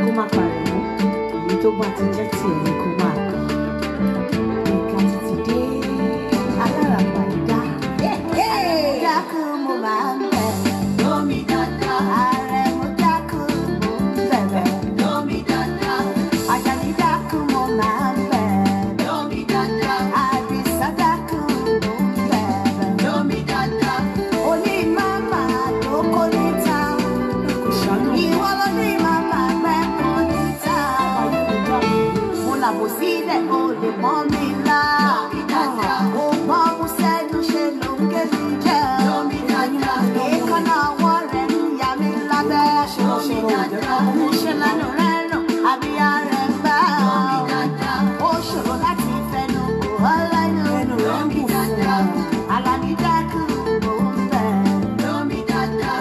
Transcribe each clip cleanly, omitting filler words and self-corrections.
kó má pariwo èyí tó bá ti jẹ́ tiẹ̀ ni kó má kọ́. Nǹkan ti dé aláràbà ìdá. Dákú mo máa ń bẹ̀rẹ̀. Lómi dáadáa. Ààrẹ mo dákú mo ń bẹ̀rẹ̀. Lómi dáadáa. Àjàní dákú mo máa ń bẹ̀rẹ̀. Lómi dáadáa. Àdìsá dákú mo ń bẹ̀rẹ̀. Lómi dáadáa. Oní màmá tó kó níta. Ìwọ ló ní màmá pẹ́ kó níta. Mo làbò sílẹ̀ o lè mọ́ mi lá. Lómi dáadáa. Ó mọ́ mo sẹ́nu ṣe ló ń gé mi jẹ́. Lómi dáadáa. Èékánná ọwọ́ rẹ̀ ń yà mí lábẹ́. Lómi dáadáa. Mo ṣe lánàá rẹ̀ nù, àbíyá rẹ̀ ń bá. Lómi dáadáa. Ó ṣòro láti fẹnu kò ọlẹ́nu. Lómi dáadáa. Àlàní dákú mo ń bẹ̀. Lómi dáadáa.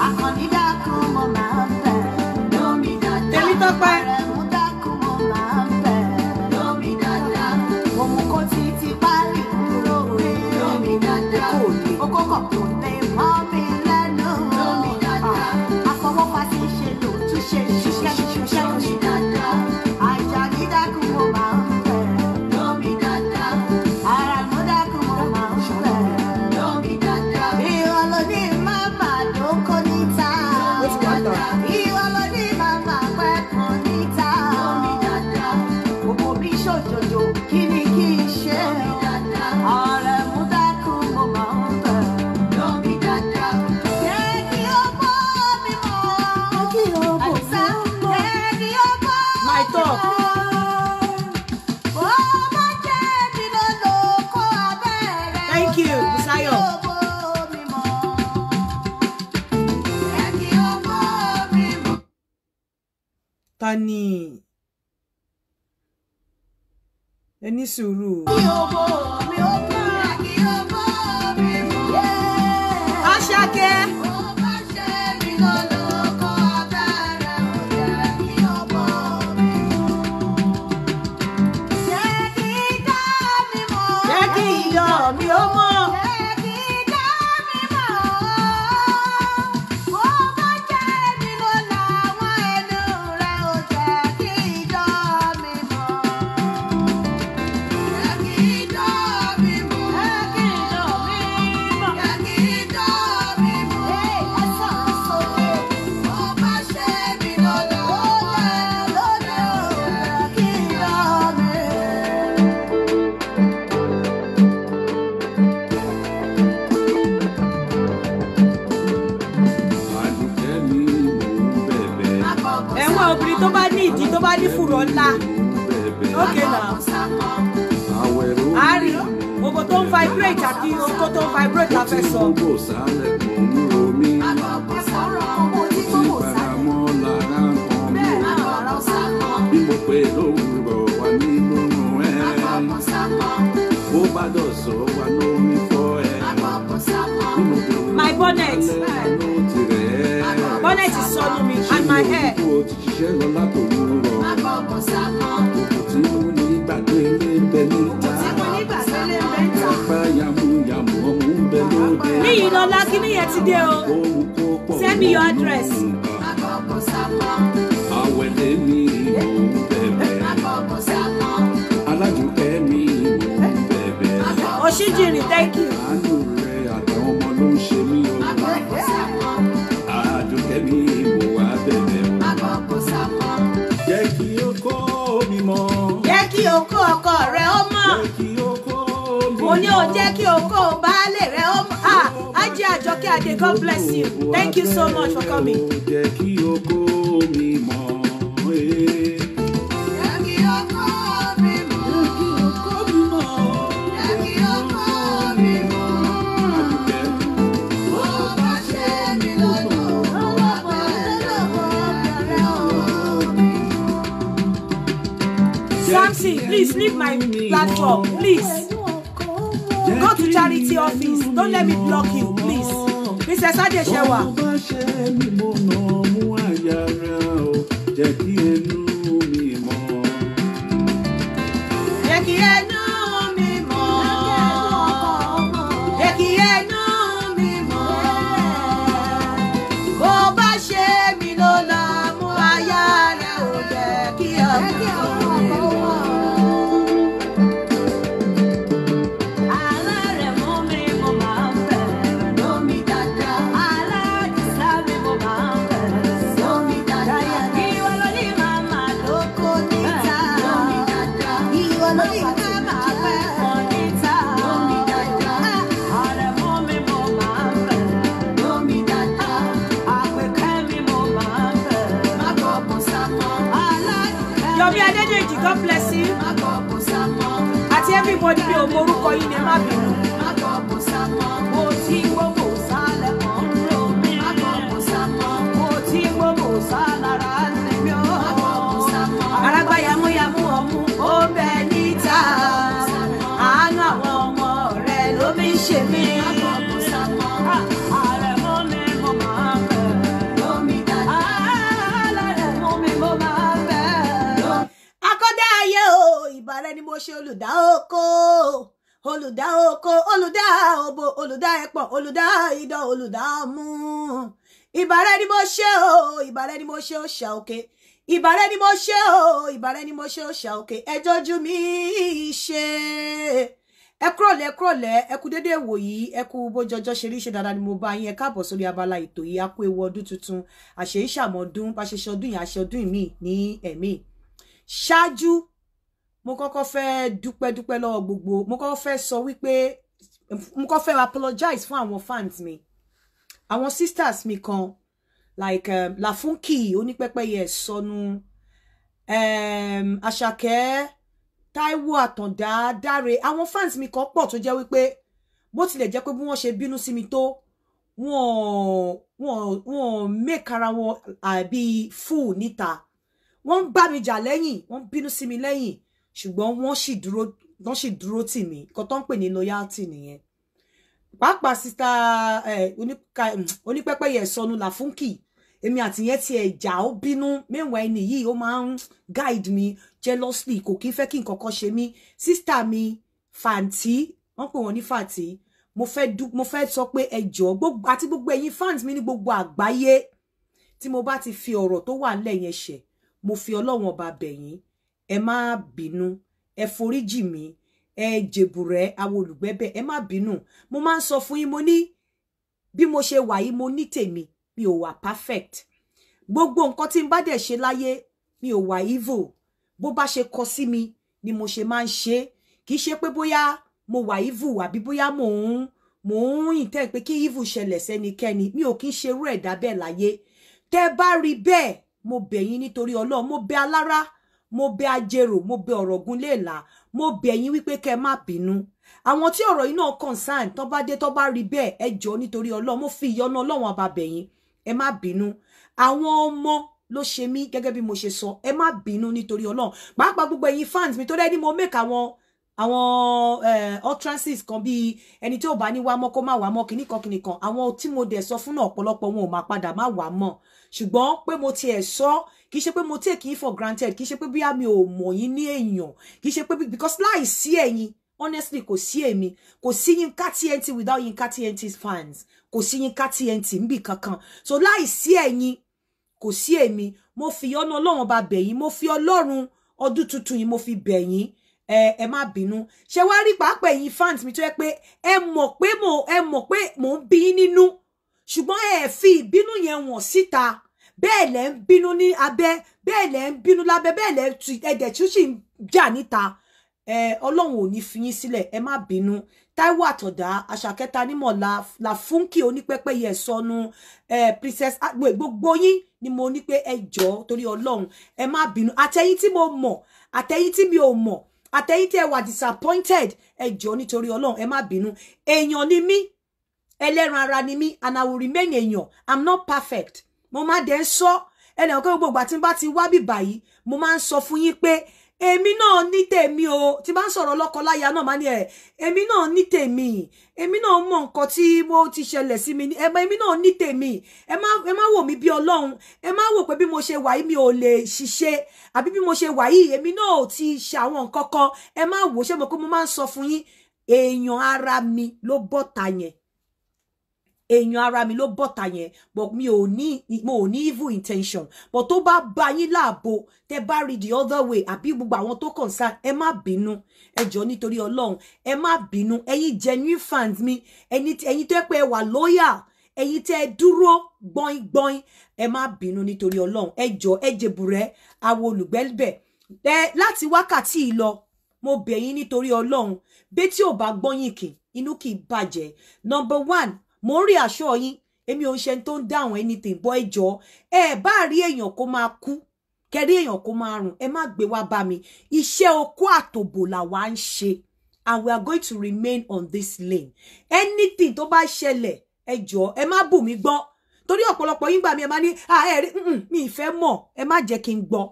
Àkànní dákú mo máa ń bẹ̀. Lómi dáadáa. Tèmítọ́pẹ́. Àrẹ̀mú dákú mo máa ń bẹ̀. Lómi dáadáa. Òun kò ti parí kúrò rí. Lómi dáadáa. Oko kọ̀ kò lè mọ́ mi lẹ́nu. Lómi dáadáa. Àfọwọ́fà sí ṣe lò tún ṣe ṣiṣẹ́. Lómi dáadáa. Àjàní dákú mo máa ń bẹ̀. Lómi dáadáa. Àrẹ̀mú dákú mo máa ń bẹ̀. Lómi dáadáa. Ìwọ ló ní màmá tó kó níta. Ìwọ ló ní màmá pẹ́ kó níta. Lómi dáadáa. Gbogbo bí ṣòjòjò kí ni kí n ṣe? Lómi dáadáa. Àrẹ̀mú dákú mo máa ń bẹ̀. Lómi dáadáa. Jẹ́ kí ó bọ́ mi mọ́. Àdìsá, jẹ́ kí ó bọ́ My talk. bó bá jẹ́ mi ló lò kó abẹ́rẹ́. Thank you, Busayo. Tani. Ẹ ní sùúrù. Àṣàkẹ́. Jẹ́ kí iyọ̀ mi ó mọ́. Ẹ̀wọ̀n obìnrin tó bá ní ìdí tó bá ní fùrọ̀ ńlá. Ókè náà. Àárí gbogbo tó ń vibrate àti oko tó ń vibrate la fẹ́ sọ. My bonnet. Bonnet is sọnù mi and my hair. Níyì lọ́lá kí ni yẹn ti dé o. Send me your address. Oshijiri, thank you. Jẹ́ kí oko ọkọ rẹ̀ ó mọ̀. Mo ní o jẹ́ kí oko baálé rẹ̀ ó mọ̀. Ajé Àjọkẹ́ Adé, God bless you. Thank you so much for coming. Jẹ́ kí oko mi mọ̀. Samson, please leave my platform, please. Go to charity office. Don't let me block you, please. Mrs. Adeshewa. Jẹ́ kí ẹnu mi mọ̀. Jẹ́ kí ẹnu mi mọ̀. Jẹ́ kí ẹnu mi mọ̀. Bó bá ṣe mí ló la mú aya rẹ̀ o. Yomi Adedeji, God bless you. Àti everybody bí o morúkọ yín ni má bínú. Mo ti gbogbo sálẹ̀ kan ro mi. Mo ti gbogbo sálára lẹ́mi o. Àràgbá yamuyamu ọmú ó bẹ níta. Àánú àwọn ọmọ rẹ̀ ló mi ṣe mí. Ìbàrẹ̀ ni mo ṣe olùdá oko, olùdá oko, olùdá òbò, olùdá ẹ̀pọ̀, olùdá idán, olùdá mú. Ìbàrẹ̀ ni mo ṣe o, ìbàrẹ̀ ni mo ṣe òòṣà òkè. Ìbàrẹ̀ ni mo ṣe o, ìbàrẹ̀ ni mo ṣe òòṣà òkè. Ẹ jọjú mi ṣe. Ẹ kúrọ̀lẹ́, ẹ kú dédé wò yìí, ẹ kú bójọjọ́ ṣe rí ṣe dáadáa ni mo bá yín. Ẹ káàbọ̀ sórí abala ètò yìí, a kú ewu ọdún tuntun. Àṣẹ ìṣàmọ̀dún, bá ṣe ṣọdún yìí, àṣẹ ọdún mi ní ẹ̀mí. Ṣáájú mo kọ́kọ́ fẹ́ dúpẹ́ lọ́wọ́ gbogbo, mo kọ́kọ́ fẹ́ sọ wípé mo kọ́kọ́ fẹ́ apologize fún àwọn fans mi, àwọn sisters mi kan like Lafunki onípẹ́pẹ́yẹ sọnù, Àṣàkẹ́, Táíwò Àtàndá, Dáre, àwọn fans mi kan pọ̀ tó jẹ́ wípé bó tilẹ̀ jẹ́ pé bí wọ́n ṣe bínú sí mi tó wọ́n make ara wọn àbí fool níta, wọ́n bá mi jà lẹ́yìn, wọ́n bínú sí mi lẹ́yìn, ṣùgbọ́n wọ́n sì dúró tì mí, nǹkan tó ń pè ní loyalty nìyẹn. Pàápàá sista onípẹ́pẹ́yẹ sọnù Lafunki, èmi àti yẹn ti ẹ̀jà ó bínú, mẹ́wàá ẹni yìí ó máa ń guide mi jealously, kò kí ń fẹ́ kí nǹkan kan ṣe mí. Sista mi Fàǹtí, wọ́n pè wọ́n ní Fàǹtí, mo fẹ́ sọ pé ẹ jọ̀ọ́ àti gbogbo ẹ̀yin fans mi ní gbogbo àgbáyé, tí mo bá ti fi ọ̀rọ̀ tó wà nílẹ̀ yẹn ṣẹ̀, mo fi Ọlọ́run ọba bẹ̀ yín, ẹ má bínú, ẹ foríjì mi, ẹ jèbùrẹ́ àwọn olùgbẹ́bẹ̀, ẹ má bínú. Mo máa ń sọ fún yín, mo ní bí mo ṣe wà yìí, mo ní tèmi, mi ò wà perfect. Gbogbo nǹkan tí n bá dẹ̀ ṣe láyé, mi ò wà evil. Bó bá ṣe kọ sí mi ni mo ṣe máa ń ṣe. Kì í ṣe pé bóyá mo wà evil àbí bóyá mò ń intend pé kí evil ṣẹlẹ̀ sẹ́nikẹ́ni. Mi ò kí ń ṣerú ẹ̀dá bẹ́ẹ̀ láyé. Tẹ́ bá rí bẹ́ẹ̀, mo bẹ̀ yín nítorí Ọlọ́run, mo bẹ̀ alára, mo bẹ̀ ajérò, mo bẹ̀ ọ̀rọ̀gún léèlà, mo bẹ̀ yín wípé kẹ́ má bínú. Àwọn tí ọ̀rọ̀ yìí náà concern, tó bá dé tó bá rí bẹ́ẹ̀, ẹ jọ̀ọ́ nítorí Ọlọ́run, mo fi ìyọ́nú Ọlọ́run ọba bẹ̀ yín, ẹ má bínú. Àwọn ọmọ ló ṣe mí gẹ́gẹ́ bí mo ṣe sọ, ẹ má bínú nítorí Ọlọ́run. Pàápàá gbogbo ẹ̀yin fans mi tó dẹ́ ní mo make àwọn utterances kan bí ẹni tí ò bá ní wá mọ́ kó má wá mọ́ kìnnìkan, àwọn tí mo dẹ̀ sọ fún náà ọ̀pọ̀lọpọ̀ wọn ò máa padà má wá mọ́. Ṣùgbọ́n pé mo tiẹ̀ sọ, kì í ṣe pé mo take yín for granted, kì í ṣe pé bí mi ò mọ̀ yín ní èèyàn, kì í ṣe pé because láì sí ẹ̀yin, honestly kò sí èmi, kò sí Yinka TNT without Yinka TNT's fans, kò sí Yinka TNT níbì kankan. So láì sí ẹ̀yin, kò sí èmi. Mo fi ìyọ́nú Ọlọ́run ọba bẹ̀ yín, mo fi Ọlọ́run ọdún tuntun yìí mo fi bẹ̀ yín, ẹ má bínú. Ṣé wá rí pàápàá ẹ̀yin fans mi tó yẹ pé ẹ mọ̀ pé mò ń bí yín nínú, ṣùgbọ́n ẹ fi ìbínú yẹn wọ̀n síta. Bẹ́ẹ̀ lẹ ń bínú ní abẹ́, bẹ́ẹ̀ lẹ ń bínú lábẹ́, bẹ́ẹ̀ lẹ ẹ̀dẹ̀ tí ó sì ń jà níta. Ọlọ́run ò ní fi yín sílẹ̀, ẹ má bínú. Táíwò Àtàndá, Àṣàkẹ́ Tanímọ̀, Lafunki onípẹ́pẹ́yẹ sọnù, Princess Agbe, gbogbo yín ni mo ní pé ẹ jọ̀ọ́ torí Ọlọ́run, ẹ má bínú. Àtẹ̀yin tí mo mọ̀, àtẹ̀yin tí mi ò mọ̀, àtẹ̀yin tí ẹ wà disappointed, ẹ jọ̀ọ́ nítorí Ọlọ́run, ẹ má bínú. Èèyàn ni mí, ẹlẹ́ran ara ni mí, and I will remain èèyàn. I'm not perfect. Mo máa dẹ̀ ń sọ, ẹnì ọ̀kan gbogbo àti bá ti wá bíbà yìí, mo máa ń sọ fún yín pé èmi náà ní tèmi o. Tí bá ń sọ̀rọ̀ lọ́kọláya náà máa ní èmi náà ní tèmi, èmi náà mọ̀ nǹkan tí mo ti ṣẹlẹ̀ sí mi, èmi náà ní tèmi. Ẹ má wò mí bí Ọlọ́run, ẹ má wò pé bí mo ṣe wà yìí mi ò lè ṣiṣẹ́, àbí bí mo ṣe wà yìí èmi náà ò ti ṣe àwọn nǹkan kan. Ẹ má wò, ṣé mo pé mo máa ń sọ fún yín, èèyàn ara mi ló bọ́ta yẹn, èèyàn ara mi ló bọ́ta yẹn, but mo ò ní evil intention. But tó bá bá yín láàbò, tẹ́ bá rí the other way, àbí gbogbo àwọn tó concern, ẹ má bínú, ẹ jọ̀ọ́ nítorí Ọlọ́run, ẹ má bínú. Ẹ̀yin genuine fans mi, ẹ̀yin tó yẹ pé ẹ wà loyal, ẹ̀yin tẹ́ dúró gbọ̀ngbọ̀n, ẹ má bínú nítorí Ọlọ́run, ẹ jọ̀ọ́, ẹ jèbùrẹ́ àwọn olùgbẹ́lbẹ̀. Láti wákàtí yìí lọ, mo bẹ̀ yín nítorí Ọlọ́run, bẹ́ẹ̀ tí ò bá gbọ́yìn kì, inú kì í bàjẹ́. Number one, mo rí aṣọ yín, èmi ò ń ṣe tó ń dáhùn anything, bọ́ ẹ jọ̀ọ́, ẹ bá rí èèyàn kó máa kú, kẹ́rí èèyàn kó máa rùn ẹ má gbé wá bá mi iṣẹ́ okó àtòbò là wá ń ṣe and we are going to remain on this lane anything tó bá ṣẹlẹ̀ ẹ jọ̀ọ́ ẹ má bù mí gbọ́ torí ọ̀pọ̀lọpọ̀ yín gbà mí ẹ má ní mi ìfẹ́ mọ̀ ẹ má jẹ́ kí n gbọ́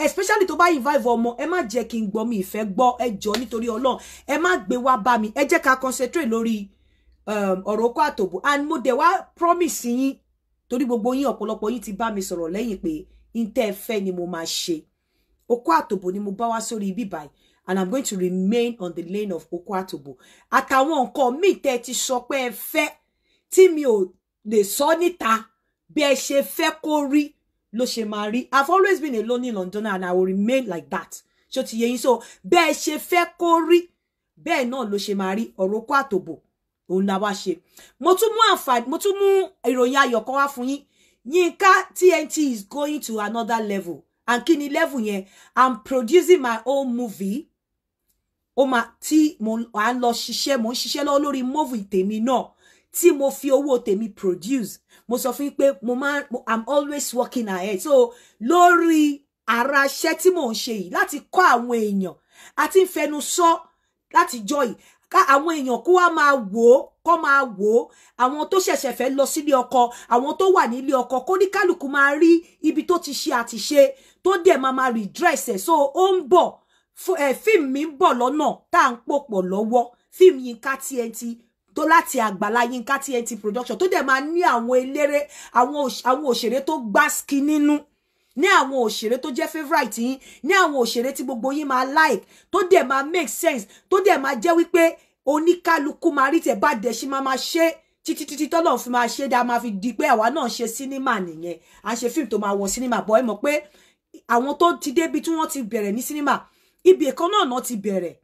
especially tó bá invite ọmọ ẹ má jẹ́ kí n gbọ́ mi ìfẹ́ gbọ́ ẹ jọ̀ọ́ nítorí Ọlọ́run ẹ má gbé wá bá mi ẹ jẹ́ ká concentrate lórí ọ̀rọ̀ okó àtòbò and mo dẹ̀ wá promise yín torí gbogbo yín ọ̀pọ̀lọpọ̀ yín ti bá mi sọ̀rọ̀ lẹ́yìn pé intẹ́ fẹ́ ni mo máa ṣe okó àtòbò ni mo bá wá sórí ibi báyìí and I'm going to remain on the lane of okó àtòbò àtàwọn nǹkan míì tẹ́ ti sọ pé ẹ fẹ́ tí mi ò lè sọ níta bí ẹ ṣe fẹ́ kó rí ló ṣe máa rí I've always been a lonely Londoner and I will remain like that ṣó ti yé yín so bẹ́ẹ̀ ṣe fẹ́ kó rí bẹ́ẹ̀ náà ló ṣe máa rí ọ̀rọ̀ okó àtòbò òun la wá ṣe mo tún mú ìròyìn ayọ̀ kan wá fún yín Yinka TNT is going to another level and kí ni level yẹn I'm producing my own movie ó máa tí mo à ń lọ ṣiṣẹ́ mo ń ṣiṣẹ́ lọ́wọ́ lórí movie tèmi náà tí mo fi owó tèmi produce mo sọ fún yín pé I'm always working ahead so lórí ara iṣẹ́ tí mò ń ṣe yìí láti kọ́ àwọn èèyàn àti ń fẹnu sọ láti jọ yìí ká àwọn èèyàn kó wá máa wò ó kó máa wò ó àwọn tó ṣẹ̀ṣẹ̀ fẹ́ lọ sílé ọkọ àwọn tó wà nílé ọkọ kó ní kálukú máa rí ibi tó ti ṣe àtiṣe tó dẹ̀ máa redress ẹ̀ so ó ń bọ̀ fíìmù mi ń bọ̀ lọ́nà tá à ń pòpọ̀ lọ́wọ́ fíìmù Yinka TNT tó láti Àgbàlá Yinka TNT production tó dẹ̀ máa ní àwọn eléré àwọn òṣèré tó gbásky nínú ní àwọn òṣèré tó jẹ́ favorite yín ní àwọn òṣèré tí gbogbo yín máa like tó dẹ̀ máa make sense tó dẹ̀ máa jẹ́ wípé oníkálukú máa rí tẹ̀ bá dẹ̀ ṣe máa ṣe títí tọ́lọ́run fi máa ṣe dá máa fi di pé àwa náà ṣe sinimá nìyẹn à ń ṣe fíìmù tó máa wọ sinimá bọ́ ẹ mọ̀ pé àwọn tó ti débi tí wọ́n ti bẹ̀rẹ̀ ní sinimá ibi kan náà ti bẹ̀rẹ̀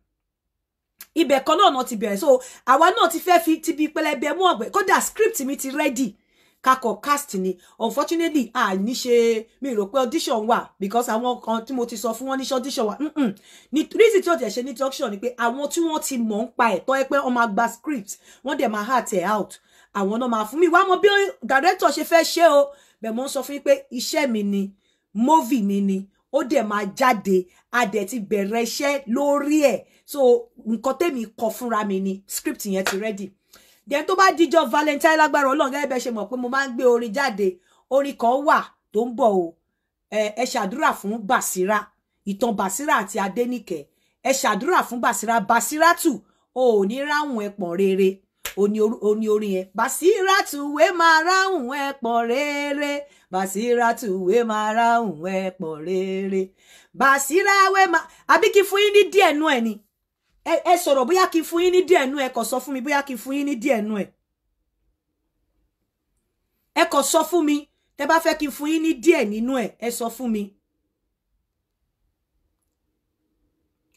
ibẹ̀ kan náà ti bẹ̀rẹ̀ so àwa náà ti fẹ́ fi ti bi pẹlẹbẹ mú ọ̀gbẹ́ kódà script mi ti ready kakọ cast ni unfortunately ní ṣe mi rò pé audition wà because àwọn kan tí mo ti sọ fún wọn ní audition wà ní reason tí ó ti ṣe ní audition ni pé àwọn tí wọ́n ti mọ̀ ń pa ẹ̀ tọ́ ẹ pé wọ́n máa gba script wọ́n dẹ̀ máa heart ẹ̀ out àwọn náà máa fún mi wá mọ̀ bí director ṣe fẹ́ ṣe o bẹ́ẹ̀ mo ń sọ fún yín pé iṣẹ́ mi ni movie mi ni ó dẹ̀ máa jáde a dẹ̀ ti bẹ̀rẹ̀ iṣẹ́ lórí ẹ̀ so nǹkan tèmi kọ fúnra mi ni script yẹn ti ready then tó bá díjọ́ Valentine lágbára Ọlọ́run gẹ́gẹ́ bẹ́ẹ̀ ṣe mọ̀ pé mo máa ń gbé orin jáde orin kan wà tó ń bọ̀ o ẹ ṣàdúrà fún Basira ìtàn Basira àti Adéníkẹ́ ẹ ṣàdúrà fún Basiratu o ò ní ráhùn ẹpọ̀n rere oní orin yẹn Basiratu wé máa ráhùn ẹpọ̀n rere Basiratu wé máa ráhùn ẹpọ̀n rere Basira wé máa àbí kí fún yín ní díẹ̀ nú ẹ̀ ni ẹ sọ̀rọ̀ bóyá kí fún yín ní díẹ̀ nú ẹ kò sọ fún mi bóyá kí fún yín ní díẹ̀ nú ẹ kò sọ fún mi tẹ́ bá fẹ́ kí fún yín ní díẹ̀ nínú ẹ sọ fún mi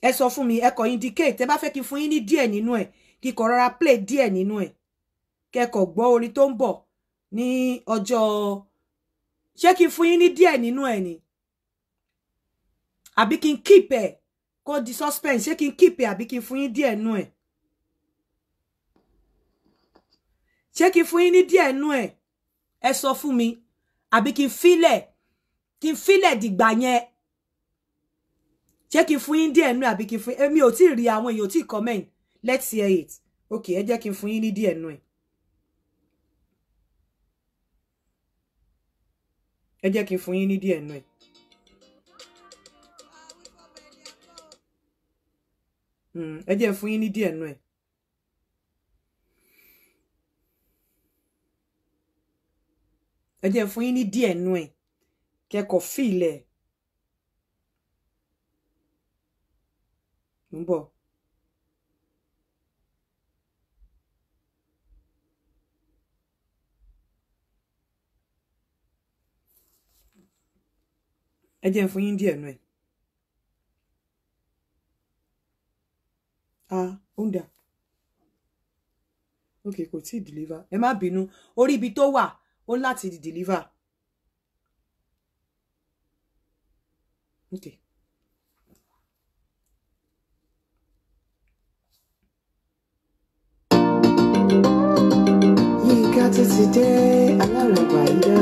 ẹ sọ fún mi ẹ kò indicate tẹ́ bá fẹ́ kí fún yín ní díẹ̀ nínú ẹ kí kò rọra play díẹ̀ nínú ẹ kẹ́kọ̀ọ́ gbọ́ orin tó ń bọ̀ ní ọjọ́ ṣé kí fún yín ní díẹ̀ nínú ẹ ni àbí kí n keep ẹ kó di suspense ṣé kí n keep ẹ àbí kí n fún yín díẹ̀ nú ẹ ṣé kí n fún yín ní díẹ̀ nú ẹ ẹ sọ fún mi àbí kí n filẹ̀ dìgbà yẹn ṣé kí n fún yín díẹ̀ nú ẹ àbí kí n fún èmi ò tí ì rí àwọn èèyàn ò tí ì comment let's hear it okay ẹ jẹ́ kí n fún yín ní díẹ̀ nú ẹ ẹ jẹ́ kí n fún yín ní díẹ̀ nú ẹ. Ẹ jẹ́ fún yín ní díẹ̀ nú ẹ̀. Ẹ jẹ́ fún yín ní díẹ̀ nú ẹ̀. Kẹ́kọ̀ọ́ fílẹ̀. Ń bọ̀. Ẹ jẹ́ fún yín díẹ̀ nú ẹ̀. Onda. Okay, kò tí deliver. Ẹ má bínú. Orí ibi tó wà, ó láti deliver. Okay. Yinka today, aláràgbà yá.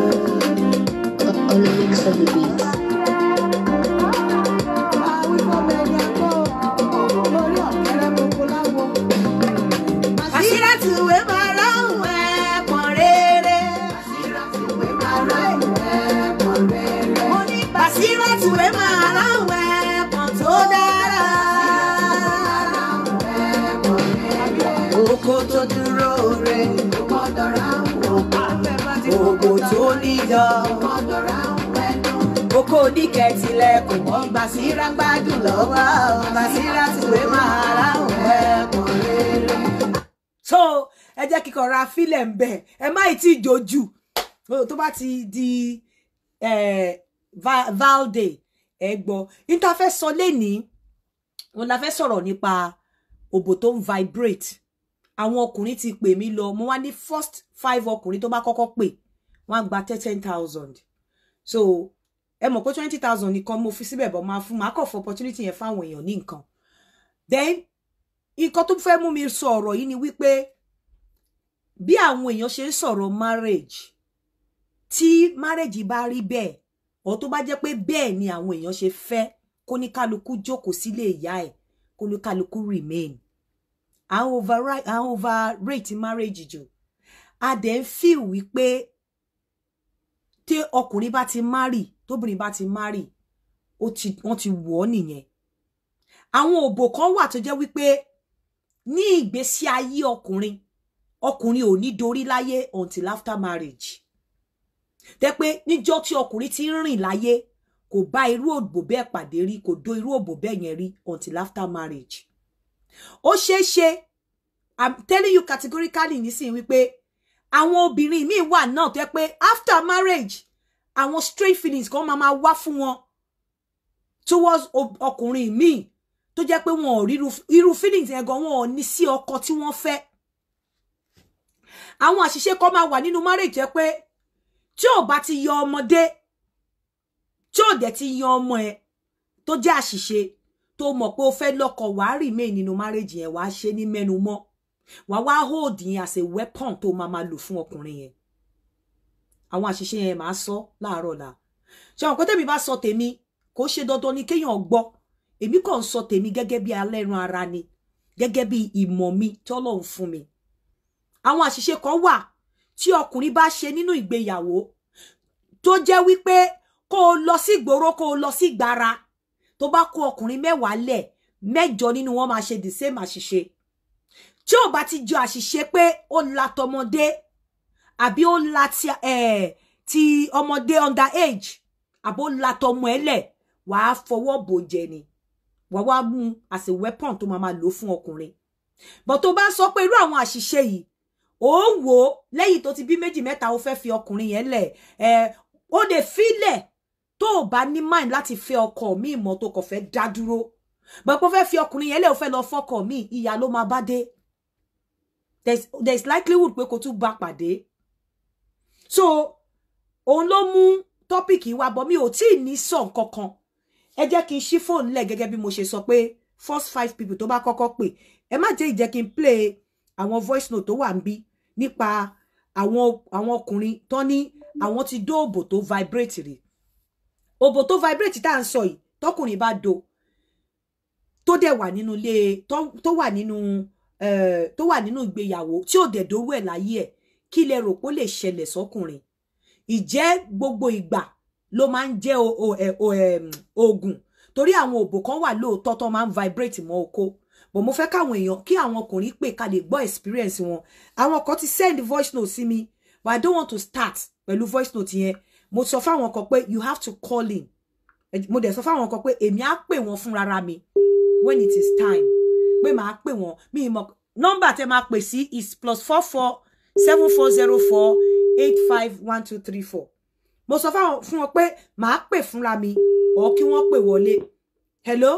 of the beat. Oko dike tilẹ̀kùn wọ́n Basira gbádùn lọ́wọ́ Basira tiwe máa ráhùn ẹ̀kùn rere. So ẹ jẹ́ kíkọ́ ra fílẹ̀ ń bẹ̀ ẹ má ì tí jojú tó bá ti di Valday ẹ gbọ́ níta fẹ́ sọ lénìí wọn la fẹ́ sọ̀rọ̀ nípa òbò tó ń vibrate. Àwọn ọkùnrin ti pè mí lọ mo wá ní first 5 ọkùnrin tó bá kọ́kọ́ pè wọ́n á gba 10,000. So ẹ mọ̀ pé 20,000 nìkan mo fi síbẹ̀ bọ̀ máa kọ̀ fún opportunity yẹn fáwọn èèyàn ní nǹkan. Then nǹkan tó fẹ́ mú mi sọ ọ̀rọ̀ yìí ni wípé bí àwọn èèyàn ṣe ń sọ̀rọ̀ marriage tí marriage bá rí bẹ́ẹ̀ or tó bá jẹ́ pé bẹ́ẹ̀ ni àwọn èèyàn ṣe fẹ́ kó ní kálukú jókòó sílé ìyá ẹ̀ kó ní kálukú remain. Àwọn overrate marriage jù. A dẹ̀ ń feel wípé tí ọkùnrin bá ti marry tóbìnrin bá ti marry wọ́n ti wọ̀ ọ́ nìyẹn. Àwọn òbò kan wà tó jẹ́ wípé ní ìgbésí ayé ọkùnrin ò ní dorí láyé until after marriage. Tẹ́ pé níjọ́ tí ọkùnrin ti ń rìn láyé kò bá irú òbò bẹ́ẹ̀ pàdé rí kò dó irú òbò bẹ́ẹ̀ yẹn rí until after marriage. Ó ṣeéṣe I'm telling you categorically nísìnyí wípé àwọn obìnrin míì wà náà tó jẹ́ pé after marriage àwọn straight feelings kan máa wá fún wọn towards ọkùnrin míì tó jẹ́ pé wọn ò rí irú feelings yẹn gan wọn ò ní sí ọkọ tí wọ́n fẹ́. Àwọn àṣìṣe kan máa wà nínú marriage jẹ́ pé tí ò bá ti yọ ọmọdé tí ò dẹ̀ ti yan ọmọ ẹ̀ tó jẹ́ àṣìṣe tó mọ̀ pé ó fẹ́ lọ́kọ wàá remain nínú marriage yẹn wàá ṣe ní mẹ́nu mọ́ wàá hold yẹn as a weapon tó máa lò fún ọkùnrin yẹn. Àwọn àṣìṣe yẹn máa sọ láàárọ̀ la ṣé àwọn kọ́tẹ́mi bá sọ tèmi kò ṣe dandan ni kéèyàn gbọ́ èmi kàn sọ tèmi gẹ́gẹ́ bí alẹ́ran ara ni gẹ́gẹ́ bí ìmọ̀ mi tí Ọlọ́run fún mi. Àwọn àṣìṣe kan wà tí ọkùnrin bá ṣe nínú ìgbéyàwó tó jẹ́ wípé kó o lọ sí ìgboro kó o lọ sí ìgbara tó bá kó ọkùnrin 10 lẹ̀ 8 nínú wọn máa ṣe the same àṣìṣe. Tí ò bá ti jọ àṣìṣe pé ó la tọmọdé àbí ó la ti ọmọdé under age àbó la tọmọ ẹlẹ̀ wàá fọwọ́ bò jẹ ni wàá mú as a weapon tó máa lò fún ọkùnrin. But tó bá sọ pé irú àwọn àṣìṣe yìí ó wò lẹ́yìn tó ti bí 2 mẹ́ta ó fẹ́ fi ọkùnrin yẹn lẹ̀ ó lè filẹ̀ tó bá ní mind láti fẹ́ ọkọ mi mọ́ tó kàn fẹ́ dá dúró but pé ó fẹ́ fi ọkùnrin yẹn lẹ̀ ó fẹ́ lọ fọ́kọ mi ìyá ló máa bá dé. There's likelihood pé kó tún bá pàdé. So òun ló mú tọ́pìkì wa bọ̀ mi ò tí ì ní sọ nǹkan kan. Ẹ jẹ́ kí n ṣí fóònù lẹ̀ gẹ́gẹ́ bí mo ṣe sọ pé first 5 people tó bá kọ́kọ́ pè ẹ má jẹ́ ìjẹ́ kí n play àwọn voice note tó wà ń bí nípa àwọn ọkùnrin tó ní àwọn ti dó òbò tó vibrate rí. Òbò tó vibrate tá à ń sọ yìí tọkùnrin bá do tó dẹ̀ wà nínú ilé tó wà nínú ìgbéyàwó tí ò dẹ̀ dórú ẹ̀ láyé ẹ̀ kí lẹ rò pé ó lè ṣẹlẹ̀ sọ́kùnrin. Ìjẹ́ gbogbo ìgbà ló máa ń jẹ́ oògùn torí àwọn òbò kan wà lóòótọ́ tó máa ń vibrate mọ́ oko but mo fẹ́ káwọn èèyàn kí àwọn ọkùnrin pè ká lè gbọ́ experience wọn. Àwọn kan ti send voice note sí mi but I don't want to start pẹ̀lú voice note yẹn. Mo sọ fáwọn kan pé you have to call in. Mo dẹ̀ sọ fáwọn kan pé èmi á pè wọ́n fún rárá mi when it is time pé màá pè wọ́n mi mọ̀ nọ́mbà tẹ́ máa pè sí is +44 7404 851234. Mo sọ fún wọn pé màá pè fúnra mi or kí wọ́n pè wọlé. Hello.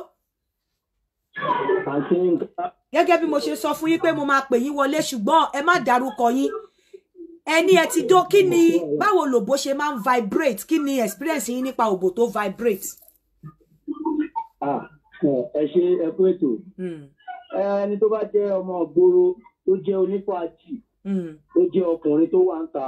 Gẹ́gẹ́ bí mo ṣe sọ fún yín pé mo máa pè yín wọlé ṣùgbọ́n ẹ má dárúkọ yín. Ẹni ẹ ti dó kí ni báwo lòbó ṣe máa ń vibrate kí ni experience yín nípa òbò tó vibrate. Ẹ ṣe ẹ kú ètò. Ẹni tó bá jẹ́ ọmọ ìgboro tó jẹ́ onífàájì tó jẹ́ ọkùnrin tó wà ń ta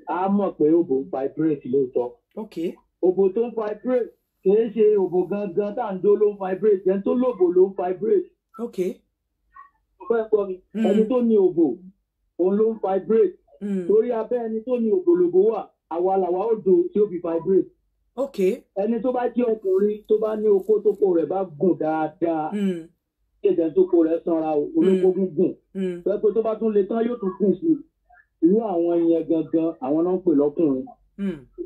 á mọ̀ pé òbò vibrate lóòótọ́. Okay. òbò tó ń vibrate kìí ṣe òbò gangan tá à ń dó ló ń vibrate ẹni tó lóbò ló ń vibrate. Okay. Fẹ́ gbọ́ mi ẹni tó ní òbò òun ló ń vibrate torí abẹ́ ẹni tó ní ògbólógbò wà àwa làwa ó do tí ó fi vibrate. Okay. ẹni tó bá jẹ́ ọkùnrin tó bá ní okó tó kó rẹ̀ bá gùn dáadáa kéde tó kó rẹ̀ sanra olóko gúngùn pẹ́ pé tó bá tún lè tán yóò tún kùn sí irú àwọn ìyẹn gangan àwọn náà ń pè lọ́kùnrin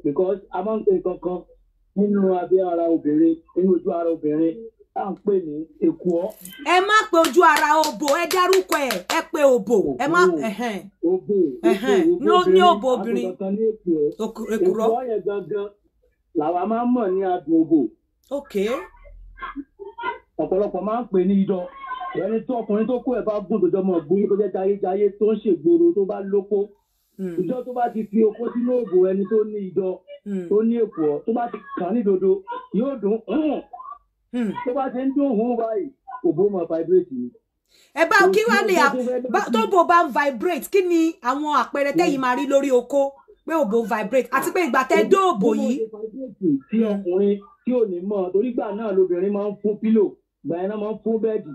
because a máa ń pè kankan nínú abẹ́ ara obìnrin nínú ojú ara obìnrin à ń pè ní èkùọ́. Ẹ má pe ojú ara òbò, ẹ dárúkọ ẹ pé òbò. Ẹ má òbò ní òbò obìnrin. Èkùrọ́ yẹn gangan làwa máa ń mọ̀ ní adùn òbò. Okay. Ọ̀pọ̀lọpọ̀ máa ń pè ní idán. Ẹni tó ọkùnrin tó kó ẹ̀ bá gùn tó mọ̀ gbóyè tó jẹ́ jayéjayé tó ń ṣègboro tó bá lóko. Ìjọ tó bá ti fi okó sínú òbò ẹni tó ní idán tó ní èkùọ́ tó bá ti kàn ní dodo yóò dùn tó bá ti ń dún òun báyìí òbò máa vibrate ni. Ẹ bá kí wá ní tó bò bá ń vibrate kí ni àwọn àpẹẹrẹ tẹ́yìn máa rí lórí okó pé òbò vibrate àti pé ìgbà tẹ́ dó òbò yìí. Tí ọkùnrin tí ò ní mọ̀ torí gbà náà lobìnrin máa ń fún pílò gbà yẹn náà máa ń fún bẹ́ẹ̀dì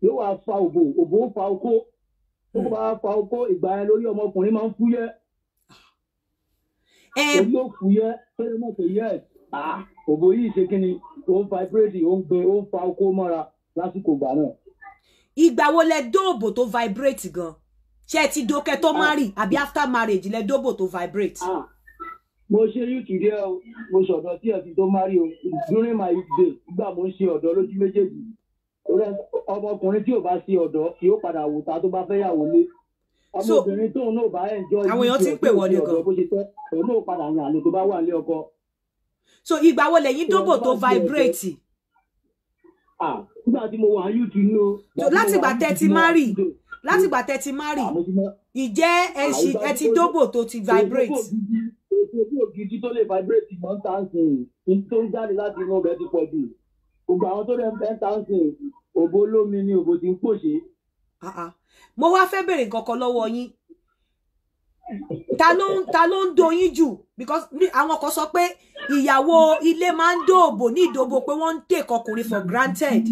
yóò wá fa òbò ó fa okó tó bá fa okó ìgbà yẹn lórí ọmọkùnrin máa ń fúyẹ́. Èyí ò fúyẹ́ tẹ́lẹ̀ mọ̀ pé yẹ́ òbò yìí ṣe kí ni ó ń vibrate ó ń gbé ó ń fa okó mọ́ra lásìkò ìgbà náà. Ìgbà wo lẹ dó òbò tó vibrate gan? Ṣé ẹ ti dókẹ́ tó marry àbí after marriage lẹ dóbò tó vibrate? Mo ṣe YouTube díẹ̀ o, mo ṣọ̀dọ̀ tí ẹ ti tó marry o, during my youth day, nígbà mo ń ṣe ọ̀dọ́ lójú méjèèjì. Ọmọkùnrin tí ò bá ṣe ọ̀dọ́ yóò padà wò ta tó bá fẹ́ yàwó lé. Ọmọbìnrin tóun náà bá enjoy àwọn èèyàn ti ń pè wọlé gan. Bó ṣe tẹ́ òun náà padà yàn àlè tó bá wà nílé ọkọ. So ìgbà wo lẹ̀yin dóbò tó vibrate? Nígbà tí mo wà YouTube ní o. So láti ìgbà tẹ́ ti marry ìjẹ́ ẹ ti dóbò tó ti vibrate? Èso ògidì tó lè vibrate mọ́ táǹsìn tó ń jáde láti inú ọbẹ̀ ti pọ̀ jù. Gbogbo àwọn tó lè ń fẹ́ táǹsìn òbò olómi ni òbò ti ń pòṣe. Mo wá fẹ́ bèrè nǹkan kan lọ́wọ́ yín. Ta ló ń do yín jù? Because àwọn kan sọ pé ìyàwó ilé máa ń dó òbò ní ìdóbò pé wọ́n ń take ọkùnrin for granted.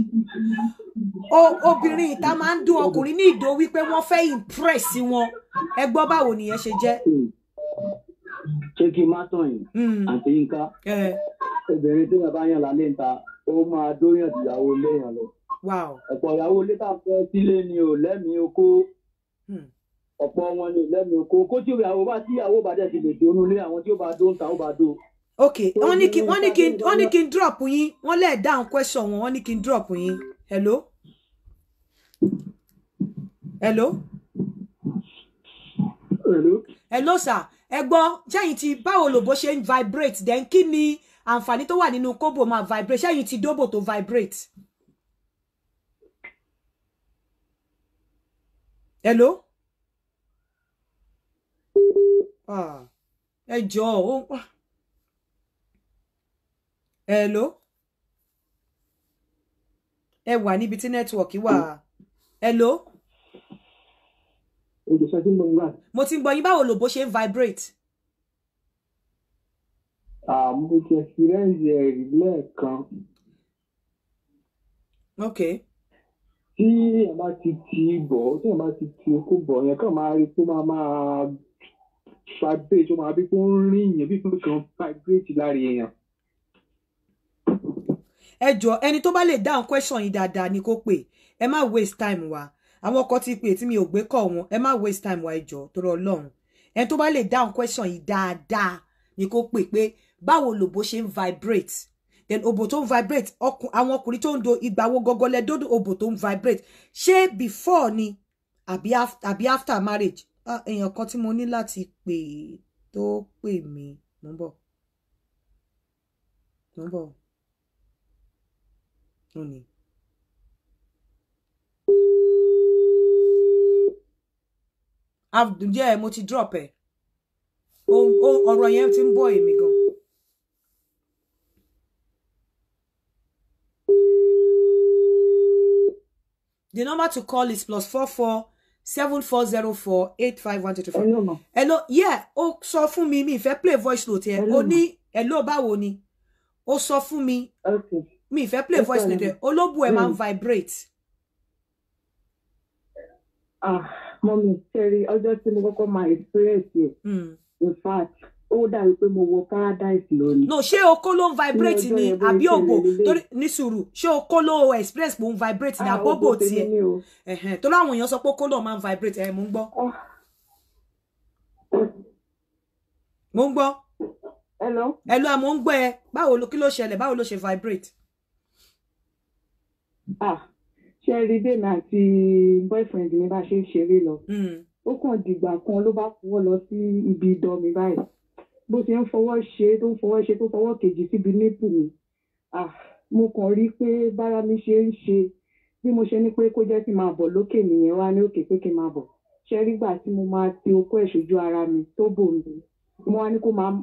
Obìnrin ìta máa ń dún ọkùnrin ní ìdó wípé wọ́n fẹ́ impress wọn. Ẹ gbọ́ báwo nìyẹn ṣe jẹ́? Ṣé kí n má tàn yín àti Yínká? Obìnrin tó yàn bá yàn lálẹ́ ń ta ó máa dóyàn ìyàwó ilé yàn lọ. Ọ̀pọ̀ ìyàwó ilé tá a fẹ́ sílé ni ò lẹ́mìí okó. Ọ̀pọ̀ wọn ni lẹ́mìí okó. Okó tí ìyàwó bá dẹ̀ ti lè dónú lé àwọn tí ó bá dó ń ta ó bá dó. Okay, wọ́n ní kí n drop yín, wọ́n lè down question wọn, wọ́n ní kí n drop yín. Hello? Hello sir. Ẹ gbọ́ ṣẹ́yìn tí báwo lòbó ṣe ń vibrate then kí ni àǹfààní tó wà nínú kóbò máa vibrate ṣẹ́yìn tí dóbò tó vibrate. Hello? Ẹ jọ̀ọ́. Hello? Ẹ wà níbi tí network wà. Hello? Mo ti ń gbọ́ yín báwo lòbó ṣe ń vibrate. Mo ti experience lẹ́ẹ̀kan. Okay. Tí ẹ bá ti okó bọ̀ yẹn kàn máa rí tó máa vibrate tó máa bí kó ń rí yẹn bí kó kàn vibrate lára èèyàn. Ẹ jọ̀ọ́ ẹni tó bá lè dáhùn question yìí dáadáa ni kó pè. Ẹ má waste time wa. Àwọn kan ti pè tí mi ò gbé call wọn. Ẹ má waste time wa ẹ jọ̀ọ́ torí Ọlọ́run. Ẹni tó bá lè dáhùn question yìí dáadáa ni kó pè pé báwo lòbó ṣe ń vibrate. Then òbò tó ń vibrate àwọn ọkùnrin tó ń do ìgbà wo gọgọlẹ dodo òbò tó ń vibrate. Ṣé before ni àbí after marriage? Èèyàn kan tí mo ní láti pè tó pè mí. Mo ń bọ̀. Oni. Yeah, mo ti drop ẹ. Ọ̀rọ̀ yẹn ti ń bọ̀ èmi gan. The number to call is +44 7404 85123. Hello, yeah, ó sọ fún mi ìfẹ́ play voice note ẹ. Ó ní hello báwo ni? ó sọ fún mi Okay. mi fẹ́ play voice note olóbù ẹ̀ máa ń vibrate. Mọ́mí ṣẹ́rí ọjọ́ tí mo kọ́kọ́ máa experience yẹ in fact ó dàbí pé mo wọ paradise lónìí. No, ṣé okó ló ń vibrate ni àbí òbò torí ní sùúrù ṣé okó ló experience pé ó ń vibrate ni àbóbò tiẹ̀ torí àwọn èèyàn sọ pé okó ló máa ń vibrate mo ń gbọ́. Mo ń gbọ́. Hello mo ń gbọ́ ẹ báwo ló kí ló ṣẹlẹ̀ báwo ló ṣe vibrate. Ṣé rí bẹ́ẹ̀ náà àti boyfriend mi bá ṣe ń ṣeré lọ ó kàn dìgbà kan ló bá fọwọ́ lọ sí ibi ìdọ̀ mi báyìí bó ṣe ń fọwọ́ ṣe tó fọwọ́ kejì síbi nípù mi mo kàn rí pé bára mi ṣe ń ṣe bí mo ṣe ní pé kó jẹ́ kí n máa bọ̀ lókè nìyẹn wá ní òkè pé kí n máa bọ̀ ṣé rí gbà tí mo máa ti okó ẹ̀ ṣojú ara mi tó bò mí mo wá ní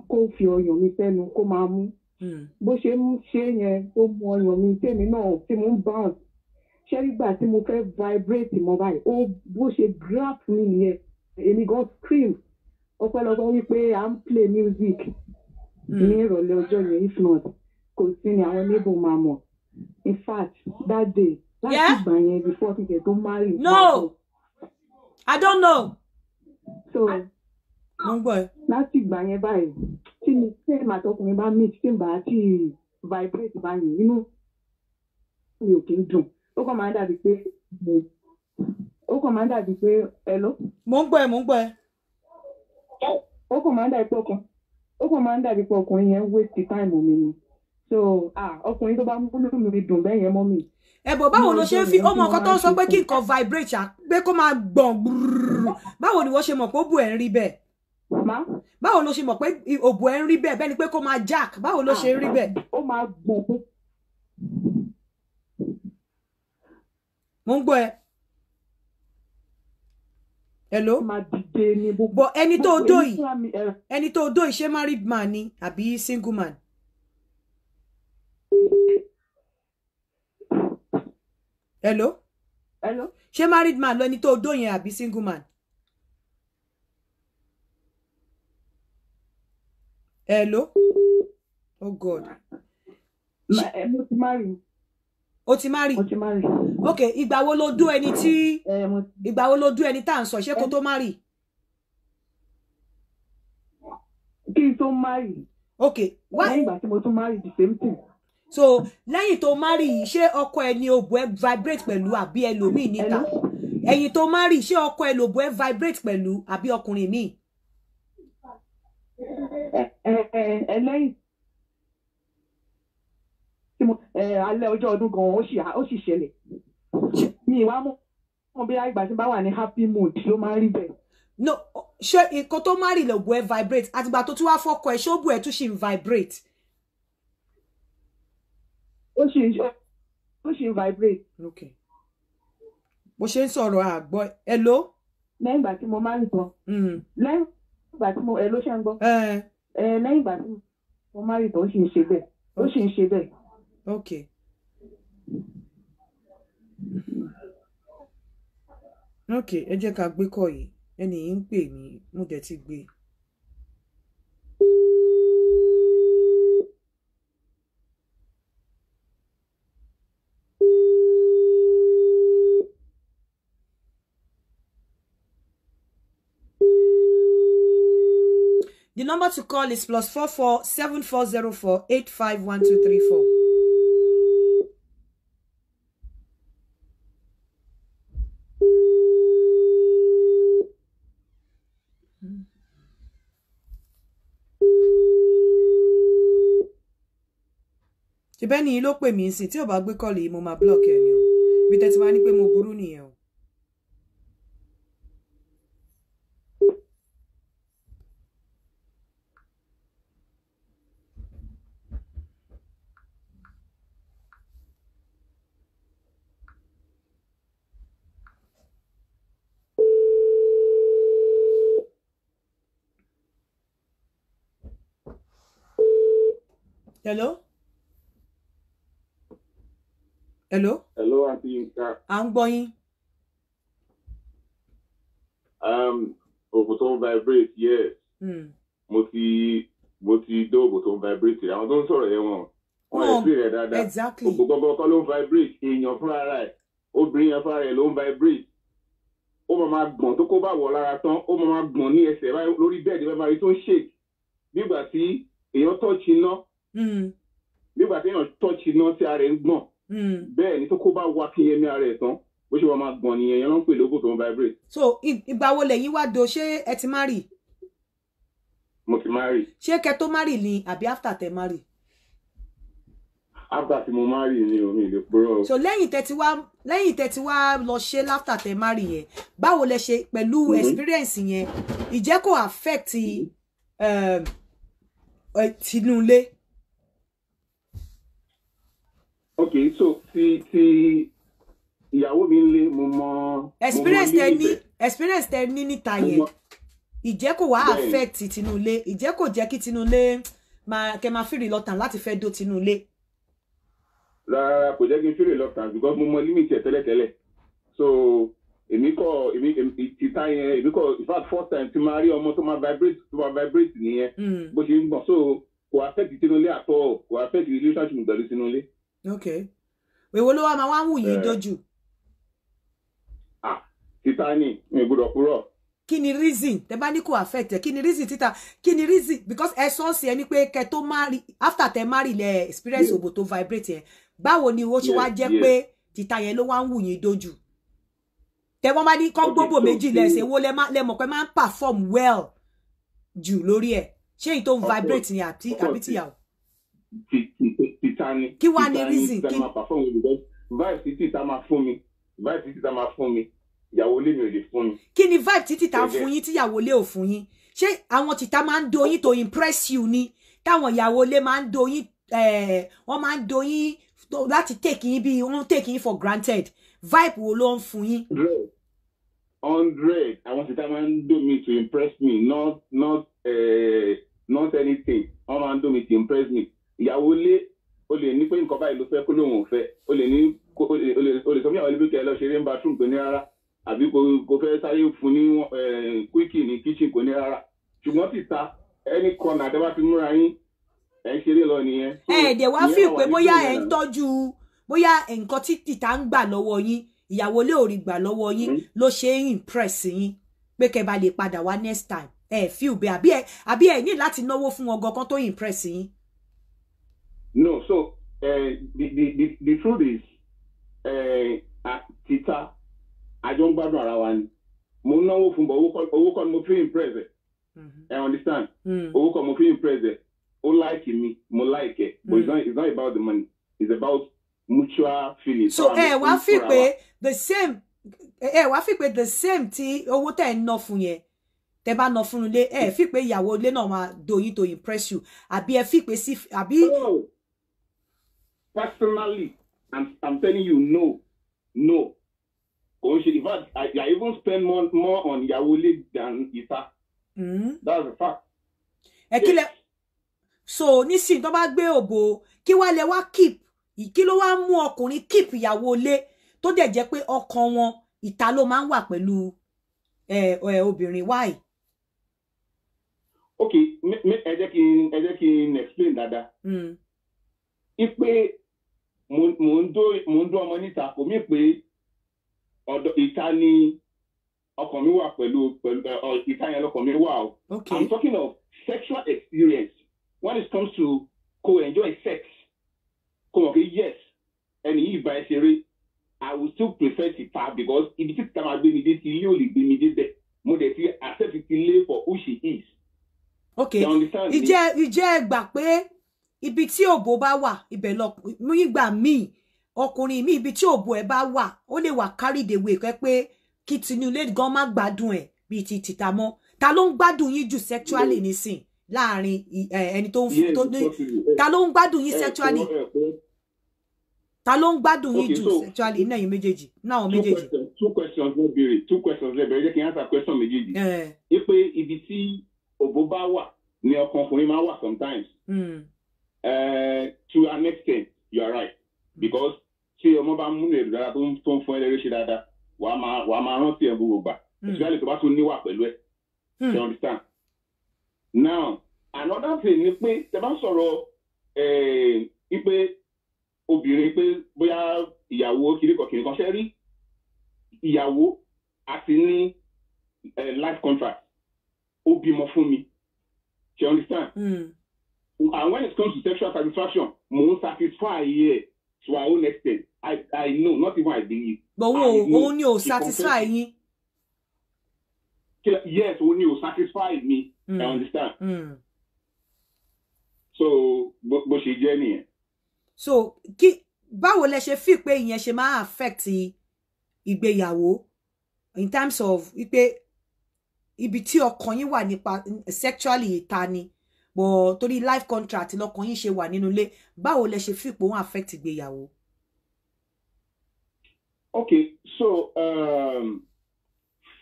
kó fi ọyàn mi sẹ́nu kó máa mú bó ṣe ń ṣe yẹn tó mú ọyàn mi tèmi náà tí mo ń bounce ṣé rí gbà tí mo fẹ́ vibrate mọ́ báyìí ó bó ṣe grab mi nìyẹn èmi gan scream ọpẹ́lọpẹ́ wípé à ń play music ní ìrọ̀lẹ́ ọjọ́ yẹn if not kò sí ni àwọn neighbor máa mọ̀ in fact that day láti ìgbà yẹn before kíkẹ́ tó marry. No, I don't know. So láti ìgbà yẹn báyìí tí mi ṣe màtọkùnrin bá meet tí n bá ti vibrate báyìí inú mi ò kí ń dùn ó kàn máa ń dàbí pé hello. Mo ń gbọ́ ẹ. Ó kàn máa ń dàbí pé ọkùnrin yẹn waste time mi ni so ọkùnrin tó bá mú mi dùn bẹ́ẹ̀ yẹn mọ́ mi. Bọ̀ báwo ló ṣe ń fi ọmọ kan tó ń sọ pé kí nǹkan vibrate pé kó máa gbọ̀n báwo ni wọ́n ṣe mọ̀ pé òbò ẹ̀ ń rí bẹ́ẹ̀. Báwo ló ṣe mọ̀ pé òbò ẹ̀ ń rí bẹ́ẹ̀ bẹ́ẹ̀ ni pé kó máa jack báwo ló ṣe ń rí bẹ́ẹ̀. Ó máa gbọ̀n pé. Mo ń gbọ́ ẹ. Hello. But ẹni tó dó yìí ṣé married man ni àbí single man. Hello. Ṣé married man lọ ẹni tó dó yẹn àbí single man. Hello. Oh God. Mo ti marry. O ti marry. Okay, ìgbà wo ló dó ẹni tá à ń sọ ṣé kó tó marry. Kí n tó marry. Okay, why? Lẹ́yìn ìgbà tí mo tún marry the same thing. So lẹ́yìn tó marry ṣé ọkọ ẹ ni òbò ẹ vibrate pẹ̀lú àbí ẹlòmíì níta. Ẹ̀yìn tó marry ṣé ọkọ ẹ lòbò ẹ vibrate pẹ̀lú àbí ọkùnrin míì. Lẹ́yìn alẹ́ ọjọ́ ọdún gan ó sì ṣẹlẹ̀ mi ìwà mọ̀ bí àgbà tí bá wà ní happy mood ló máa ń rí bẹ́ẹ̀. No ṣé nǹkan tó marry lòbò ẹ vibrate àtìgbà tó tún wá fọ́kọ ẹ ṣé òbò ẹ tún ṣì ń vibrate. Ó ṣì ń vibrate. Okay. Bó ṣe ń sọ̀rọ̀ àgbọ̀ hello. Lẹ́yìn ìgbà tí mo marry tán. Lẹ́yìn ìgbà tí mo ló ṣe ń gbọ́. Lẹ́yìn ìgbà tí mo marry tán ó ṣì ń ṣe bẹ́ẹ̀. Okay. Okay, ẹ jẹ́ ká gbé kọ́ yìí ẹni yìí ń pè mí mo dẹ̀ ti gbé. The number to call is +44 7404 851234. Ṣebẹ́ ni ló pè mí sí tí ò bá gbé call yìí mo máa block ẹ ni o. Bí tẹ́tí máa ní pé mo burú nìyẹn o. Hello? Hello? Hello, Auntie Yinka. À ń gbọ́ yín. Ògùn tó ń vibrate, yes. Mo ti dó ògùn tó ń vibrate. Àwọn tó ń sọ̀rọ̀ yẹn wọn rẹ̀ dáadáa. Exactly. Gbogbo gbogbo kan ló ń vibrate. Èèyàn fúnra rẹ̀, obìnrin yẹn fúnra rẹ̀ ló ń vibrate. Ó máa gbọ̀n tó kó bá wọ̀ lára tán, ó máa gbọ̀n ní ẹsẹ̀ lórí bẹ́ẹ̀dì bẹ́ẹ̀ rí tó ń shake. Nígbà tí èèyàn touch iná. Nígbà tí èèyàn touch iná tí ara rẹ̀ ń gbọ̀n. Bẹ́ẹ̀ ni tó kó bá wá kí yẹn ní ara rẹ̀ tán, bó ṣe máa gbọ̀n nìyẹn, yẹn ló ń pè lóko tó ń vibrate. So ìgbà wo lẹ́yìn wá do ṣé ẹ ti marry? Mo ti marry. Ṣé kẹ́ tó marry ni àbí after tẹ́ marry? After tí mo marry ni o mi lè purọ́. So lẹ́yìn tẹ́ ti wá lọ ṣe after tẹ́ marry yẹn, báwo lẹ ṣe pẹ̀lú experience yẹn? Ìjẹ́ kò affect tinúlé? Okay, so ti ìyàwó mi nlé mo mọ experience tẹ́ ní níta yẹn. Ìjẹ́ kò wá affect tinúlé? Ìjẹ́ kò jẹ́ kí tinúlé kẹ́ máa feel reluctant láti fẹ́ dó tinúlé? Rárá, kò jẹ́ kí n feel reluctant because mo mọ limit ẹ̀ tẹ́lẹ̀tẹ́lẹ̀. So èmi títà yẹn èmi kọ́ in fact first time tí máa rí ọmọ tó máa vibrate nìyẹn bó ṣe ń gbọ̀n, so kò affect tinúlé at all, kò affect relationship pẹ̀lú tinúlé. Okay. Èwo ló wá máa wá wù yín dojú? Títà ni mi gbọ́dọ̀ purọ́. Kí ni reason tẹ́ bá ní kò affect ẹ? Kí ni reason títà? Kí ni reason? Because ẹ sọ sí ẹni pé kẹ́ tó marry after tẹ́ marry lẹ experience òbò tó vibrate yẹn. Báwo ni ó ṣe wá jẹ́ pé títà yẹn ló wá ń wù yín dojú? Tẹ́ wọ́n bá ní kọ́ gbogbo méjì lẹ́sẹ̀ wo lẹ mọ̀ pé máa ń perform well jù lórí ẹ̀. Ṣé èyí tó ń vibrate ni àbí tíyàwó? Títà ni. Kí wá ní reason? Kí máa perform because vibe títà máa fún mi. Ìyàwó lé mi ò lè fún mi. Kí ni vibe títí tá fún yín tíyàwó lé ò fún yín? Ṣé àwọn títà máa ń do yín to impress you ni? Táwọn ìyàwó lé máa ń do yín wọ́n máa ń do yín láti take yín bí wọ́n take yín for granted. Vibe wo ló ń fún yín? 100. Àwọn títà máa ń do me to impress me, not anything. Wọ́n máa ń do me to impress me. Ìyàwó lé o lè ní pé nǹkan báyìí ló fẹ́ kó lóun ò fẹ́. O lè sọ fún ìyàwó lé bí kẹ́ lọ ṣeré ń bathroom pé ní rárá. Àbí kò fẹ́ sáré fún ní quickie ní kitchen kò ní rárá. Ṣùgbọ́n títà any corner tẹ́ bá fi múra yín ẹ̀ ń ṣeré lọ nìyẹn. Dẹ̀ wá fi pé bóyá ẹ̀ ń tọ́jú bóyá nǹkan tí títà ń gbà lọ́wọ́ yín ìyàwó lé ò rí gbà lọ́wọ́ yín ló ṣe ń impress yín pé kẹ́ bá lè padà wá next time. Feel bẹ́ẹ̀ àbí ẹ ní láti náwó fún wọn gangan tó impress yín. No, so the truth is títà àjọ ń gbádùn ara wa ni. Mo náwó fún bọ̀ owó kọ́ ni mo fi impress ẹ̀. I understand. Owó kọ́ mo fi impress ẹ̀. Ó like me, mo like ẹ̀. But it's not about the money. It's about mutual feeling. So wá fi pé the same tí owó tẹ́ ń ná fún yẹn. Tẹ́ bá ná fún ilé fi pé ìyàwó ilé náà máa do yín to impress you. Àbí ẹ fi pé sí àbí. Personally, I'm telling you no. In fact, I even spend more on Yawole than Ita. That's a fact. Yes. So nísìnyí tó bá gbé òbò kí wá lẹ wá keep kí ló wá mú ọkùnrin keep Yawole tó dẹ̀ jẹ́ pé ọkàn wọn ìta ló máa ń wà pẹ̀lú obìnrin why? Okay, ẹ jẹ́ kí n explain dada. Ipe mo ń dó ọmọ níta kò mí pé ọ̀dọ̀ ìta ni ọkàn mi wà pẹ̀lú ìta yẹn lọ́kàn mi wà o. Okay. I'm talking of sexual experience when it comes to co-enjoy sex. Come okay, yes, ẹni yìí bá ẹ ṣeré I will still prefer tita because ibi tí tita máa gbé mi dé ti ilé ò lè gbé mi dé bẹ́ẹ̀ mo dẹ̀ ti accept it lé for who she is. Okay, ìjẹ́ gbà pé ibi tí òbò bá wà ibẹ̀ lọ nígbà míì ọkùnrin mi ibi tí òbò ẹ̀ bá wà ó lè wà carried away pé kí tinúlé gan má gbádùn ẹ̀ bíi ti tìta mọ́ ta ló ń gbádùn yín jù sexually nísìn láàrin ẹni tó ń fún tó ní ta ló ń gbádùn yín sexually ta ló ń gbádùn yín jù sexually ní ẹ̀yin méjèèjì náà méjèèjì. Two questions lẹ́bẹ̀rẹ̀ jẹ́ kí n answer question méjèèjì. Ipe ibi tí òbò bá wà ni ọkàn ọkùnrin máa wà sometimes. To an extent you are right because tí ọmọ bá múnú èrò dáadáa tó ń fún ẹlẹ́rìí ṣe dáadáa wàá máa rántí ẹ̀ gbogbo gbà especially tó bá tún níwà pẹ̀lú ẹ̀. You understand? Now another thing ni pé tẹ́ bá sọ̀rọ̀ ipe ìyàwó kìnìkan ṣe rí ìyàwó àti ní life contract ó bímọ fún mi. You understand? And when it comes to sexual satisfaction, mo satisfy here to our own extent. I know, not even I believe. But only you satisfy me. Yes, only you satisfy me. I understand. So, bó ṣe jẹ́ nìyẹn. So, báwo lẹ ṣe fi pé ìyẹn ṣe máa affect ìgbéyàwó in terms of pé ibi tí ọkàn yín wà nípa sexually ìta ni but torí life contract lọ́kàn yín ṣe wà nínú ilé báwo lẹ ṣe fi pé wọ́n affect ìgbéyàwó. Okay, so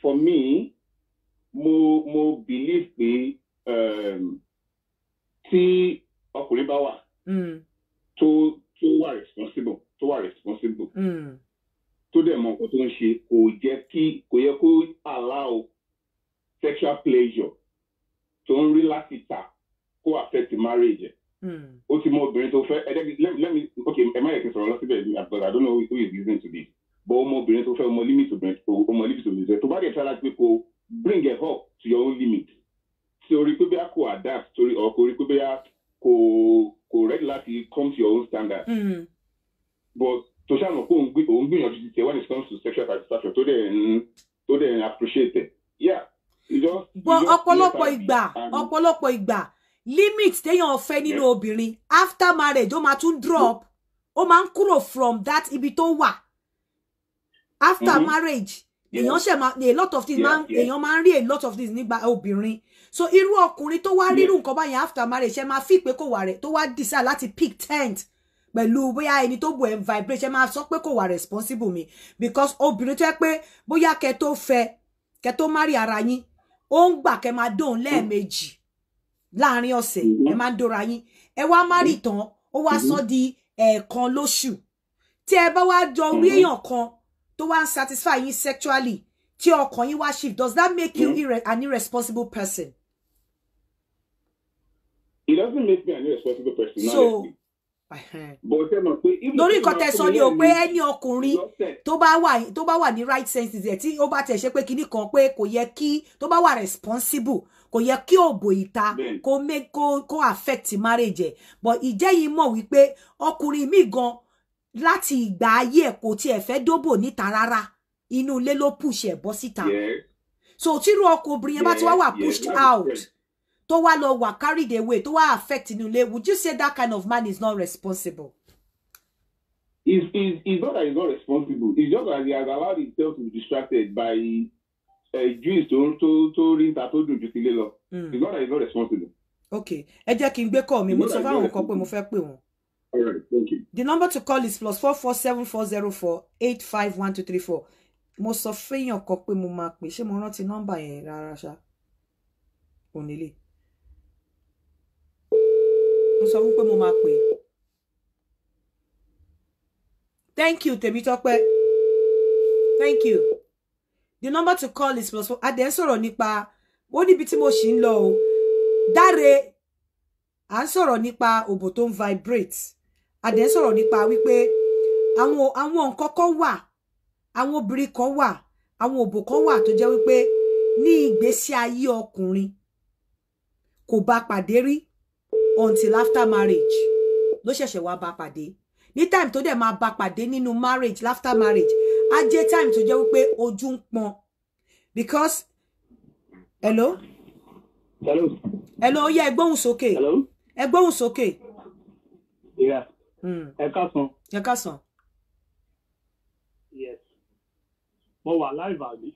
for me mo believe pé tí ọkùnrin bá wà tó wà responsible tó dẹ̀ mọ nǹkan tó ń ṣe kò yẹ kó allow sexual pleasure tó ń rí láti ta kó affect marriage. Ó ti mọ obìnrin tó fẹ́ let me okay ẹ má yẹ kí n sọ̀rọ̀ lọ síbẹ̀ but I don't know who is listening to this but ọmọ obìnrin tó fẹ́ ọmọ limit obìnrin tó bá dẹ̀ try láti pé kó bring it up to your own limit torí pé bí a kò adapt torí ọkọ rí pé bí a kò ready láti come to your own standard. But tó ṣàmọ̀ kó òun gbìyànjú ti tẹ̀ when it comes to sexual satisfaction tó dẹ̀ appreciate it. Yeah. ọ̀pọ̀lọpọ̀ ìgbà limit téèyàn fẹ́ nínú obìnrin after marriage ó máa tún drop ó máa ń kúrò from that ibi tó wà after marriage èèyàn ṣe máa a lot of things èèyàn máa ń rí a lot of things nígbà obìnrin so irú ọkùnrin tó wá rírun nǹkan báyẹn after marriage ṣe máa fi pé kò wà rẹ̀ tó wá decide láti pick tent pẹ̀lú bóyá ẹni tó bù ẹ̀ ń vibrate ṣe máa sọ pé kò wà responsible mi because obìnrin tó yẹ pé bóyá kẹ tó marry ara yín ó ń gbà kẹ́ máa dóhùn lẹ́ẹ̀mejì láàrin ọ̀sẹ̀ ẹ máa ń dóra yín ẹ wá marry tán ó wá sọ di ẹ̀ẹ̀kan lóṣù tí ẹ bá wá jọ rí èèyàn kan tó wá ń satisfy yín sexually tí ọkàn yín wá shift does that make you an irresponsible person? It doesn't make me an irresponsible person. So lórí nǹkan tẹ́ sọ ni o pé ẹni ọkùnrin tó bá wà ní right senses ẹ̀ tí ó bá tẹ̀ ṣe pé kinní kan pé kò yẹ kí tó bá wà responsible kò yẹ kí òbò ìta kó affect marriage ẹ̀ but ìjẹ́ yìí mọ̀ wípé ọkùnrin mi gan láti ìgbà ayé ẹ̀ kò tiẹ̀ fẹ́ dóbò níta rárá inú ilé ló push ẹ̀ bọ́ síta so tírú ọkùnrin yẹn bá ti wá wà pushed out tó wá lọ wà carried away tó wá affect inú ilé would you say that kind of man is not responsible? It's not that he's not responsible. It's just that he has allowed himself to be distracted by dreams to rí ta tó dùn ju sílé lọ. It's not that he's not responsible. Okay, ẹ jẹ́ kí n gbé call mi mo sọ fáwọn nǹkan pé mo fẹ́ pè wọ́n. All right, thank you. The number to call is +447404851234. Mo sọ fẹ́yàn kan pé mo máa pè ṣé mo rántí nọ́mbà yẹn rárá ṣá. Onílé. Mo sọ wípé mo máa pè. Thank you, Temitope. Thank you. The number to call is +4. Adé ń sọ̀rọ̀ nípa ó níbi tí mo ṣì ń lọ o. Dáre à ń sọ̀rọ̀ nípa òbò tó ń vibrate. Adé ń sọ̀rọ̀ nípa wípé àwọn nǹkan kan wà, àwọn obìnrin kan wà, àwọn òbò kan wà tó jẹ́ wípé ní ìgbésí ayé ọkùnrin kò bá pàdé rí until after marriage ló ṣẹ̀ṣẹ̀ wá bá pàdé. Ní time tó dẹ̀ máa bá pàdé nínú marriage after marriage á jẹ́ time tó jẹ́ wípé ojú ń pọ́n because hello ó yẹ ẹ gbóhùn sókè ẹ gbóhùn sókè. Ẹ káàsán. Ẹ káàsán. Yes. Mo wà live àbí.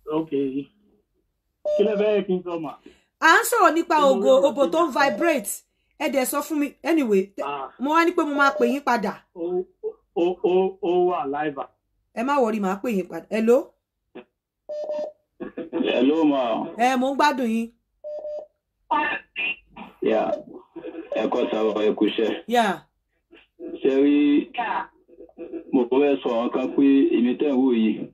Okay. Kí lẹ fẹ́ kí n sọ mà? À ń sọ̀rọ̀ nípa òbò tó ń vibrate. Ẹ dẹ̀ sọ fún mi anyway mo wá ní pé mo máa pè yín padà. Ó wà live. Ẹ má worry máa pè yín padà. Hello ma. Mo ń gbádùn yín. Yeah. Ẹ kọ́ sábà ẹ kúṣẹ́. Yeah. Ṣé rí mo fẹ́ sọ àwọn kan pé èmi tẹ́ ń wò yìí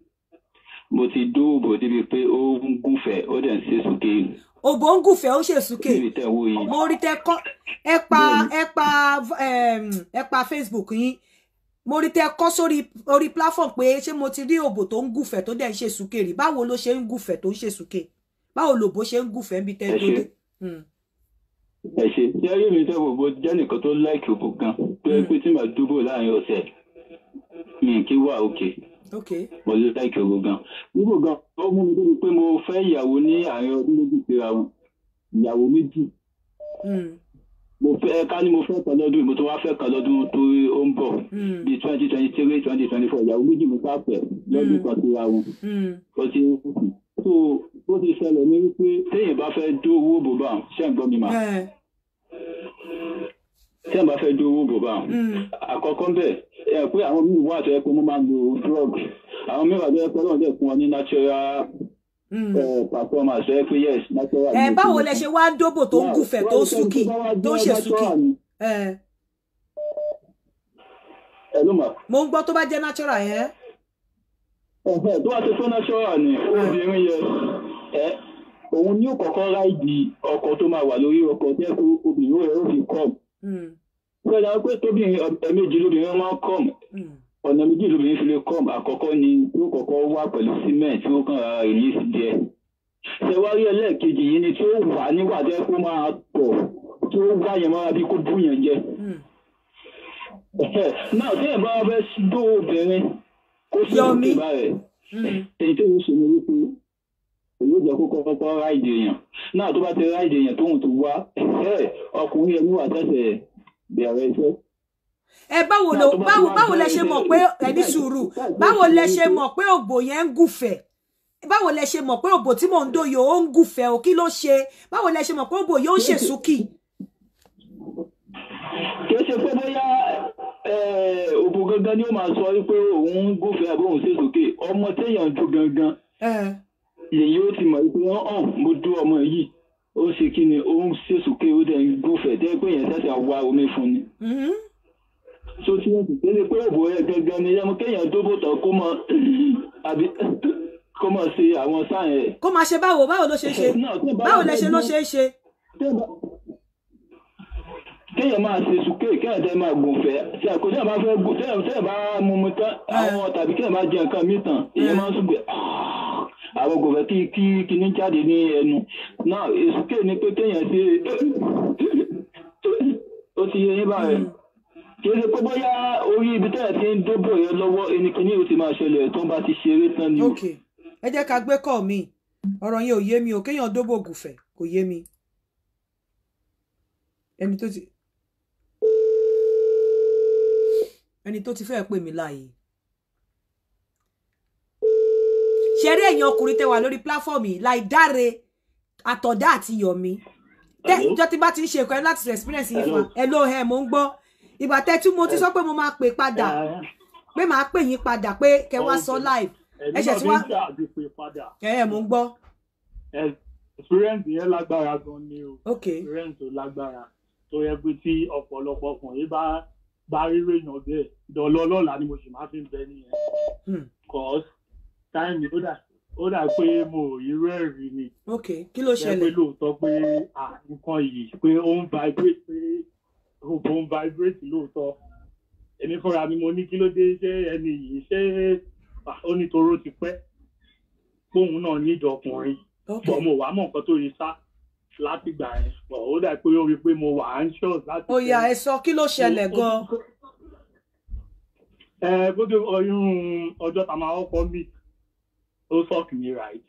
mo ti dóòbò débi pé ó ń gúnfẹ̀ ó dẹ̀ ń ṣe sókè. Òbò ń gúnfẹ̀ ó ṣe sókè. Èmi tẹ́ ń wò yìí. Mo rí tẹ́ kọ́ ẹ pa Facebook yín mo rí tẹ́ kọ sórí platform pé ṣé mo ti rí òbò tó ń gùfẹ̀ tó dẹ̀ ń ṣe súkè rí báwo ló ṣe ń gùfẹ̀ tó ń ṣe súkè báwo lòbó ṣe ń gùfẹ̀ níbi tẹ́ tó dé. ẹ ṣe tí ayé mi tẹ́ òbò jẹ́ nìkan tó láìkì òbò gan tó yẹ pé tí màá dúró láàrin ọ̀sẹ̀ mi kí wà òkè mo láìkì òbò gan níbo gan ó mú mi débi pé mo fẹ́ ìyàwó ní àárín ọdún méjì síra wọn ìyàwó méjì mo fẹ́ ká ní mo fẹ́ kan lọ́dún mo tó wá fẹ́ kan lọ́dún tó ó ń bọ̀ bíi 2023 2024 ìyàwó méjì mo bá pẹ̀ lọ́dún kan síra wọn ó ti so bó ti ṣẹlẹ̀ ní wípé téèyàn bá fẹ́ dó owó bòbá ṣé ń gbọ́ mi mà téèyàn bá fẹ́ dó owó bòbá àkọ́kọ́ bẹ́ẹ̀ ẹ pé àwọn míì wà tó yẹ pé mo máa ń lo drug àwọn mìíràn tó yẹ pé ọlọ́run dẹ̀ fún wọn ní natural performance ẹ pé yes natural. báwo lẹ ṣe wá dóbò tó ń gùfẹ̀ tó ń súkì tó ń ṣe súkì. ẹ ló mà. mo ń gbọ́ tó bá jẹ́ natural yẹn. tó bá ti fún natural ni obìnrin yẹn òun ní kọ́kọ́ ráìdì ọkọ̀ tó máa wà lórí ọkọ̀ tẹ́ kó obìnrin rẹ̀ ó fi kọ́m. ṣé ìdáwó pé tóbìnrin ẹ̀ẹ̀mejì lóbìnrin máa ń kọ́m ọ̀nà méjì lóbìnrin fi lè kọ́m àkọ́kọ́ ni tó kọ́kọ́ wá pẹ̀lú cement tí ó kàn ra release díẹ̀. ṣé wá rí ẹlẹ́ẹ̀kejì yìí ni tí ó wà nígbà tẹ́ kó máa pọ̀ tí ó wá yẹn mọ́ra bí kó búyàn jẹ. náà tí ẹ̀ bá fẹ́ dó obìnrin kó sí ìgbà rẹ̀ èyí tó ń ṣe ni wípé èyí ó jẹ́ kó kọ́kọ́ ráìdì èèyàn náà tó bá ti ráìdì èèyàn tóun ti wá ọkùnrin ẹni wà tẹ̀sẹ̀ bẹ̀rẹ̀ iṣẹ́. báwo lẹ ṣe mọ̀ pé ẹni sùúrù báwo lẹ ṣe mọ̀ pé òbò yẹn ń gùfẹ̀ báwo lẹ ṣe mọ̀ pé òbò tí mò ń dó yìí ó ń gùfẹ̀ o kí ló ṣe báwo lẹ ṣe mọ̀ pé òbò yóò ṣe súkì. kì í ṣe pé bóyá òbò gangan ni ó máa sọ wípé òun ń gùfẹ̀ àbí òun ṣe sókè ọmọ téèyàn dó gangan lèyí ó ti mọ̀ wípé mo dó ọmọ yìí ó ṣe kí ni ó ń ṣe sókè ó dẹ̀ ń gùfẹ̀ tẹ́ pé yẹn ṣẹ̀ṣẹ̀ wá omi fún ni. so tí wọ́n ti tẹ́lẹ̀ pé òbò rẹ̀ gangan ni yẹn mo kéèyàn dóbò tán kó mọ àbí kó mọ ṣe àwọn sáà yẹn. kó máa ṣe báwo ló ṣe ṣe báwo lẹ ṣe ló ṣe é ṣe. kéèyàn máa ṣe sùkè kéèyàn tẹ́ máa gùnfẹ́ ṣe àkóso àbá fẹ́ gùn tẹ́yàn bá mú tán àwọn tàbí kéèyàn máa jẹ nǹkan mí tán èèyàn máa ń sùgbẹ́ àwọn gùnfẹ́ kí kíní jáde ní ẹnu náà èsùkè ni pé kéèyàn ṣe ó ti yẹ yín báyẹn kì í ṣe pé bóyá orí ibi tẹ́yà ti ń dóbò yẹn lọ́wọ́ ẹni kíní ó ti máa ṣẹlẹ̀ tó ń bá ti ṣeré tán ni. ok ẹ jẹ́ ká gbé kọ́ mi ọ̀rọ̀ yẹn ò yé mi ò kéèyàn dóbò gùfẹ̀ kò yé mi ẹni tó ti fẹ́ pè mí láàyè ṣeré ẹ̀yin ọkùnrin tẹ́ wà lórí pláfọ́ọ̀mù yìí láì dáre àtọ̀dá àti yọ̀mí ìjọ tí bá ti ń ṣe ẹ̀kọ́ láti experience yìí fún wa ẹ ló ẹ mò ń gbọ́ ìgbà tẹ́ tí mo ti sọ pé mo máa pè padà pé màá pè yín padà pé kẹ́ wá sọ live ẹ ṣe tí wá ẹ mò ń gbọ́. experience yẹn lágbára gan ni o okay experience tó lágbára tó yẹ pé tí ọ̀pọ̀lọpọ̀ ọkùnrin bá rírè èèyàn bẹ́ẹ̀ dọ̀lọ́lọ́la ni mo sì máa fi ń bẹ nìyẹn cause time ó dà pé mo ò irú ẹ̀ rí ni. ok kí ló ṣẹlẹ̀. pé lóòótọ́ pé nǹkan yìí pé ó ń vibrate pé òbò ń vibrate lóòótọ́ èmi fúnra mi mo ní kí ló dé ṣé ẹni yìí ṣé ó nítoró ti pẹ́ póun náà nídìí ọkùnrin pọ̀ mo wà mọ̀ nǹkan tó yẹ sá láti gbà ẹ̀ pọ̀ ó dà pé ó rí i pé mo wà anxious láti. ó yá ẹ sọ kí ló ṣẹlẹ̀ gan-an. gbogbo ọyún ọjọ́ tá a máa kọ́kọ́ meet ó sọ́ọ̀kì mi right.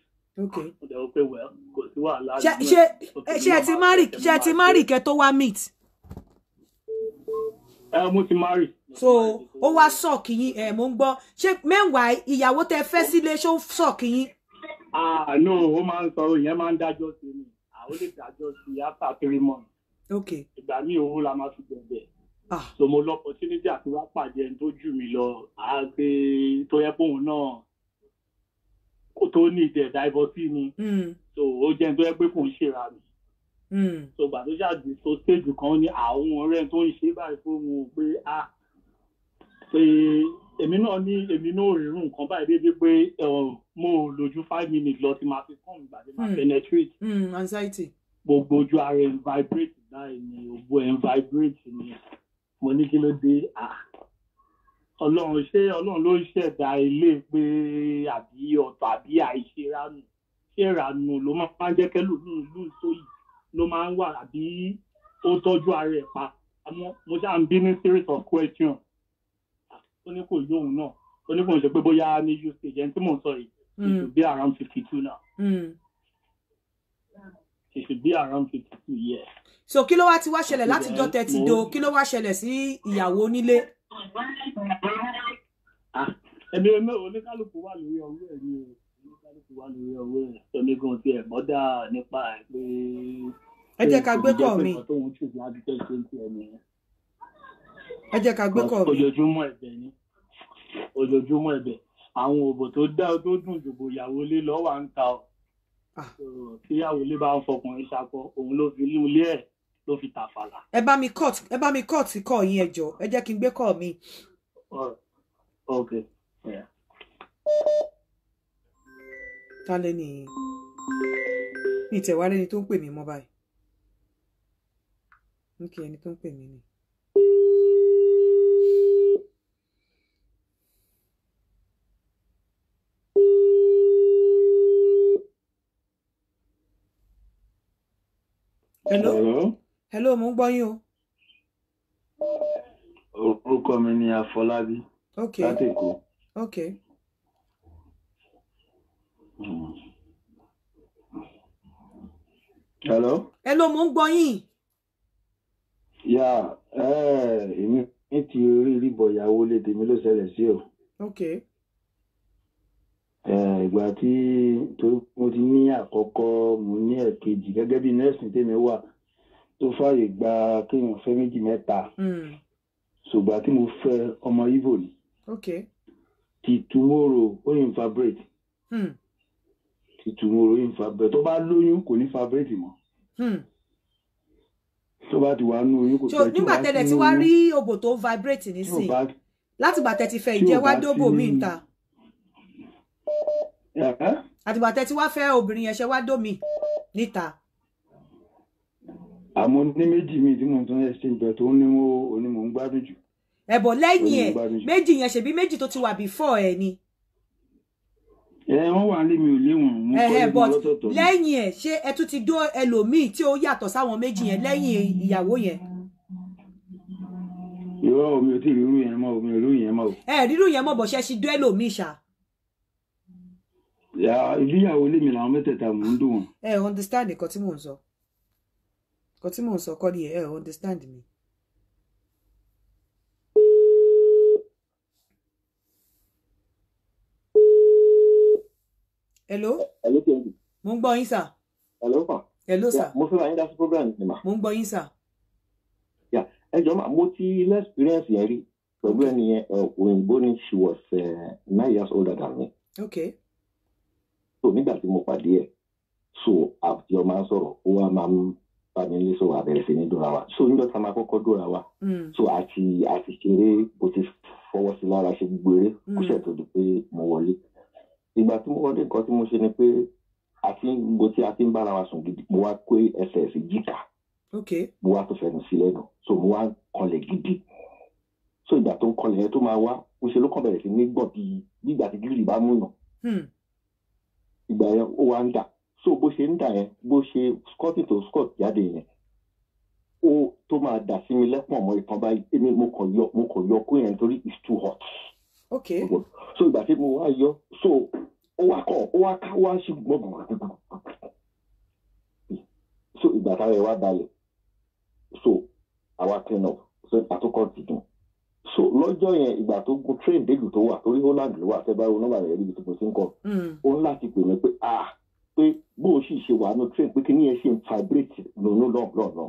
okay. ó dẹ̀ wọ́n pé well kò sí wàhálà. ṣé ẹ ti marry kẹ́ tó wá meet. mo ti marry. so ó wá sọ́ọ̀kì yín mo ń gbọ́ ṣé meanwhile ìyàwó tẹ fẹ́ sílé ṣó sọ́ọ̀kì yín. no ó máa ń sọ ìyẹn máa ń dájọ́ sí mi àwọn lè dájọ́ sí after 3 months. okay. ìgbà míì owó la máa fi bẹ̀rẹ̀. so mo lọ opportunity àti wá pàdé ẹni tó jù mí lọ àgbè tó yẹ fóun náà kó tó ní ìdẹ̀ divorce ni so ó jẹ́ ẹni tó yẹ pé kò ń ṣèrà mi so gbà tó ṣáàdì so stage kan ní àwọn ọ̀rẹ́ tó ń ṣe báyìí fún wọn pé pé èmi náà rírun nǹkan báyìí débi pé mo lójú 5 minutes lọ tí máa fi kàn ìgbà tí máa penetrate anxiety gbogbo ojú ara ẹ̀ vibrate báyìí ni òbò ẹ̀ ń vibrate ni mo ní kí ló dé ọlọ́run ló ṣẹ̀dá ilé pé àbí ọ̀tọ̀ àbí àìṣeránù ṣèrànù ló máa ń jẹ́ kẹ́lò ní ìlú ìsòyí ló máa ń wà àbí ó tọ́jú ara ẹ̀ pa àmọ́ mo ṣáà ń bí ní series of questions ó ní kò yóò náà ó ní kò ń ṣe pé bóyá ní usage ẹni tí mò ń sọ yìí it should be around 52 now. It should be around 52 years. So kí ló wá ti wá ṣẹlẹ̀ láti jọ́ tẹ́tí do kí ló wá ṣẹlẹ̀ sí ìyàwó onílé? Ẹni oníkálùkù wà lórí ọwọ́ ẹ̀ ni oníkálùkù wà lórí ọwọ́ ẹ̀ tọ́mígan tí ẹ̀ mọ́dà nípa ẹ̀ pé ẹ jẹ́ ká gbé kọ́ mi. Ẹ jẹ́ ká gbé kọ́ mi. Ojoojúmọ́ ẹ̀bẹ̀ àwọn òbò tó dùn jòbò ìyàwó lé lọ́wọ́ à ń ta ọ́. Tí ìyàwó lé bá ń fọkùnrin ṣakọ òun ló fi ilé ẹ̀ ló fi tàfàlà. Ẹ bá mi cut kọ́ yín ẹ jọ̀ọ́ ẹ jẹ́ kí n gbé kọ́ mi. Okay. Yeah. Ta lẹ ni ní ìtẹ̀wálé ni tó ń pè mí mọ́ báyìí. Okay, ẹni tó ń pè mí ni. Hello, mo ń gbọ́ yín o. Orúkọ mi ni Afọlábí. Okay. Láti Èkó. Okay. Hello, mo ń gbọ́ yín. Yeah, èmi ti rí bọ̀ ìyàwó lé tèmi ló ṣẹlẹ̀ sí o. Okay. Ìgbà tí mo ti ní àkọ́kọ́ mo ní ẹ̀kejì gẹ́gẹ́ bí nẹ́ẹ̀sì tèmi wà tó fààyè gba kéèyàn fẹ́ méjì mẹ́ta. Ṣùgbọ́n tí mo fẹ́ ọmọ Ìgbò ni. Okay. Ti tomorrow ó yìn vibrate. Ti tomorrow yìn vibrate. Tó bá lóyún kò ní vibrate mọ́. Tó bá ti wà nú oyún kò tẹ́jú. Nígbà tẹ́lẹ̀ tí wá rí òbò tó vibrate nísìn. Láti gbà tẹ́ ti fẹ́ ìjẹ́ wá dóbò mí ń ta. Àtìgbà tẹ́ ti wá fẹ́ obìnrin yẹn ṣe wá dó mi níta. Àmọ́ ní méjì mi tí mo tún exchange bẹ̀ tó ní mo ń gbádùn jù. Ẹ̀bọ̀ lẹ́yìn ẹ̀ méjì yẹn ṣebí méjì tó ti wà before ẹ̀ ni. Wọ́n wà ní mi ò léwọ̀n mú kọ́ ní lọ́tọ̀ọ̀tọ̀. Lẹ́yìn ẹ̀ ṣé ẹ tún ti dó ẹlòmíì tí ó yàtọ̀ sáwọn méjì yẹn lẹ́yìn ìyàwó yẹn? Irọ́ mi ò tí ì rírú yẹn mọ́ mi ò rírú yẹn mọ́. Rírú yẹn mọ́ bọ̀ ṣe ṣì dó ẹlòmíì ṣá. Ìbíyàwó lèmi làwọn mẹ́tẹ̀ẹ̀ta mò ń dùn wọn. Understand nǹkan tí mò ń sọ. Nǹkan tí mò ń sọ kọ́ ni understand mi. Hello? Hello, Kenji. Mo ń gbọ́ yín sà. Hello, ma. Hello, sà. Mo fẹ́ máa ń dá sí program ni ma. Mo ń gbọ́ yín sà. Ẹ jọ̀ọ́ ma, mo ti experience yẹn rí pẹ̀lú ẹni yẹn òyìnbó ni she was 9 years older than me. Okay. So nígbà tí mo pàdé ẹ̀ so àti ọmọ máa ń sọ̀rọ̀ ó wá máa ń bá mi lé so àbẹ̀rẹ̀ sí ní dóra wa. So nígbà tí a máa kọ́kọ́ dóra wa. So àti ṣeré bó ti fọwọ́ sí lára ṣe gbogbo eré kó ṣẹ̀ tó di pé mo wọlé. Ìgbà tí mo wọlé nǹkan tí mo ṣe ni pé gbogbo tí a ti ń bára wa sùn gidi mo wá kó ẹsẹ̀ sí jíkà. Okay. Mo wá tó fẹnu sí lẹ́nu so mo wá kanlẹ̀ gidi. So ìgbà tó ń kanlẹ̀ yẹn tó máa wá mo ṣe ló kàn bẹ̀rẹ̀ sí ní gbọ̀n bí ìgbà tí gírì bá mú yàn. Ìgbà yẹn ó wá ń dà so bó ṣe ń dà yẹn bó ṣe scotty to scott jáde yẹn ó tó máa dà sí mi lẹ́pọ̀n mọ́ ìtàn báyìí èmi mo kàn yọ kó yẹn nítorí it's too hot. Okay. So ìgbà tí mo wá yọ so ó wá ká wá sí gbọ́dọ̀ so ìgbà táwọn ẹ̀ wá balẹ̀ so àwa clean up so àtúkọ̀ ti dùn so lọ́jọ́ yẹn ìgbà tó gun train délùú tó wà torí Holland ló wà tẹ́ bá wo nọ́mbà rẹ̀ níbi tí mo ti ń kọ́ ó ń láti pè mí pé pé bó o sì ṣe wà ní train pé kí ni ẹ ṣe ń vibrate lónú lọ́nà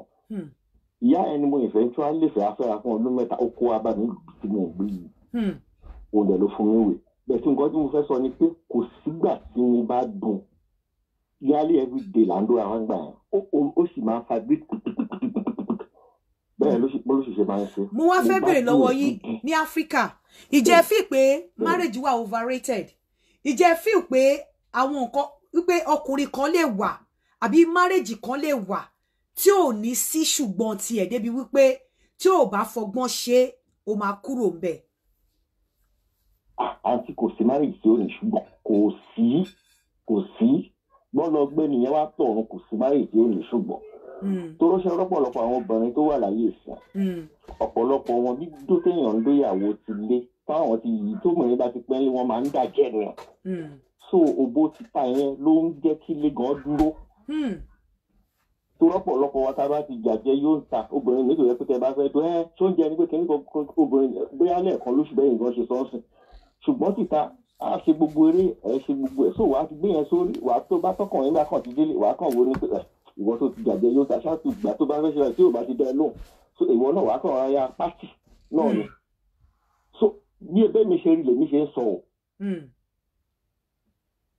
ìyá ẹni mo ìfẹ́ tí wọ́n lè fẹ́ afẹ́ra fún ọdún mẹ́ta ó kó wa bá mi tí mo gbé yìí òun dẹ̀ ló fún mi wè bẹ́ẹ̀ tí nǹkan tí mo fẹ́ sọ ni pé kò sígbà tí mo bá dùn yálé everyday là ń dóra wọn gbà yẹn ó sì máa ń vibrate bẹ́ẹ̀ ló sì ṣe máa ń ṣe. Mo wá fẹ́ bèrè lọ́wọ́ yín ní Áfíríkà ìjẹ́ feel pé marriage wà overrated ìjẹ́ feel pé àwọn nǹkan wípé ọkùnrin kan lè wà àbí marriage kan lè wà tí ò ní sí ṣùgbọ́n tiẹ̀ débi wípé tí ò bá fọgbọ́n ṣe ó máa kúrò ńbẹ̀. Àǹtí kò sí marriage tí ò ní ṣùgbọ́n kò sí gbọ́lọ́gbẹ́ nìyẹn wá tọ̀run kò sí marriage tí ò ní ṣùgbọ́n. Tó ṣe lọ́pọ̀lọpọ̀ àwọn obìnrin tó wà láyé ìsìn ọ̀pọ̀lọpọ̀ wọn bí tó téèyàn ń lóyàwó ti lé táwọn ti yìí tó mọ̀ nígbà tí pẹ́ lé wọn máa ń dàjẹ́ ni. So òbó títa yẹn ló ń jẹ́ kí ilé gan dúró. Tó lọ́pọ̀lọpọ̀ wa tá a bá ti jàjẹ́ yóò ń ta obìnrin nítorí pé tẹ bá fẹ́ tó ṣó ń jẹ ní pé kíní kan obìnrin bóyá lẹ́ẹ̀kan lóṣù bẹ́ẹ̀ nǹkan ṣe sọ́ọ̀sìn ṣùgbọ́n títa á ṣe gbogbo eré ẹ̀ ṣe gbogbo ẹ̀ so wàá ti gbé yẹn sórí wàá tó bá tọkàn yín bá kàn ti délé wàá kàn wo ní pé ìwọ tó ti jàjẹ́ yóò ta ṣáàtì ìgbà tó bá fẹ́ ṣe tí ò bá ti dẹ́ lóhùn so ìwọ náà wàá kàn ráyà pátì náà ni so bí ẹgbẹ́ mi ṣe rí lèmi ṣe ń sọ ọ́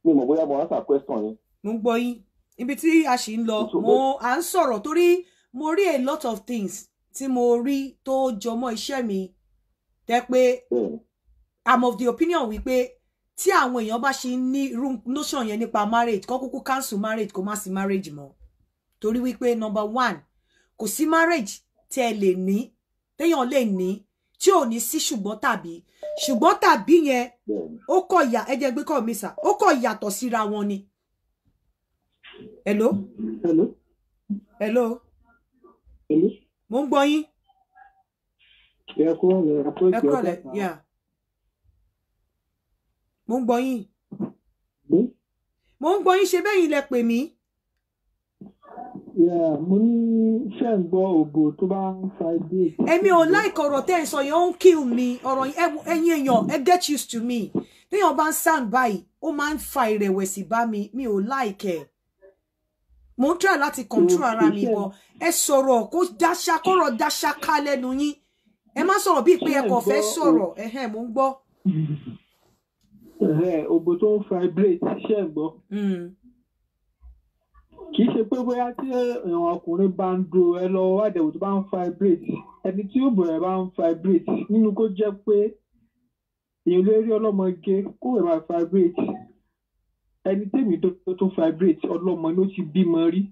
mi mọ̀ bóyá mo answer question yín. mo ń gbọ́ yín ibi tí a ṣì ń lọ à ń sọ̀rọ̀ torí mo rí a lot of things tí mo rí tó jọmọ́ iṣẹ́ mi tẹ́ pé I'm of the opinion wípé tí àwọn èèyàn bá ṣe ní notion yẹn nípa marriage kó kúkú cancel marriage kó má sí marriage mọ́ torí wípé number one kò sí marriage tí ẹ lè ní téèyàn lè ní tí ò ní sí ṣùgbọ́n tàbí yẹn ó kọ̀ yà ẹ jẹ́ gbé kọ́ mi sà ó kọ̀ yàtọ̀ síra wọn ni. Hello? Mo ń gbọ́ yín. Ẹ kúrọ̀lẹ́, yeah. Mo ń gbọ́ yín. Mo ń gbọ́ yín ṣe bẹ́yìn lẹ pè mí. Mo ní ṣe ń gbọ́ òbò tó bá ń fa dé. Èmi ò like ọ̀rọ̀ tẹ́ ẹ sọ yẹn ó ń kill me ọ̀rọ̀ ẹ̀yin èèyàn ẹ get used to me. Téèyàn bá ń sound báyìí ó máa ń fa ìrẹ̀wẹ̀sì bá mi ò like ẹ̀. Mo ń try láti control ara mi bọ̀ ẹ sọ̀rọ̀ kó dáṣà kọ́rọ̀ dáṣà ká lẹ́nu yín. Ẹ má sọ̀rọ̀ bíi pé ẹ kò fẹ́ sọ̀rọ̀ mo ń gbọ́. Òbò tó ń vibrate ṣe ń gbọ́. Kì í ṣe pé bóyá tí ọkùnrin bá ń do ẹ lọ wádẹ̀wò tó bá ń vibrate ẹni tí ó bẹ̀rẹ̀ bá ń vibrate nínú kó jẹ́ pé èèyàn lè rí ọlọ́mọge kó rẹ̀ máa vibrate ẹni tèmi tó vibrate ọlọ́mọ ló ti bímọ rí.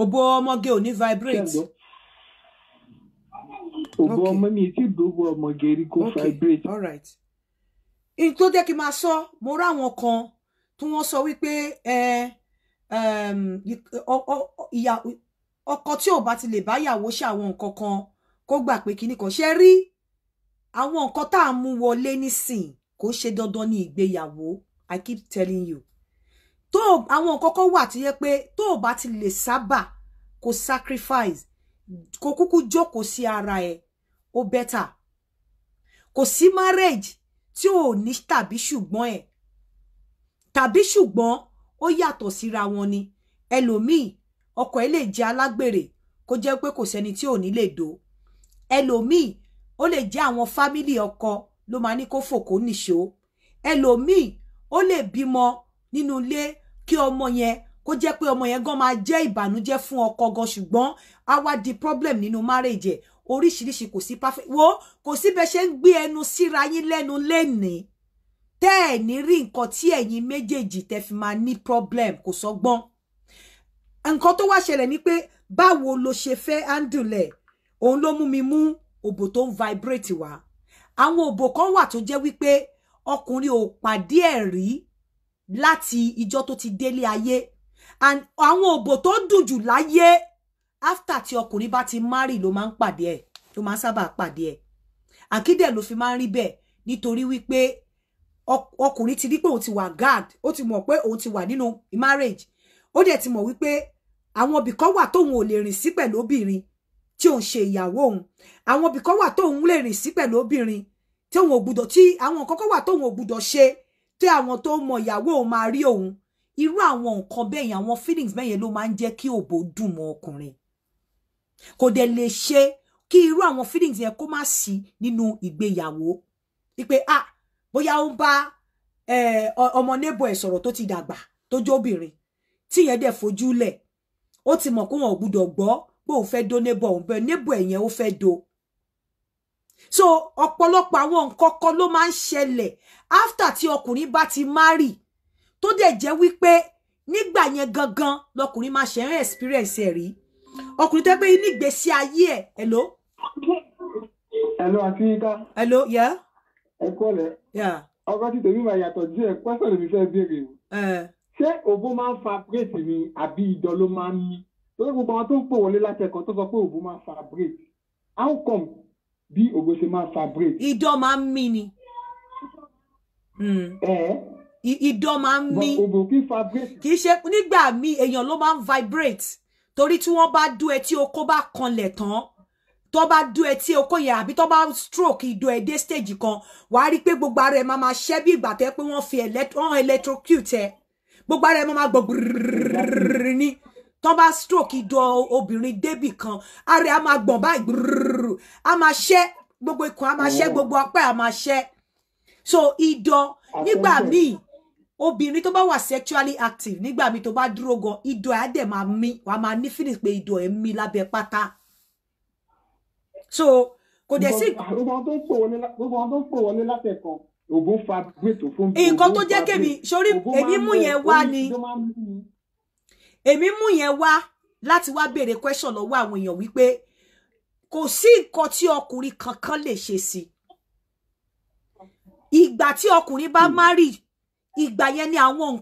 Òbò ọmọge ò ní vibrate. Òbò ọmọ mi ti dòbò ọmọge rí kó vibrate. All right. In tó jẹ́ kí n máa sọ mo ráwọn kan tí wọ́n sọ wípé ọkọ tí ò bá ti lè báyàwó ṣe àwọn nǹkan kan kó gbà pé kíní kan ṣe rí àwọn nǹkan tá à ń mú wọlé nísìn kò ṣe dandan ní ìgbéyàwó. I keep telling you tó àwọn nǹkan kan wà tí yẹ pé tó o bá ti lè sábà kó sacrifice kó kúkú jókòó sí ara ẹ ó better. Kò sí marriage tí ò ní tàbí ṣùgbọ́n ẹ̀ tàbí ṣùgbọ́n ó yàtọ̀ síra wọn ni. Ẹlòmíì ọkọ ẹ̀ lè jẹ́ alágbèrè kó jẹ́ pé kò sẹ́ni tí ò ní lè do. Ẹlòmíì ó lè jẹ́ àwọn fámílì ọkọ ló máa ní kó fòkó nìṣó. Ẹlòmíì ó lè bímọ nínú ilé kí ọmọ yẹn kó jẹ́ pé ọmọ yẹn gan máa jẹ́ ìbànújẹ́ fún ọkọ gan ṣùgbọ́n á wá di problem nínú marriage ẹ̀. Oríṣiríṣi kò sí perfect wo kò sí bẹ́ ṣe ń gbé ẹnu síra yín lẹ́nu lénìí tẹ́ ẹ̀ ní rí nǹkan tí ẹ̀yin méjèèjì tẹ́ fi máa ní problem kò sọgbọ́n. Nǹkan tó wá ṣẹlẹ̀ ni pé báwo lo ṣe fẹ́ handle ẹ̀ òun ló mú mi mú òbò tó ń vibrate wá. Àwọn òbò kan wà tó jẹ́ wípé ọkùnrin ò pàdé ẹ̀ rí láti ìjọ́ tó ti délé ayé and àwọn òbò tó dùn jù láyé after tí ọkùnrin bá ti marry ló máa ń pàdé ẹ̀ ló máa ń sábà pàdé ẹ̀. Àkídẹ̀ ló fi máa ń rí bẹ́ẹ̀ nítorí wípé ọkùnrin ti rí pé òun ti wà guard ó ti mọ̀ pé òun ti wà nínú marriage ó dẹ̀ ti mọ̀ wípé àwọn ibì kan wà tóun ò lè rìn sí pẹ̀lú obìnrin tí òun ṣe ìyàwó òun àwọn ibì kan wà tóun lè rìn sí pẹ̀lú obìnrin tí òun ò gbúdọ̀ tí àwọn nǹkan kan wà tóun ò gbúdọ̀ ṣe tí àwọn tó mọ ìyàwó òun máa rí òun irú àwọn nǹkan bẹ́ẹ̀ yẹn àwọn feelings bẹ́ẹ̀ yẹn ló máa ń jẹ́ kí òbò dùn mọ́ ọkùnrin kò dẹ̀ lè ṣe kí irú àwọn feelings yẹn kó má sí nínú ìgbéyàwó wípé bóyá ó ń bá ọmọ neighbor ẹ̀ sọ̀rọ̀ tó ti dàgbà tó jóbìnrin tí yẹn dẹ̀ fojú lẹ̀ ó ti mọ̀ pé wọn ò gbúdọ̀ gbọ́ pé òun fẹ́ dó neighbor òun bẹ́ẹ̀ neighbor ẹ̀ yẹn ó fẹ́ dó. So ọ̀pọ̀lọpọ̀ àwọn nǹkan kan ló máa ń ṣẹlẹ̀ after tí ọkùnrin bá ti marry tó dẹ̀ jẹ́ wípé nígbà yẹn gangan lọkùnrin máa ṣe ń experience ẹ̀ rí ọkùnrin tó pé nígbésí ayé ẹ̀ hello. Hello àti Yinka. Hello yeah. Ẹ kọ́lẹ̀. Yeah. Ọkọ tí tèmi máa yàtọ̀ díẹ̀ pẹ́sẹ̀ lèmi fẹ́ béèrè o. Ṣé òbó máa ń fa bírèkì ni àbí idọ̀ ló máa ń ní? Torí gbogbo àwọn tó ń pò wọlé láti ẹ̀kọ́ tó sọ pé òbó máa ń fa bírèkì. How come bí òbó ṣe máa ń fa bírèkì? Idọ̀ máa ń mí ni. Idọ̀ máa ń mí. Òbó kì í fa bírèkì. Kì í ṣe nígbà míì èèyàn ló máa ń vibrate torí tí wọ́n bá dú ẹ tí okó bá kanlẹ̀ tán tó bá dú ẹ tí okó yẹn àbí tó bá stroke idọ̀ ẹ dé stage kan wàá rí pé gbogbo ara ẹ máa ṣẹ́ bí ìgbà tẹ́ pé wọ́n fi electrocute ẹ gbogbo ara ẹ máa gbọ́ gbìrìrìrì ní tó bá stroke idọ̀ obìnrin débì kan ara ẹ á máa gbọ̀n báyìí gbìrìrìrì á máa ṣẹ́ gbogbo ikùn á máa ṣẹ́ gbogbo apá á máa ṣẹ́ so idọ̀ nígbà míì obìnrin tó bá wà sexually active nígbà míì tó bá dúró gan idọ̀ ẹ á dẹ̀ máa mí wàá máa ní feeling pé idọ̀ ẹ mí lábẹ́ pátá. So kò dẹ̀ sí. Gbogbo àwọn tó ń pò wọlé látẹ̀kọ́ ògùn fa gbètò fún mi. Nǹkan tó jẹ́ kémi sórí èmi mú yẹn wá ni èmi mú yẹn wá láti wá béèrè question lọ́wọ́ àwọn èèyàn wípé kò sí nǹkan tí ọkùnrin kankan lè ṣe sí. Ìgbà tí ọkùnrin bá marry ìgbà yẹn ni àwọn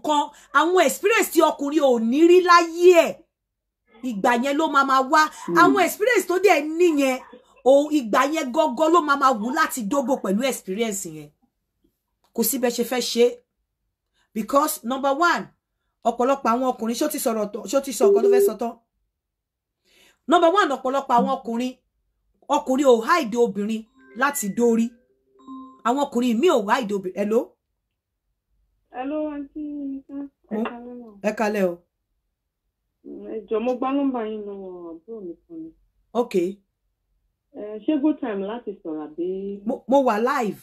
experience tí ọkùnrin ò ní rí láyé ẹ̀ ìgbà yẹn ló máa wá àwọn experience tó dẹ̀ níyẹn ìgbà yẹn gọ́gọ́ ló máa wù láti dóbò pẹ̀lú experience yẹn kò sí bẹ́ẹ̀ ṣe fẹ́ ṣe because number one ọ̀pọ̀lọpọ̀ àwọn ọkùnrin ṣó ti sọ nǹkan tó fẹ́ sọ tán number one ọ̀pọ̀lọpọ̀ àwọn ọkùnrin ò hide obìnrin láti dórí àwọn ọkùnrin mi ò hide obìnrin hello àǹtí ẹ kálẹ́ o ẹjọ mo gbá nọ́mbà yín lọ́wọ́ àbúrò mi kan ni. Okay. Ṣé good time láti sọ̀rọ̀ àbí. Mo wà live.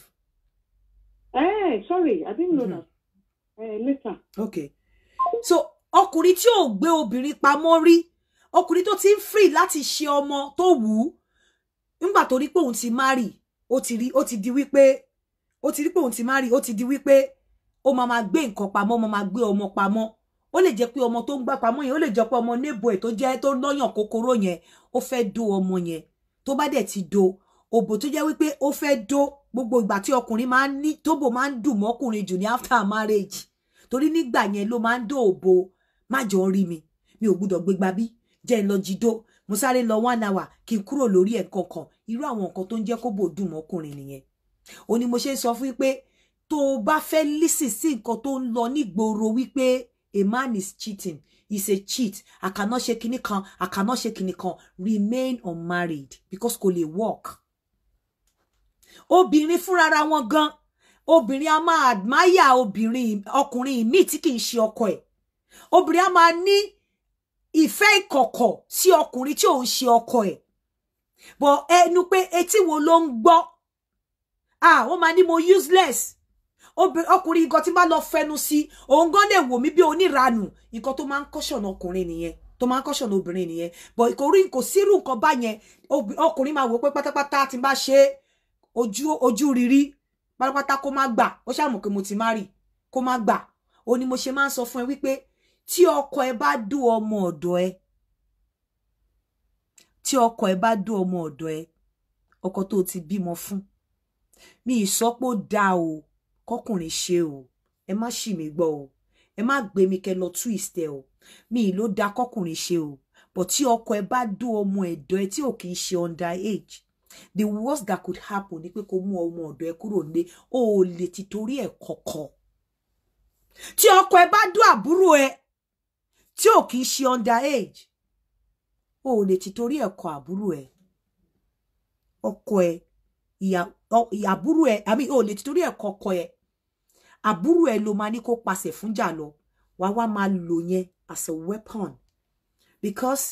Sorry, I didn't know that. Later. Okay. So ọkùnrin tí ò gbé obìnrin pamọ́ rí ọkùnrin tó ti ń free láti ṣe ọmọ tó wù ú nígbà tó rí pé òun ti marry ó ti rí pé òun ti marry ó ti di wípé ó máa gbé nǹkan pamọ́ ó máa gbé ọmọ pamọ́ ó lè jẹ́ pé ọmọ tó ń gbà pamọ́ yẹn ó lè jẹ́ pé ọmọ neighbor ẹ̀ tó jẹ́ tó lọ́yàn kòkòrò yẹn ó fẹ́ dó ọmọ yẹn tó bá dẹ̀ ti dó òbò tó jẹ́ wípé ó fẹ́ dó gbogbo ìgbà tí ọkùnrin máa ń ní tóbò máa ń dùn mọ́kùnrin jù ní after marriage torí nígbà yẹn ló máa ń dó òbò má jọ rí mi ò gbúdọ̀ gbégbá bí jẹ́ ń lọ jídó mo sáré lọ 1 hour kí n kúrò lórí ẹ̀ kankan irú àwọn nǹkan tó ń jẹ́ kóbò dùn mọ́kùnrin nìyẹn ó ní mo ṣe ń sọ fún yín pé tó o bá fẹ́ lísì sí nǹkan tó ń lọ nígboro wípé a man is cheating he's a cheat I cannot ṣe kinní kan I cannot ṣe kinní kan remain unmarried because kò lè work obìnrin fúnra wọn gan obìnrin a máa admire ọkùnrin míì tí kì í ṣe ọkọ ẹ̀ obìnrin a máa ní ìfẹ́ ìkọ̀kọ̀ sí ọkùnrin tí ò ń ṣe ọkọ ẹ̀ but ẹnu pé etí wo ló ń gbọ́ wọ́n máa ní mo useless ọkùnrin nǹkan tí bá lọ fẹnu sí òun gan lè wò mí bí oníranù nǹkan tó máa ń kọ́ṣọ̀nà ọkùnrin nìyẹn tó máa ń kọ́ṣọ̀nà obìnrin nìyẹn but kò sírú nǹkan báyẹn ọkùnrin máa wò pé pátápátá tí n bá ṣe ojú rírí pátápátá kó má gbà ó ṣàmù pé mo ti marry kó má gbà ó ní mo ṣe máa ń sọ fún ẹ wípé tí ọkọ ẹ bá dú ọmọ ọ̀dọ̀ ẹ ọkọ tó ti bímọ fún mi ìsọpọ̀ dá o kọkùnrin ṣe o ẹ má ṣì mí gbọ́ o ẹ má gbé mi kẹ́ lọ twist ẹ o mi ló dá kọkùnrin ṣe o but tí ọkọ ẹ bá dú ọmọ ẹ̀dọ̀ ẹ tí ò kì í ṣe under age the worst that could happen ni pé kó mú ọmọ ọ̀dọ̀ ẹ kúrò nílé o lè ti torí ẹ kọ̀kọ̀ tí ọkọ ẹ bá dú àbúrò ẹ tí ò kì í ṣe under age o lè ti torí ẹ kọ àbúrò ẹ ọkọ ẹ àbúrò ẹ àmì o lè ti torí ẹ kọkọ ẹ àbúrò ẹ ló máa ní kó pàṣẹ fún jà lọ wá máa lò yẹn as a weapon because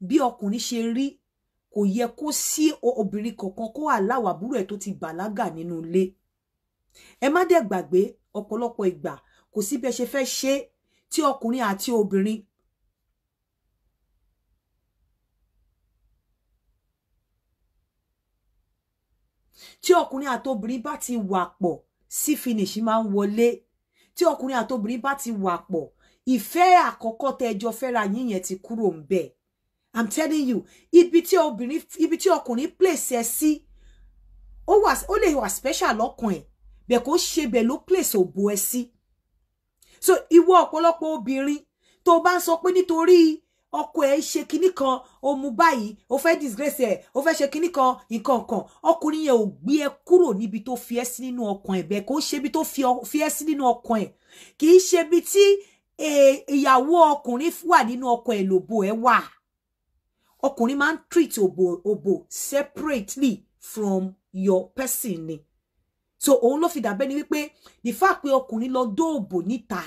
bí ọkùnrin ṣe rí kò yẹ kó sí obìnrin kankan kó àláwọ àbúrò ẹ tó ti bàlágà nínú ilé ẹ má dẹ̀ gbàgbé ọ̀pọ̀lọpọ̀ ìgbà kò sí bẹ́ẹ̀ ṣe fẹ́ ṣe tí ọkùnrin àti obìnrin tí ọkùnrin àti obìnrin bá ti wà pọ̀ sí finish máa ń wọlé tí ọkùnrin àti obìnrin bá ti wà pọ̀ ìfẹ́ àkọ́kọ́ tẹ́jọ fẹ́ra yín yẹn ti kúrò ńbẹ̀. I'm telling you, ibi tí ọkùnrin place ẹ sí, ó lè wà special lọ́kàn ẹ̀, bẹ́ẹ̀ kó ṣe bẹ́ẹ̀ ló place òbò ẹ sí. So ìwọ ọ̀pọ̀lọpọ̀ obìnrin tó bá ń sọ pé nítorí ọkọ ẹ ṣe kinní kan, ó mú báyìí, ó fẹ́ disgrace ẹ, ó fẹ́ ṣe kinní kan, nǹkan kan, ọkùnrin yẹn ò gbé ẹ kúrò níbi tó fi ẹ́ sí nínú ọkàn ẹ̀, bẹ́ẹ̀ kó ṣe bí tó fi ẹ́ sí nínú ọkàn ẹ̀, kì í ṣe bí tí ìyàwó ọkùnrin wà nínú ọkàn ẹ̀ lòbò ẹ wà. Ọkùnrin máa ń treat òbò separately from your person ni. So òun ló fi dàbẹ́ ni wípé the fact pé ọkùnrin lọ dó òbò níta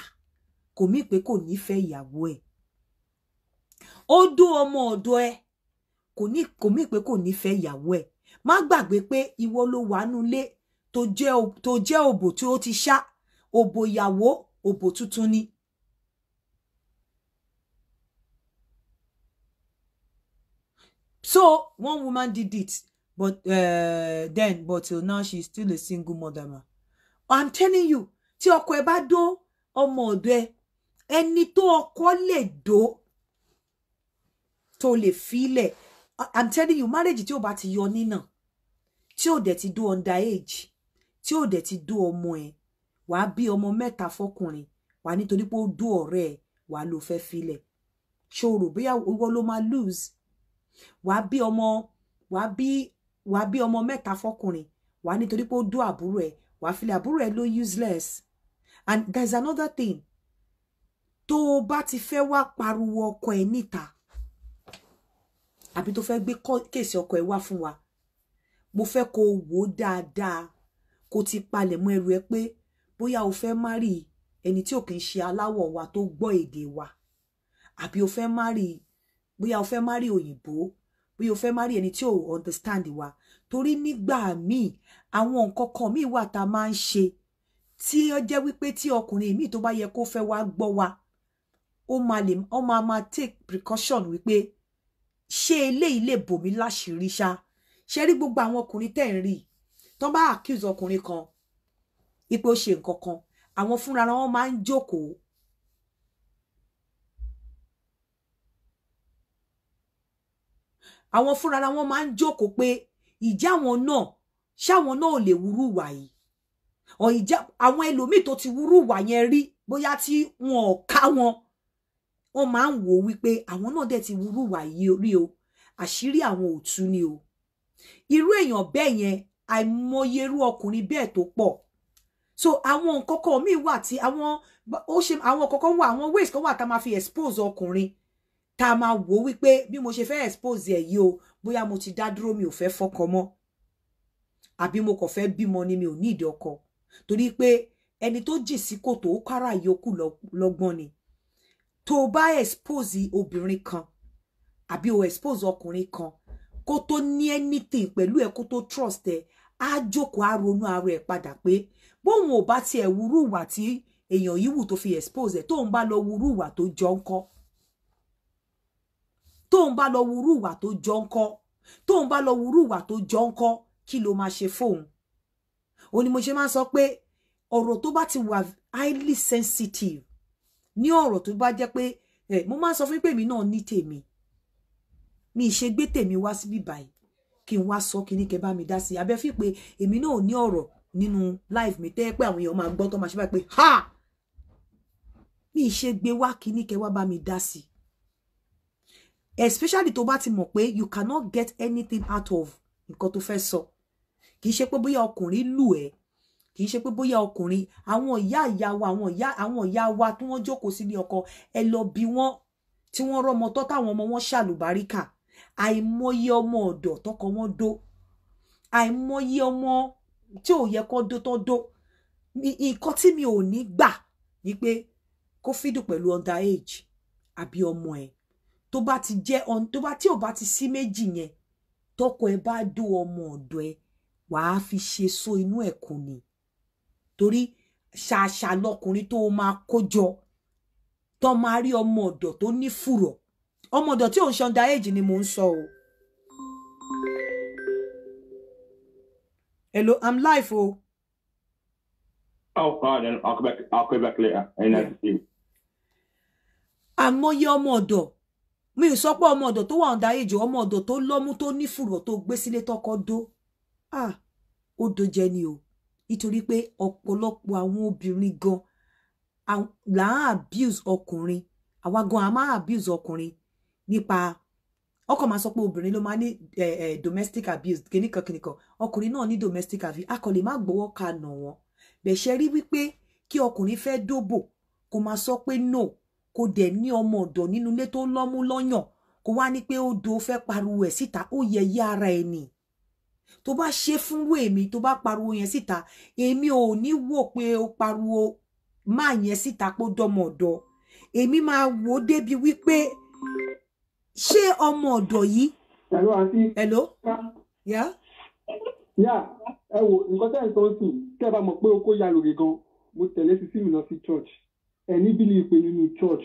kò mí pé kò nífẹ̀ẹ́ ìyàwó ẹ̀. Ó dó ọmọ ọ̀dọ̀ ẹ̀ kò mí pé kò nífẹ̀ẹ́ ìyàwó ẹ̀. Má gbàgbé pé ìwọ ló wà nulé tó jẹ́ òbò tí ó ti ṣá, òbò ìyàwó, òbò tuntun ni. So one woman did it, but till now she's still a single mother, man. I'm telling you, tí ọkọ ẹ bá dó ọmọ ọ̀dọ̀ ẹ, ẹni tó ọkọ lè dó tó lè fílẹ̀. I'm telling you, marriage tí ó bá ti yọ nínà, tí ó dẹ̀ ti dó underage, tí ó dẹ̀ ti dó ọmọ ẹ, wàá bí ọmọ mẹ́ta fọ́kùnrin, wàá nítorí pé ó dó ọ̀rẹ́ ẹ, wàá ló fẹ́ fílẹ̀. Ṣòro bóyá ìwọ ló máa lose. Wàá bí ọmọ mẹ́ta fọ́kùnrin, wàá nítorí pé ó dó àbúrò ẹ, wàá fílẹ̀ àbúrò ẹ ló useless. And there's another thing. Tó bá ti fẹ́ wá pariwo ọkọ ẹ níta, àbí tó fẹ́ gbé kéèsì ọkọ ẹ wá fún wa, mo fẹ́ kó wò dáadáa, kó ti palẹ̀ mọ́ ẹrù ẹ pé bóyá o fẹ́ marry ẹni tí ò kìí ṣe aláwọ̀ wa tó gbọ́ èdè wa, àbí o fẹ́ marry bóyá o fẹ́ marry òyìnbó, bóyá o fẹ́ marry ẹni tí ò understand wa. Torí nígbà míì àwọn nǹkan kan míì wà tá máa ń ṣe tí ó jẹ́ wípé tí ọkùnrin míì tó bá yẹ kó fẹ́ wá gbọ́ wa, ó máa take precaution wípé ṣé eléyìí lè bò mí láṣìírí ṣá. Ṣé rí gbogbo àwọn ọkùnrin tẹ́ ń rí tó bá accuse ọkùnrin kan ipò ṣe nǹkan kan, àwọn fúnra wọn máa ń jókòó. Àwọn fúnra wọn máa ń jókòó pé ìjà wọn náà, ṣáwọn náà ò lè wúrú wà yìí. Ọ̀ ìjà àwọn ẹlòmíì tó ti wúrú wà yẹn rí, bóyá tí wọn ò ká wọn, wọ́n máa ń wò wípé àwọn náà dẹ̀ ti wúrú wà yìí rí o, àṣírí àwọn ò tú ni o. Irú èèyàn bẹ́ẹ̀ yẹn, àìmọye irú ọkùnrin bẹ́ẹ̀ tó pọ̀. So àwọn nǹkan kan míì wà tí àwọn kọ̀ọ̀kan wà, àwọn ways kan wà tá máa fi expose ọkùnrin, tá máa wò wípé bí mo ṣe fẹ́ expose ẹ̀ yìí o, bóyá mo ti dá dúró mi ò fẹ́ fọ́kọ mọ́, àbí mo kàn fẹ́ bímọ ni mi ò ní ìdí ọkọ. Torí pé ẹni tó jìn sí kòtò ó kára yòókù lọ́gbọ́n ni. Tó bá expose obìnrin kan àbí o expose ọkùnrin kan, kó tó ní anything pẹ̀lú ẹ, kó tó trust ẹ, á jókòó á ronú ara ẹ padà pé bóun ò bá tiẹ̀ wúrú ìwà tí èèyàn yìí wù tó fi expose ẹ, tóun bá lọ wúrú ìwà tó jọ ńkọ́, tóun bá lọ wúrú ìwà tó jọ ńkọ́, tóun bá lọ wúrú ìwà tó jọ ńkọ́, kí ló máa ṣe fóun? Ó ní mo ṣe máa ń sọ pé ọ̀rọ̀ tó bá ti wà highly sensitive, ní ọ̀rọ̀ tó bá jẹ́ pé mo máa ń sọ fún pé èmi náà ní tèmi, mi ṣe gbé tèmi wá síbí báyìí kí n wá sọ kíní kẹ́ bá mi dá sí, abẹ́ fi pé èmi náà ní ọ̀rọ̀ nínú live mi tẹ́ pé àwọn èèyàn máa gbọ́ tó máa ṣe báyìí pé ha, mi ṣe gbé wá kíní kẹ́ wá bá mi dá sí. Especially tó bá ti mọ̀ pé you cannot get anything out of nǹkan tó fẹ́ sọ. Kì í ṣe pé bóyá ọkùnrin lù ẹ́, kì í ṣe pé bóyá ọkùnrin, àwọn ìyá wa, àwọn ìyá wa tí wọ́n jókòó sílé ọkọ, ẹ lọ bí wọ́n tí wọ́n rọ́mọ tọ́ táwọn ọmọ wọn ṣàlùbáríkà. Àìmọye ọmọ ọ̀dọ̀ tọkọ wọn dó, àìmọye ọmọ tí ò yẹ kó dó tó dó. Nǹkan tí mi ò ní gbà ni pé kó fídù pẹ̀lú underage àbí ọmọ ẹ̀ tó bá ti jẹ́ tí ò bá ti sí méjì yẹn, tọkọ ẹ bá dó ọmọ ọ̀dọ̀ ẹ, wàá fi ṣe so inú ẹ̀kún ni. Torí ṣàṣà lọkùnrin tó máa kójọ tó máa rí ọmọ ọ̀dọ̀ tó ní fùrọ̀, ọmọ ọ̀dọ̀ tí ò ń ṣe underage ni mò ń sọ o. Hello, I'm live o. Oh, then I'll come back later. I need to see you. àmọye ọmọ ọ̀dọ̀ mi ò sọ pé ọmọ ọ̀dọ̀ tó wà underage ọmọ ọ̀dọ̀ tó lọ́mú tó ní fùrọ̀ tó gbé sílé tọkọ dó ó dojẹ ni o nítorí pé ọ̀pọ̀lọpọ̀ àwọn obìnrin gan là ń abuse ọkùnrin àwa gan a máa abuse ọkùnrin nípa ọkọ máa sọ pé obìnrin ló máa ní domestic abuse kìnnìkan ọkùnrin náà ní domestic abuse a kò lè má gbowó ka nà wọ́n bẹ̀ ṣe rí wípé kí ọkùnrin fẹ́ dóbò kó máa sọ pé no kó dẹ̀ ní ọmọ ọ̀dọ̀ nínú ilé tó lọ́mú lọ́yàn kó wá ní pé ó do fẹ́ pariwo ẹ̀ síta ó yẹ yá ara ẹ̀ nì tó bá ṣe fúnrú èmi tó bá pariwo yẹn síta èmi ò ní wò pé ó pariwo máa yẹn síta pé ó dọmọ ọ̀dọ̀ èmi máa wò débi wípé ṣé ọmọ ọ̀dọ̀ yìí. Hello àǹtí. Hello. Yeah. Yeah, ẹ wo nǹkan tẹ́ ẹ̀ sọ sí tẹ́ ẹ bá mọ̀ pé o kó ya lórí gan mo tẹ̀lé sísí mi lọ sí church ẹ níbi ní ìpè nínú church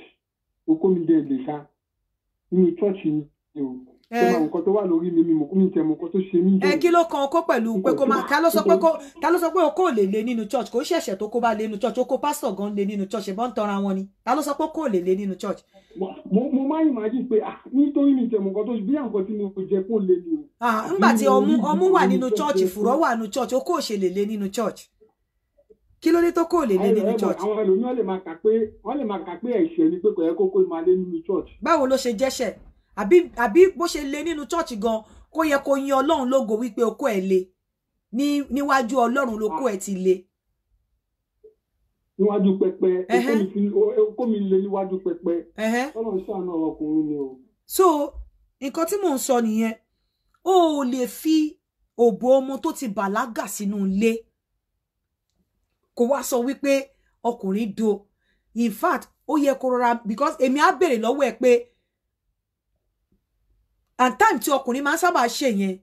o kó mi dé lè ká nínú church ni o tó máa nǹkan tó wà lórí mi mo kó mi tẹ̀ mọ́ nǹkan tó ṣe mí jẹ́. Kí ló kan ọkọ pẹ̀lú pé kó máa ta ló sọ pé o kò lè lé nínú church kò ṣẹ̀ṣẹ̀ tó kó bá lé nínú church o kó pastor gan lé nínú church ẹ̀bọ́n tọra wọn ni ta ló sọ pé o kò lè lé nínú church. mo máa ń imagine pé nítorí mi tẹ̀ mọ́ nǹkan tó bí nǹkan tí mo jẹ kó lé ni o. nígbà tí ọmú wà nínú church fùrọ̀ wà nínú church o kò ṣe lè lé nínú church kí ló dé tó kò lè lé nínú church. àwọn ẹlòmíràn lè máa kà pé ẹ̀ṣẹ̀ ni pé kò yẹ kó máa lé nínú church. báwo ló ṣe jẹ́ṣẹ̀ àbí bó ṣe lé nínú church gan kó yẹ kó yin Ọlọ́run lógo wípé okó ẹ̀ le níwájú Ọlọ́run lóko ẹ̀ ti le. níwájú pẹpẹ okó mi le níwájú pẹpẹ Ọlọ́run ṣàánú ọkùnrin ni o. so nǹkan tí mò ń sọ nìyẹn o ò lè fi òbò ọmọ tó ti bàlágà sínú ilé kó wá sọ wípé ọkùnrin do in fact ó yẹ kó rọra because èmi á béèrè lọ́wọ́ ẹ pé and time tí ọkùnrin máa ń sábà ṣe yẹn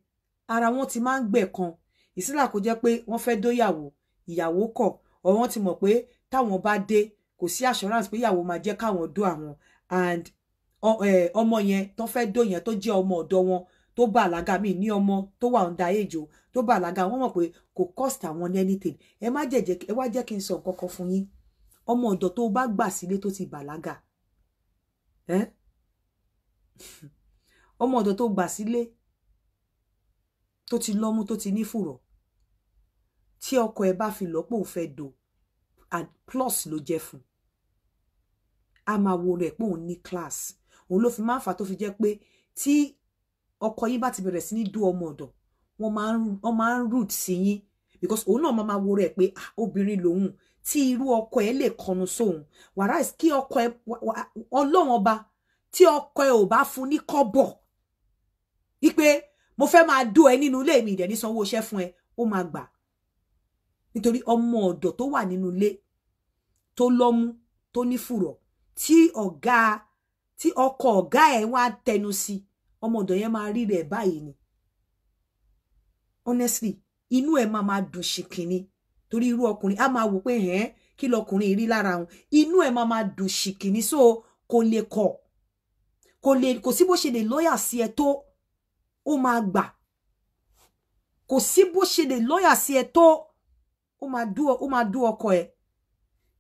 ara wọn ti máa ń gbẹ̀ kan ìsílà kó jẹ́ pé wọ́n fẹ́ dóyàwó ìyàwó kọ̀ or wọ́n ti mọ̀ pé táwọn bá dé kò sí assurance pé ìyàwó máa jẹ́ káwọn dó àwọn and ọmọ yẹn tó fẹ́ dó yẹn tó jẹ́ ọmọ ọ̀dọ̀ wọn tó bàlágà míì ní ọmọ tó wà under age o tó bàlágà wọ́n mọ̀ pé kò cost àwọn ní anything ẹ wá jẹ́ kí n sọ nǹkan kan fún yín ọmọ ọ̀dọ̀ tó bá gbà sílé tó ti bàlágà ọmọ ọ̀dọ̀ tó gbà sílé tó ti lọ́mú tó ti ní fùrọ̀ tí ọkọ ẹ bá fi lọ́pọ̀ ò fẹ́ do plus ló jẹ́ fún a máa wo rẹ̀ pé òun ní class òun ló fi máa ń fà tó fi jẹ́ pé tí ọkọ yín bá ti bẹ̀rẹ̀ sí ní dó ọmọ ọ̀dọ̀ wọ́n máa ń root sí yín because òun náà máa wo rẹ̀ pé obìnrin lòun tí irú ọkọ ẹ lè kọnu sóhun whereas kí ọkọ ẹ Ọlọ́run ọba tí ọkọ ẹ ò bá fún ní kọ́bọ̀ wípé mo fẹ́ máa dó ẹ nínú ilé mi ìdẹ̀ ní sanwó iṣẹ́ fún ẹ ó máa gbà nítorí ọmọ ọ̀dọ̀ tó wà nínú ilé tó lọ́mú tó ní fùrọ̀ tí ọkọ ọ̀gá ẹ̀ wá tẹnu sí ọmọ ọ̀dọ̀ yẹn máa rí rẹ̀ báyìí ni honestly inú ẹ̀ máa dùn ṣìkìní torí irú ọkùnrin á máa wò pé kí lọkùnrin rí lára wọn inú ẹ̀ máa dùn ṣìkìní so kò lè kọ̀ kò sí bó ṣe lè lọ́yà sí ẹ tó ó máa gbà kò sí bó ṣe lè lọ́yà sí ẹ tó ó máa dú ọkọ ẹ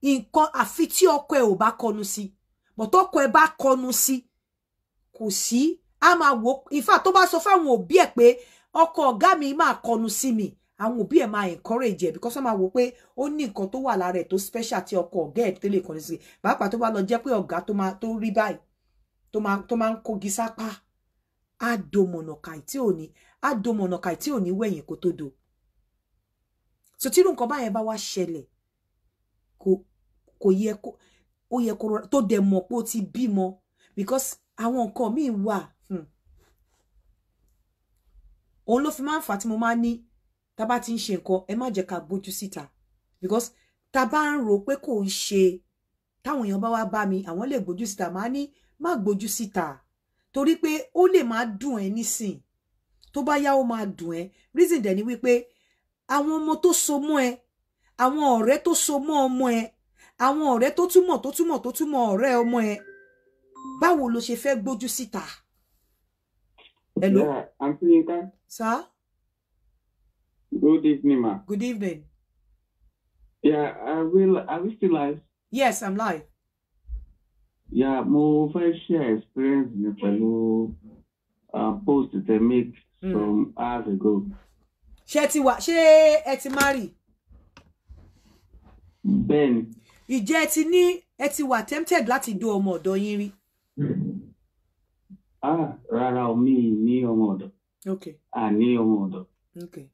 nǹkan àfi tí ọkọ ẹ ò bá kọnu sí but ọkọ ẹ bá kọnu sí kò sí a máa wò in fact tó bá sọ fáwọn òbí ẹ pé ọkọ ọ̀gá mi máa kọnu sí mi àwọn òbí ẹ máa encourage ẹ because wọ́n máa wò pé ó ní nǹkan tó wà lára ẹ tó special tí ọkọ ọ̀gá ẹ tẹ́lẹ̀ kọnu sí pàápàá tó bá lọ jẹ́ pé ọ̀gá tó rí báyìí tó máa ń kógi sápá adomọ̀nàkàì tí ò ní wẹ̀yìn kó tó do so tí nǹkan báyẹn bá wá ṣẹlẹ̀ kò yẹ kó ó yẹ kó tó dẹ̀ mọ̀ pé ó ti bímọ because àwọn nǹkan míì wà òun ló fi máa ń fà tí mo máa ní tá bá ti ń ṣe nǹkan ẹ má jẹ́ ká gbójú síta because tá bá ń rò pé kò ń ṣe táwọn èèyàn bá wá bá mi àwọn lè gbójú síta máa ní má gbójú síta torí pé ó lè máa dùn ẹ́ nísìn tó bá yá ó máa dùn ẹ́ reason dẹ̀ ni wípé àwọn ọmọ tó so mọ́ ẹ àwọn ọ̀rẹ́ tó so mọ́ ọmọ ẹ àwọn ọ̀rẹ́ tó túmọ̀ ọ̀rẹ́ ọmọ ẹ báwo ló ṣe fẹ́ gbójú síta. Hello. Yeah, I'm Yinka. Sir? Good evening, ma. Good evening. Yeah, are we still live? Yes, I'm live. Yeah, mo fẹ́ share experience mi pẹ̀lú post tẹ make some hours ago. Ṣé ẹ ti marry? Bẹ́ẹ̀ni. Ìjẹ́ ẹ ti wà tempted láti do ọmọ ọ̀dọ̀ yín rí? Rárá o, mi ní ọmọ ọ̀dọ̀. Okay. Ní ọmọ ọ̀dọ̀. Okay.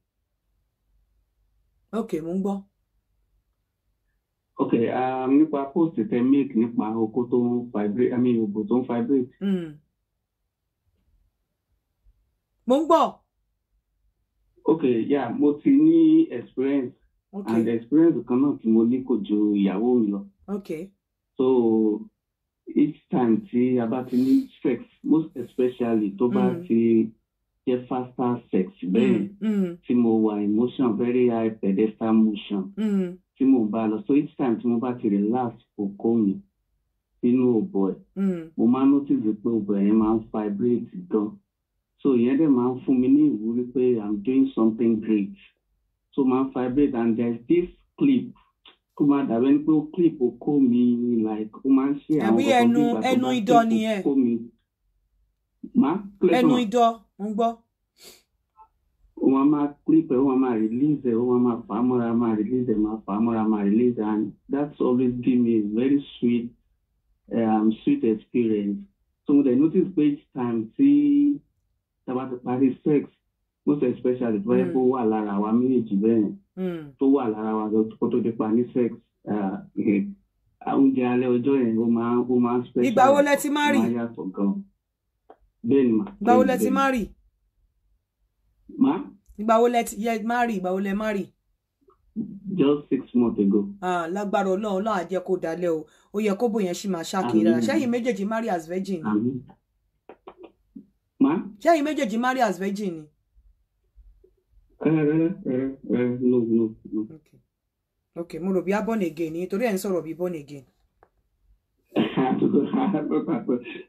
Okay, mo ń gbọ́. Okay, nípa post tẹ make nípa oko tó ń vibrate, òbò tó ń vibrate. Mo ń gbọ́. Okay, yeah, mo ti ní experience. Okay. And the experience kan náà tí mo ní kò ju ìyàwó mi lọ. Okay. So each time tí a bá ti ní sex, most especially tó bá ti jẹ́ faster sex bẹ́ẹ̀ tí mo wà emotion very high pedestal motion tí mo bá lọ. So each time tí mo bá ti relax okó mi sínú òbò ẹ̀ mo máa notice pé òbò ẹ̀ máa ń vibrate gan. So ìyẹn dẹ̀ máa ń fún mi ní ìwúrí pé I'm doing something great. So máa ń vibrate and there's this clip kó máa dàbẹ́ ní pé ó clip okó mi like ó máa ń ṣe àwọn ọkọ̀ bí ìgbà tó bá clip okó mi. Ẹnu idọ̀ mo ń gbọ́. Ó máa clip ẹ̀, ó máa release ẹ̀, ó máa fà á mọ́ra, máa release ẹ̀, máa fà á mọ́ra, máa release ẹ̀, and that's always give me a very sweet experience. So mo dẹ̀ notice pé each time tí tàbá ti parí sex most especially tó yẹ kó wà lára wa méjèèjì bẹ́ẹ̀ tó wà lára wa kó tó di pa ní sex oúnjẹ alẹ́ ọjọ́ yẹn ó máa ń special. Ìgbà wo lẹ ti marry? Máa yàtọ̀ gan. Bẹ́ẹ̀ ni mà. Ìgbà wo lẹ ti marry? Mà? Ìgbà wo lẹ ti marry? Ìgbà wo lẹ marry? Just 6 months ago. Lágbára Ọlọ́run á jẹ́ kó dalẹ̀ o. Ó yẹ kó bóyá ṣì máa ṣàkíyèsí. Ṣẹ́yìn méjèèjì marry as virgin? Mà? Ṣẹ́yìn méjèèjì marry as virgin ni? No. Okay, mo rò bí born again ni torí ẹ̀ ń sọ̀rọ̀ bí born again.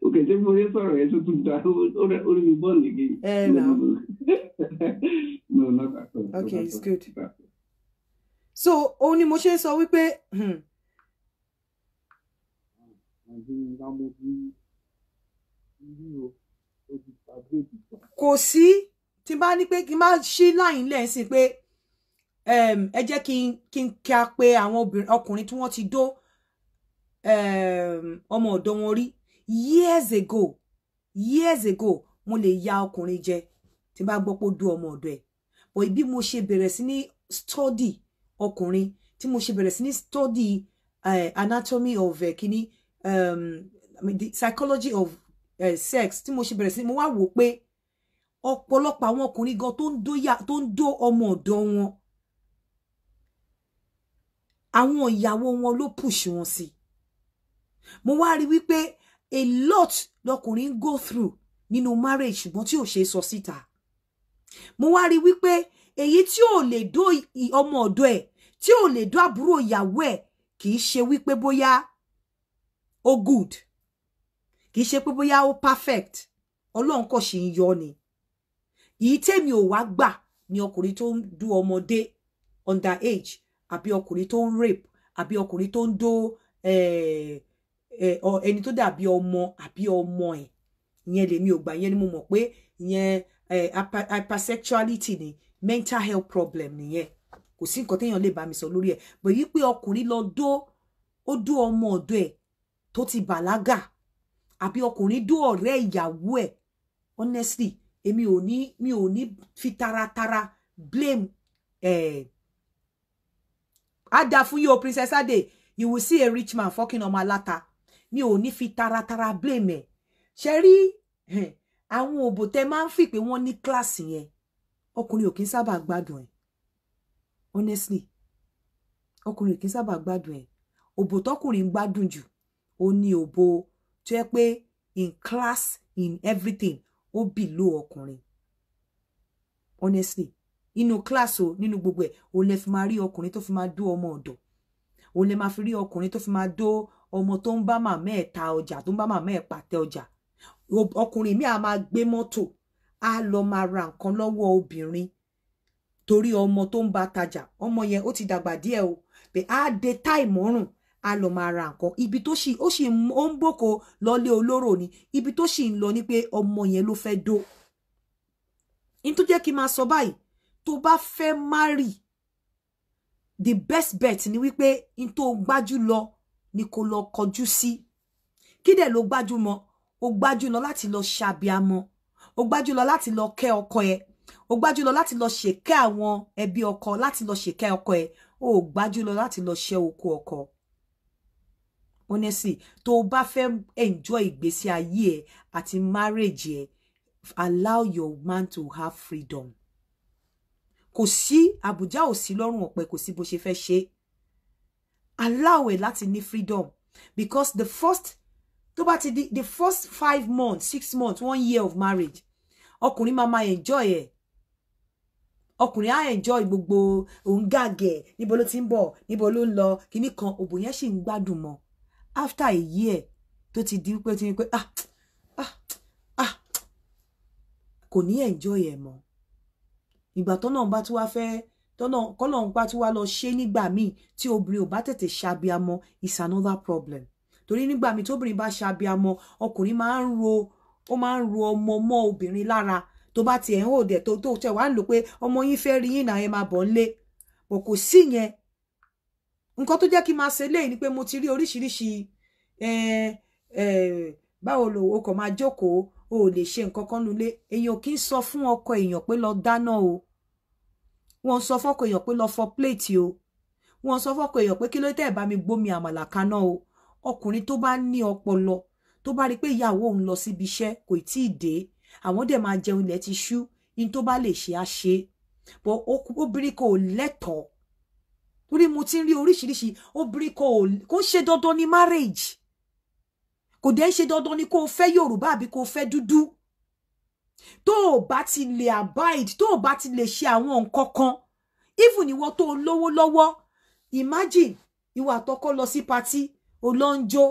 Okay, ṣé mo rí sọ̀rọ̀ ẹ̀ tuntun dá orí mi born again? No, not at all. Okay, it's good. So, òun ni mo ṣe ń sọ wípé kò sí tí bá ní pé kí n má ṣí line lẹ́sìn pé ẹ jẹ́ kí n ká pé àwọn ọkùnrin tí wọ́n ti dó ọmọ ọ̀dọ̀ wọn rí years ago mo lè ya ọkùnrin jẹ tí bá gbọ́ pé ó dó ọmọ ọ̀dọ̀ ẹ̀ but bí mo ṣe bẹ̀rẹ̀ sí ní study ọkùnrin tí mo ṣe bẹ̀rẹ̀ sí ní study anatomy of the psychology of sex tí mo ṣe bẹ̀rẹ̀ sí mo wá wò pé ọ̀pọ̀lọpọ̀ àwọn ọkùnrin gan tó ń dó ọmọ ọ̀dọ̀ wọn àwọn ìyàwó wọn ló push wọn sí. Mo wá rí wípé a lot lọkùnrin go through nínú marriage ṣùgbọ́n tí ò ṣe sọ síta. Mo wá rí wípé èyí tí ò lè dó ọmọ ọ̀dọ̀ ẹ̀ tí ò lè dó àbúrò ìyàwó ẹ̀ kì í ṣe wípé bóyá ó good kì í ṣe pé bóyá ó perfect Ọlọ́run kò ṣe ń yọ ni. Èyí tèmi ò wá gbà ni ọkùnrin tó ń dó ọmọdé underage àbí ọkùnrin tó ń rape àbí ọkùnrin tó ń dó ẹni tó dàbí ọmọ àbí ọmọ ẹ̀ ìyẹn lèmi ò gbà. Ìyẹn ni mo mọ̀ pé ìyẹn hypersexuality ni mental health problem nìyẹn kò sí nǹkan téèyàn lè bá mi sọ lórí ẹ̀ bọ̀ yí pé ọkùnrin lọ ó dó ọmọ ọ̀dọ̀ ẹ̀ tó ti bàlágà àbí ọkùnrin dó ọ̀rẹ́ ìyàwó ẹ̀ honestly èmi ò ní fi taratara blame ada fún yín o Princess Ade you will see a rich man fucking ọmọ aláta mi ò ní fi taratara blame ẹ̀ ṣe rí àwọn òbò tẹ máa ń fi pé wọ́n ní kíláàsì yẹn ọkùnrin ò kí ń sábà gbádùn ẹ̀ honestly ọkùnrin ò kí ń sábà gbádùn ẹ̀ òbò tọkùnrin gbádùn jù ó ní òbò tó yẹ pé in class in everything ó below ọkùnrin honestly inú class o nínú gbogbo ẹ̀ ó lè fi máa rí ọkùnrin tó fi máa dó ọmọ ọ̀dọ̀ ó lè máa fi rí ọkùnrin tó fi máa dó ọmọ tó ń bá màmá ẹ̀ ta ọjà tó ń bá màmá ẹ̀ pàtẹ ọjà ọkùnrin mi a máa gbé mọ́tò á lọ máa ra nǹkan lọ́wọ́ obìnrin torí ọmọ tó ń bá tajà ọmọ yẹn ó ti dàgbà díẹ̀ o pé á de táì mọ́rùn a lọ máa ra nǹkan ibi tó sì ó ń bòkó lọlé olóró ni ibi tó sì ń lọ ní pé ọmọ yẹn ló fẹ́ dó in tó jẹ́ kí máa sọ báyìí tó bá fẹ́ marry the best bet ni wípé in tó gbájú lọ ni kó lọ kọjú sí kí dẹ̀ ló gbájú mọ́ ó gbájú lọ láti lọ ṣàbíamọ ó gbájú lọ láti lọ kẹ́ ọkọ ẹ̀ ó gbájú lọ láti lọ ṣèkẹ́ àwọn ẹbí ọkọ láti lọ ṣèkẹ́ ọkọ ẹ̀ ó gbájú lọ láti lọ ṣẹ́ oko ọkọ honestly tó bá fẹ́ enjoy ìgbésí ayé ẹ̀ àti marriage ẹ̀ allow your man to have freedom kò sí Àbújá ò sí lọ́rùn ọ̀pẹ kò sí bó ṣe fẹ́ ṣe allow ẹ̀ láti ní freedom because the first tó bá ti di the first 5 months 6 months 1 year of marriage ọkùnrin máa enjoy ẹ̀ ọkùnrin á enjoy gbogbo òun gàgẹ̀ níbo ló ti ń bọ̀ níbo ló ń lọ kíní kan òbò yẹn sì ń gbádùn mọ́ after a year tó ti di pé kò ní enjoy ẹ̀ mọ́ ìgbà tọ́nà bá tún wá fẹ́ kọ́nà bá tún wá lọ ṣe nígbà míì tí obìnrin ò bá tètè ṣàbíamọ is another problem torí nígbà míì tóbìnrin bá ṣàbíamọ ọkùnrin máa ń ro ọmọ mọ́ obìnrin lára tó bá tiẹ̀ ń hò dẹ̀ tó tẹ̀ wá ń lò pé ọmọ yín fẹ́ rí yín náà ẹ máa bọ̀ ńlé bọ̀ kò sí yẹn nǹkan tó jẹ́ kí n máa ṣe léyìí ni pé mo ti rí oríṣiríṣi báwo lo o kò máa jókòó o ò lè ṣe nǹkan kan nulẹ̀ èèyàn kì í sọ fún ọkọ èèyàn pé lọ dáná o wọ́n sọ fọ́kọ èèyàn pé lọ fọ plate o wọ́n sọ fọ́kọ èèyàn pé kí ló tẹ́ ẹ̀ bá mi gbómi àmàlà kaná o ọkùnrin tó bá ní ọpọlọ tó bá rí pé ìyàwó òun lọ síbi iṣẹ́ kò tí ì dé àwọn dẹ̀ máa jẹun ilẹ̀ ti ṣú in tó bá lè ṣe á ṣe bọ́ obìnrin kò lẹ́tọ̀ọ́ torí mo ti ń rí oríṣiríṣi obìnrin kò ń ṣe dandan ní marriage kò dẹ̀ ń ṣe dandan ní kó o fẹ́ Yorùbá àbí kó o fẹ́ dúdú tó o bá ti lè abide tó o bá ti lè ṣe àwọn nǹkan kan even ìwọ tó o lówó lọ́wọ́ imagine ìwọ àtọkọ lọ sí party o lọ ń jó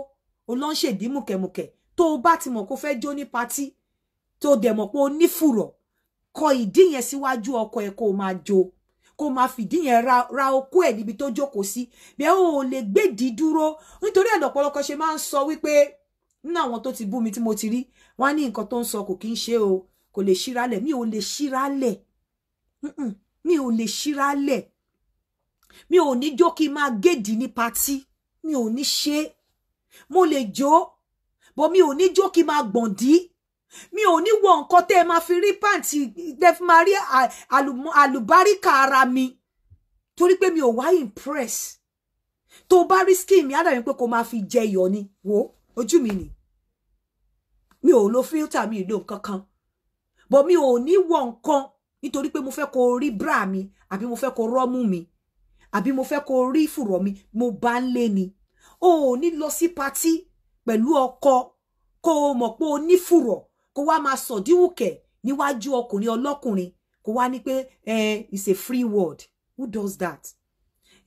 o lọ ń ṣèdí mùkẹ̀mùkẹ̀ tó o bá ti mọ̀ kó fẹ́ jó ní party tó o dẹ̀ mọ̀ pé o ní fùrọ̀ kọ ìdí yẹn síwájú ọkọ ẹ̀ kó o máa jó kó o máa fìdí yẹn ra okó ẹ̀ níbi tó jókòó sí bẹ́ẹ̀ o lè gbèdí dúró nítorí ẹ̀ lọ́pọ̀lọpọ̀ ṣe máa ń sọ wípé nínú àwọn tó ti bú mi tí mo ti rí wọ́n ní nǹkan tó ń sọ kò kí ń ṣe o kò lè ṣíralẹ̀ mi ò lè ṣíralẹ̀ mi ò lè ṣíralẹ̀ mi ò ní jó kí n máa gédì ní patí mi ò ní ṣe mo lè jó bọ́ mi ò ní jó kí n máa gbọ̀ndí mi ò ní wọ nǹkan tẹ́ ẹ máa fi rí pàǹtí tẹ́ fi máa rí àlùbáríkà ara mi torí pé mi ò wá impress tó bá rí skin mi á dàbí pé kó máa fi jẹ iyọ̀ ni wo ojú mi ni mi ò lo filter mi lo nǹkan kan but mi ò ní wọ nǹkan nítorí pé mo fẹ́ kó rí bra mi àbí mo fẹ́ kó rọ́mú mi àbí mo fẹ́ kó rí fùrọ̀ mi mo bá ń lé ni o ò ní lọ sí party pẹ̀lú ọkọ kó o mọ̀ pé o ní fùrọ̀ kó wá máa sọ̀díwùkẹ̀ níwájú ọkùnrin ọlọ́kùnrin kó wá ní pé it's a free world who does that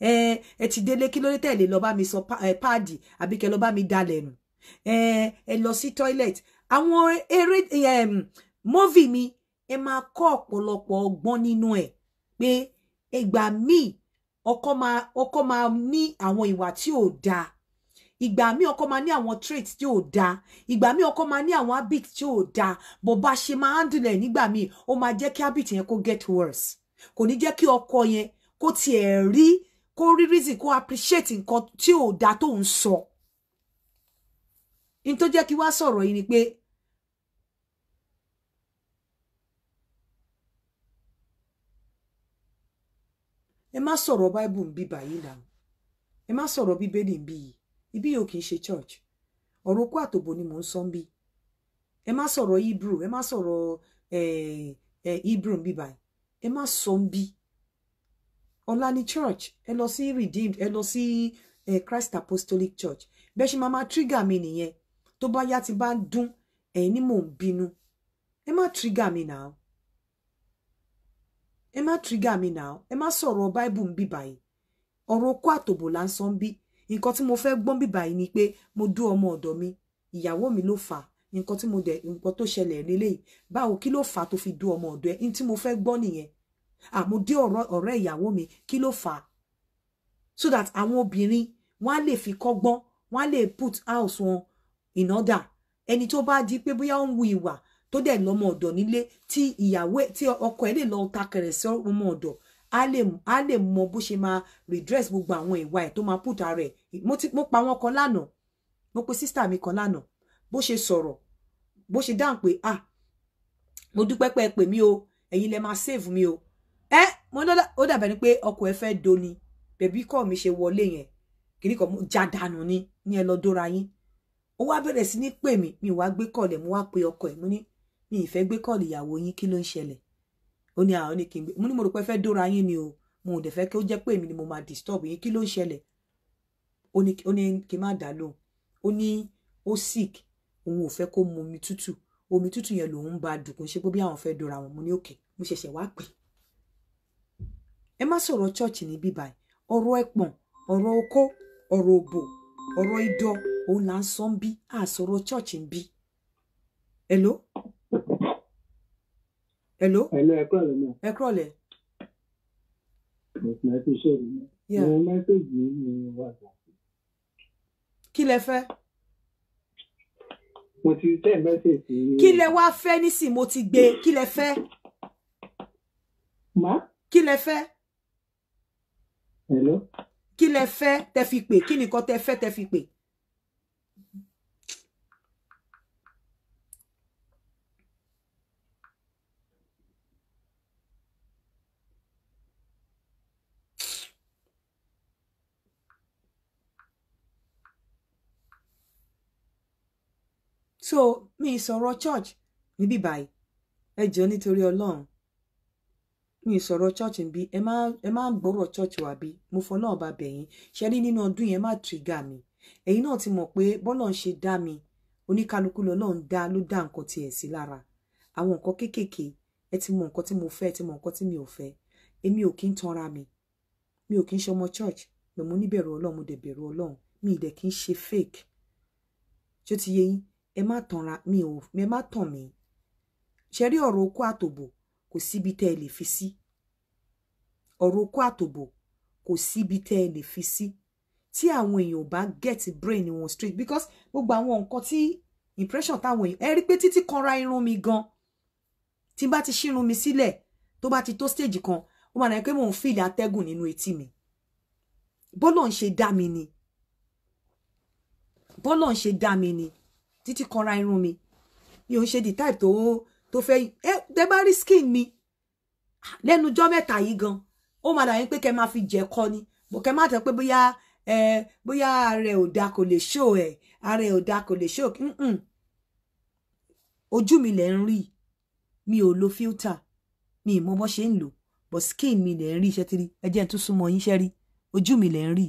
ẹ ti délé kí ló dé tẹ̀lé lọ bá mi sọ páàdì àbí kẹ lọ bá mi dalẹ̀ nù ẹ lọ sí toilet àwọn eré movie mi ẹ máa kọ́ ọ̀pọ̀lọpọ̀ ọgbọ́n nínú ẹ̀ pé ìgbà míì ọkọ máa ní àwọn ìwà tí ò dáa ìgbà míì ọkọ máa ní àwọn trait tí ò dáa ìgbà míì ọkọ máa ní àwọn habit tí ò dáa bó bá ṣe máa handle ẹ̀ nígbà míì ó máa jẹ́ kí habit yẹn kó get worse kò ní jẹ́ kí ọkọ yẹn kó tiẹ̀ rí kó rí reason kó appreciate nǹkan tí ò dáa tó ń sọ in tó jẹ́ kí wá sọ̀rọ̀ yìí ni pé ẹ má sọ̀rọ̀ Bible ń bí báyìí náà ẹ má sọ̀rọ̀ Bíbélì ń bí yìí ibi yóò kì í ṣe church ọ̀rọ̀ kó àtòbò ni mò ń sọ ń bí ẹ má sọ̀rọ̀ Hebrew ẹ má sọ̀rọ̀ Hebrew ń bí báyìí ẹ má sọ ń bí ọ̀la ní church ẹ lọ sí Redeemed ẹ lọ sí Christ Apostolic Church bẹ́ẹ̀ ṣe máa trigger mi nìyẹn tó bá yá ti bá ń dún ẹ̀yin ni mò ń bínú ẹ má trigger mi now ẹ má trigger mi now ẹ má sọ̀rọ̀ Bible ń bí báyìí ọ̀rọ̀ kó àtòbò là ń sọ ń bí nǹkan tí mo fẹ́ gbọ́n bí báyìí ni pé mo dú ọmọ ọ̀dọ̀ mi ìyàwó mi ló fà nǹkan tí mo dẹ̀ nǹkan tó ṣẹlẹ̀ lélẹ́yìí báwo kí ló fà tó fi dú ọmọ ọ̀dọ̀ ẹ ní tí mo fẹ́ gbọ́ nìyẹn mo dé ọ̀rẹ́ ìyàwó mi kí ló fà so that àwọn obìnrin wọ́n á lè fi kọ́gbọ́n, wọ́n á lè put house wọn in order. Ẹni tó bá di pé bóyá ó ń wu ìwà tó dẹ̀ lọ́mọ ọ̀dọ̀ nílé tí ìyàwó tí ọkọ ẹ̀ lè lọ ta kẹ̀rẹ̀ sí ọmọ ọ̀dọ̀, á lè mọ bó ṣe máa redress gbogbo àwọn ìwà ẹ̀ tó máa put ara ẹ̀. Mo pa wọn kan lánàá, mo pe sister mi kan lánàá, bó ṣe sọ̀rọ̀, bó ṣe dáhùn pé mo dúpẹ́ pé ẹ pè mí o, ẹ̀yin lẹ máa save mi o. Mo lọ́la ó dàbẹ̀ ni pé ọkọ ẹ fẹ́ doni, bẹ̀bí kọ́ mi ṣe wọlé yẹn kìíní kan mo já dànù ní ẹ lọ dóra yín. Ó wá bẹ̀rẹ̀ sí ní pè mí, mi wá gbé kọ́ọ̀lẹ̀, mo wá pe ọkọ ẹ̀, mo ní mi ì fẹ́ gbé kọ́ọ̀lì ìyàwó yín, kí ló ń ṣẹlẹ̀? Ó ní àwọn ní kí n gbé, mo ní mo rò pé fẹ́ dóra yín ni o, mo ò dẹ̀ fẹ́ kí ó jẹ́ pé èmi ni mo máa disturb yín, kí ló ń ṣẹlẹ̀? Ó ní kí n má dá lóhùn, ó ní ó sick, òun ò fẹ́ kó mu omi tútù yẹn lòun bá dùn, ṣe pé bí àwọn fẹ́ dóra wọn. Mo ní òkè, mo ṣẹ̀ṣẹ̀ wá pè. Ẹ má sọ̀rọ̀ church ní bíbá ẹ̀, ọ̀rọ̀ ẹ̀pọ̀n, ọ̀rọ̀ okó, ọ̀rọ̀ òbò, ọ̀rọ̀ idọ́, òun là ń sọ ń bí, à sọ̀rọ̀ church ń bí. Hello? Hello? Hello, ẹ kúrọ̀lẹ́ náà. Ẹ kúrọ̀lẹ́. Mo ti ṣe ìrìn. Mo mẹ́sẹ̀jì ní WhatsApp. Kí lẹ fẹ́? Mo ti tẹ̀ mẹ́sẹ̀jì. Kí lẹ wá fẹ́ nísìn mo ti gbé, kí lẹ fẹ́? Má? Kí lẹ fẹ́? Hello? Kí lẹ fẹ́ tẹ́ fi pè? Kí nìkan tẹ́ fẹ́ tẹ́ fi pè? So mi sọ̀rọ̀ church níbí báyìí, ẹ jọ̀ọ́ nítorí Ọlọ́run, mi sọ̀rọ̀ church níbí, ẹ má gbọ́rọ̀ church wá bí, mo fọlọ́run bá bẹ̀ yín, ṣe rí nínú ọdún yẹn má trigger mi. Ẹ̀yin náà ti mọ̀ pé bọ́lọ̀ ń ṣe dá mi, oníkálukú lọ́lọ́run dá ló dá nǹkan tiẹ̀ sí lára. Àwọn nǹkan kéékèèké, ẹ ti mọ nǹkan tí mo fẹ́, ẹ ti mọ nǹkan tí mi ò fẹ́. Èmi ò kí ń tanra mi, mi ò kí ń ṣe ọmọ church, but mo níbẹ̀rù Ọlọ́run, mo dẹ̀ bẹ̀rù Ọlọ́run, mi ì dẹ̀ kí ń ṣe fake. Ṣé ó ti yé yín? Ẹ má tanra mi ò, ẹ má tàn mí. Ṣé rí ọ̀rọ̀ okó àtòbò kò síbi tẹ́ ẹ lè fi sí. Ọ̀rọ̀ okó àtòbò kò síbi tẹ́ ẹ lè fi sí. Tí àwọn èèyàn ò bá get brain wọn straight, because gbogbo àwọn nǹkan tí impression táwọn èèyàn, ẹ rí pé títí kanra irun mi gan, tí bá ti ṣírun mi sílẹ̀ tó bá ti tó stage kan, ó máa dà pé mò ń feel atẹ́gùn nínú etí mi. Bọ́lọ̀ ń ṣe dá mi ni. Bọ́lọ̀ ń ṣe dá mi ni. Títí kanra irun mi. Mi ò ń ṣe the type tó fẹ́ tẹ́ bá rí skin mi lẹ́nu ọjọ́ mẹ́ta yìí gan, ó máa dà yín pé kẹ́ máa fi jẹ kọ́ ni, bò kẹ́ má tẹ́ pé bóyá ààrẹ ò dá kò lè show ẹ̀, ààrẹ ò dá kò lè show. Ojú mi lẹ̀ ń rí, mi ò lo filter, mi ì mọ bó ṣe ń lò, but skin mi lẹ̀ ń rí, iṣẹ́ tí rí, ẹ jẹ́ n tún súnmọ́ yín ṣẹ́ rí, ojú mi lẹ̀ ń rí.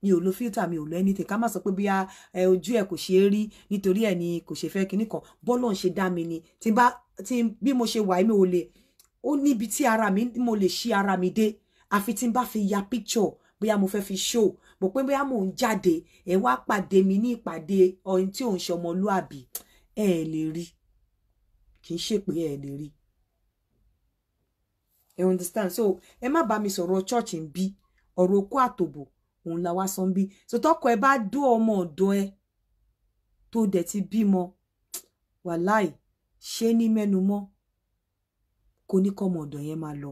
Mi ò lo filter, mi ò lo anything, ká má sọ pé bí ojú ẹ̀ kò ṣe é rí nítorí ẹ̀ ni kò ṣe fẹ́ kinní kan. Bọ́lọ̀ ń ṣe dá mi ni. Tí bí mo ṣe wà mi ò lè, ó níbi tí ara mi mo lè ṣí ara mi dé, àfi tí n bá fi ya picture bóyá mo fẹ́ fi show, bó pé bóyá mò ń jáde ẹ wá pàdé mi ní ìpàdé ọyìn tí ò ń ṣe ọmọlúàbí, ẹ lè rí, kì í ṣe pé ẹ lè rí. You understand? So ẹ má bá mi sọ̀rọ̀ church ń bí, ọ̀rọ̀ okó àtòbò òun la wá sọ ń bí. So tọkọ ẹ bá dó ọmọ ọ̀dọ̀ ẹ tó dẹ̀ ti bímọ, wàláì ṣe ní mẹ́nu mọ́, kò ní kọ́mọ ọ̀dọ̀ yẹn máa lọ.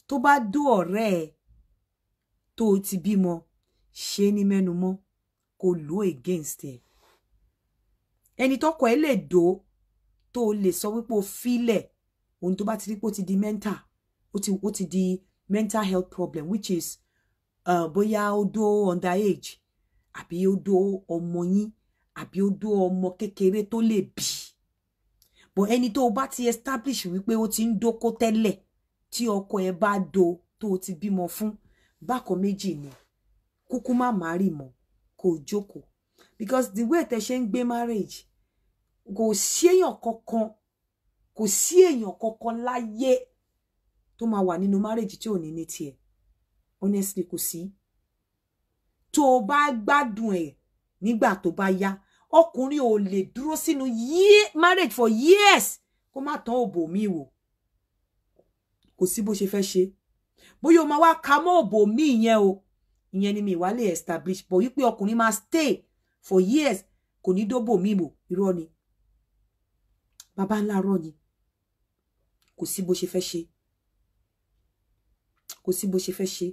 Tó bá dó ọ̀rẹ́ ẹ tó ti bímọ, ṣe ní mẹ́nu mọ́, kò lò against ẹ. Ẹni tọkọ ẹ lè dó tó lè sọ wípé o fílẹ̀, ohun tó bá ti rí pé ó ti di mental, ó ti di mental health problem, which is bóyá ó dó underage, àbí ó dó ọmọ yín, àbí ó dó ọmọ kékeré tó lè bí. But ẹni tó bá ti establish wípé ó ti ń dóko tẹ́lẹ̀, tí ọkọ ẹ bá dó tó ti bímọ fún, bákan méjì ni, kúkú má marry mọ́, kò jókòó. Because the way tẹ́ ṣe ń gbé marriage, kò sí èèyàn kankan láyé tó máa wà nínú marriage tí ò ní ní tiẹ̀. Honestly, kò sí. Tó bá gbádùn ẹ̀ nígbà tó bá yá, ọkùnrin ò lè dúró sínú marriage for years kó má tán òbò mi wò. Kò sí bó ṣe fẹ́ ṣe. Bóyá o máa wá ka mọ́ òbò mi yẹn o, ìyẹn ni mi wá lè establish but wípé ọkùnrin máa stay for years kò ní dóbò mímò irọ́ ni bàbá ńlá rọ́ ni kò sí bó ṣe fẹ́ ṣe kò sí bó ṣe fẹ́ ṣe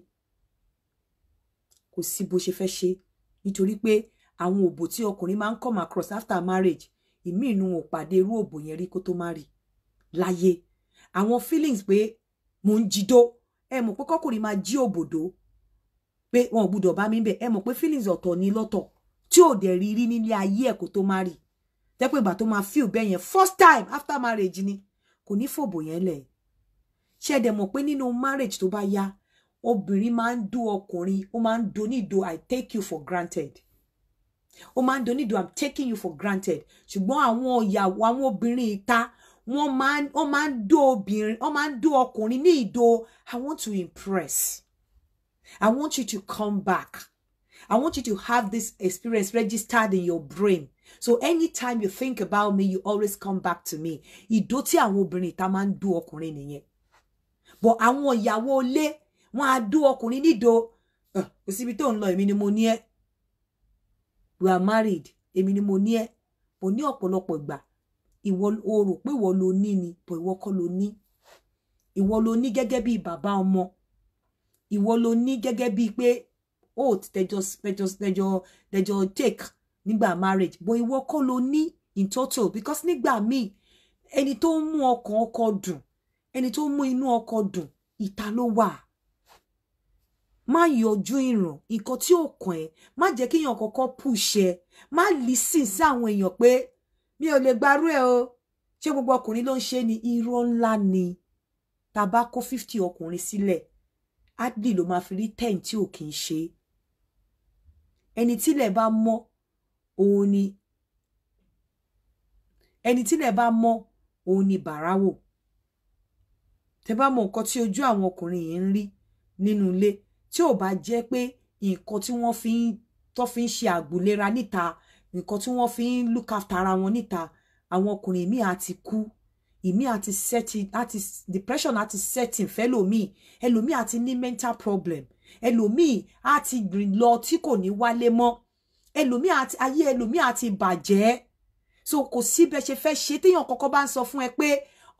kò sí bó ṣe fẹ́ ṣe nítorí pé àwọn òbò tí ọkùnrin máa ń come across after marriage ìmí inú wọn pàdé irú òbò yẹn rí kó tó marry láyé àwọn feelings pé mo ń jidó ẹ mọ̀ pé kọkùnrin máa jí òbòdó pé wọn ò gbúdọ̀ bá mi bẹ̀ ẹ mọ̀ pé feelings ọ̀tọ̀ ní lọ́tọ̀ tí ò dẹ̀ rí nílé ayé ẹ̀ kó tó marry jẹ́ pé ìgbà tó máa feel bẹ́ẹ̀ yẹn first time after marriage ni kò ní fòbò yẹn lẹ̀ ṣé ẹ dẹ̀ mọ̀ pé nínú marriage tó bá yá obìnrin máa ń dún ọkùnrin ó máa ń donídò I take you for granted ó máa ń donídò I'm taking you for granted ṣùgbọ́n àwọn ìyàwó àwọn obìnrin ìta wọ́n máa ń dó obìnrin wọ́n máa ń dó ọkùnrin ní ìdó I want to impress I want you to come back I want you to have this experience registered in your brain so anytime you think about me you always come back to me ìdó tí àwọn obìnrin ìta máa ń dó ọkùnrin nìyẹn but àwọn ìyàwó ilé wọ́n á dó ọkùnrin nídò kò síbi tó ń lọ èmi ni mo ní ẹ we are married èmi ni mo ní ẹ mo ní ọ̀pọ̀lọpọ̀ ìgbà ìwọ o rò pé ìwọ ló ní ni but ìwọ kọ́ ló ní ìwọ ló ní gẹ́gẹ́ bí bàbá ọmọ ìwọ ló ní gẹ́gẹ́ bí pé tẹjọ take nígbà marriage but ìwọ kọ́ ló ní in total because nígbà míì ẹni tó ń mú ọkàn ọkọ dùn ẹni tó ń mú inú ọkọ dùn ìta ló wà má yọjú ìràn nǹkan tí ó kàn ẹ́ má jẹ́ kí èèyàn kọ́kọ́ push ẹ má listen sí àwọn èèyàn pé mi ò lè gbarú ẹ o ṣé gbogbo ọkùnrin ló ń ṣe ni irọ́ ńlá ni tá bá kó 50 ọkùnrin sílẹ̀ adli ló máa fi rí 10 tí ò kì í ṣe ẹni tílẹ̀ bá mọ́ òun ni ẹni tílẹ̀ bá mọ́ òun ni bàráwò tẹ́ bá mọ̀ nǹkan tí ojú àwọn ọkùnrin yìí ń rí nínú ilé tí ò bá jẹ́ pé nǹkan tí wọ́n fi ń ṣe àgbòlera níta nǹkan tí wọ́n fi ń look after ara wọn níta àwọn ọkùnrin ìmí àti kú ìmí àti depression àti setting fẹ́lòmíì ẹlòmíì àti ní mental problem ẹlòmíì àti rìn lọ tí kò ní wálé mọ́ ẹlòmíì àti ayé ẹlòmíì àti bàjẹ́ so kò sí bẹ́ẹ̀ ṣe fẹ́ ṣe téèyàn kọ́kọ́ bá ń sọ fún ẹ pé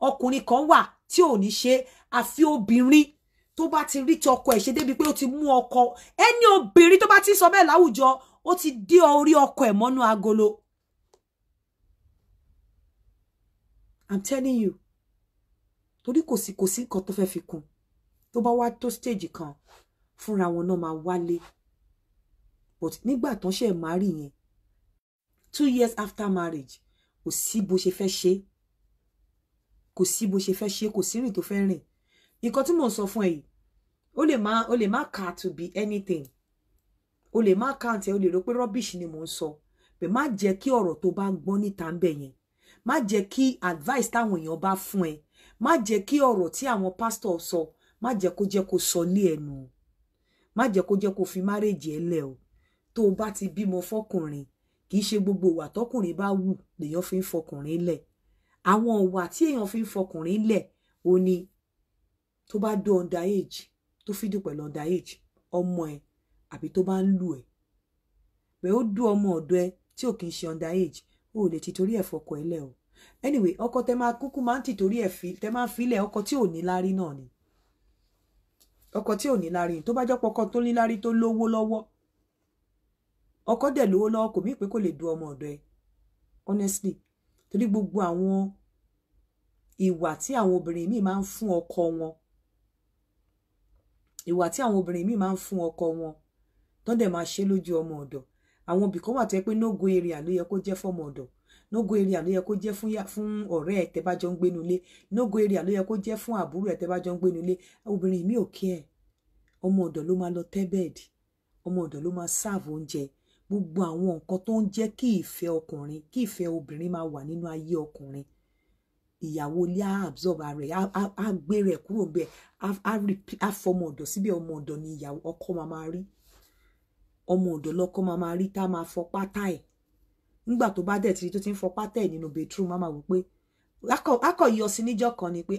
ọkùnrin kan wà tí ò ní ṣe àfi obìnrin tó bá ti rí ọkọ ẹ̀ ṣe débi pé ó ti mú ọkọ ẹni obìnrin tó bá ti sọ bẹ́ẹ̀ láwùjọ ó ti dé orí ọkọ ẹ̀ mọ́nú agolo I'm telling you torí kò sí nǹkan tó fẹ́ fi kún tó bá wá tó stage kan fúnra wọn náà máa wálé but nígbà tán ṣe marry yẹn 2 years after marriage kò sí bó ṣe fẹ́ ṣe kò sí bó ṣe fẹ́ ṣe kò sí rìn tó fẹ́ rìn nǹkan tí mò ń sọ fún ẹ yìí ó lè má kà to be anything o lè má count ẹ o lè rò pé rubbish ni mò ń sọ pé má jẹ́ kí ọ̀rọ̀ tó bá gbọ́ níta ń bẹ̀ yẹn má jẹ́ kí advice táwọn èèyàn bá fún ẹ má jẹ́ kí ọ̀rọ̀ tí àwọn pastor sọ má jẹ́ kó sọ lé ẹnu má jẹ́ kó fi marriage ẹ lẹ̀ o tó o bá ti bímọ fọkùnrin kì í ṣe gbogbo ìwà tọkùnrin bá wù lèèyàn fi ń fọkùnrin lẹ̀ àwọn ìwà tí èèyàn fi ń fọkùnrin lẹ̀ o ní tó bá dó under age tó fi dùn pẹ̀lú under age ọmọ ẹ àbí tó bá ń lù ẹ pé ó dún ọmọ ọ̀dọ̀ ẹ tí ò kì í ṣe under age ó lè ti torí ẹ̀ fọkọ ẹ lẹ̀ o anyway ọkọ tẹ máa kúkú máa ń ti torí ẹ̀ fi tẹ máa ń filẹ̀ ọkọ tí ò ní lárí náà ni ọkọ tí ò ní lárí tó bá jọpọ̀ ọkọ tó ní lárí tó lówó lọ́wọ́ ọkọ dẹ̀ lówó lọ́wọ́ kò mí pé kò lè dún ọmọ ọ̀dọ̀ ẹ honestly torí gbogbo àwọn ìwà tí àwọn obìnrin míì máa ń fún ọkọ wọn ìwà tí àwọn obìnrin míì máa ń fún ọkọ wọn tó dẹ̀ máa ṣe lójú ọmọ ọ̀dọ̀ àwọn ibì kan wà tó yẹ pé no go area ló yẹ kó jẹ́ fọ́mọ ọ̀dọ̀ no go area ló yẹ kó jẹ́ fún ọ̀rẹ́ ẹ̀ tẹ́ bá jọ ń gbénu ilé no go area ló yẹ kó jẹ́ fún àbúrò ẹ̀ tẹ́ bá jọ ń gbénu ilé obìnrin mi ò kí ẹ̀ ọmọ ọ̀dọ̀ ló máa lọ tẹ́ bẹ́ẹ̀dì ọmọ ọ̀dọ̀ ló máa serve oúnjẹ gbogbo àwọn nǹkan tó ń jẹ́ kí ìfẹ́ ọkùnrin kí ìfẹ́ obìnrin máa wà nínú ayé ọkùnrin ìyàwó ilé á absorb rẹ̀ á gbé rẹ̀ kúrò bẹ́ẹ̀ á fọmọ ọ̀dọ̀ síbẹ̀ ọmọ ọ̀dọ̀ ni ìyàwó ọkọ máa rí ọmọ ọ̀dọ̀ lọ́kọ máa rí tá máa fọ pátá ẹ̀ nígbà tó bá dẹ̀ tí tó ti ń fọ pátá ẹ̀ nínú bedroom máa wò pé akọ yọ sí níjọ́ kan ni pé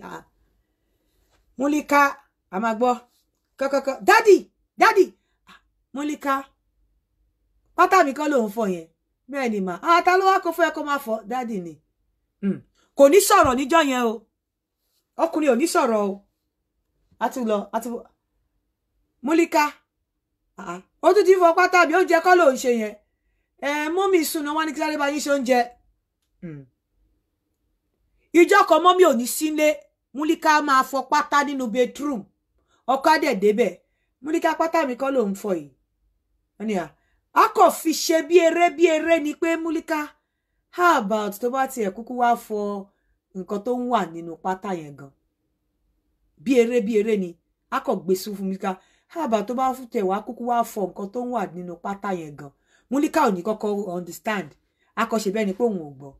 Múlíká a máa gbọ́ kọ́kọ́kọ́ dádì Múlíká pátá mi kọ́ ló ń fọ yẹn bẹ́ẹ̀ ni mà ta ló wá kó fẹ́ kó má fọ dáàdì ni kò ní sọ̀rọ̀ níjọ́ yẹn o ọkùnrin ò ní sọ̀rọ̀ o àti Múlíká ó tún ti fọ pátá mi oúnjẹ kọ́ ló ń ṣe yẹn mọ́mì sùn náà wọ́n ní kí sáré bá yín ṣe oúnjẹ ìjọ kan mọ́mì ò ní sílé Múlíká máa fọ pátá nínú bedroom ọkọ adẹ̀ débẹ̀ Múlíká pátá mi kọ́ ló ń fọ yìí wọ́n ní a kò fi ṣe bí eré ni pé Múlíká how about tó bá tiẹ̀ kúkú wá fọ nǹkan tó ń wà nínú pátá yẹn gan bí eré ni a kò gbé sùn fún Múlíká how about tó bá tẹ̀ wá kúkú wá fọ nǹkan tó ń wà nínú pátá yẹn gan Múlíká ò ní kọ́kọ́ understand a kò ṣe bẹ́ẹ̀ ni pé òun ò gbọ́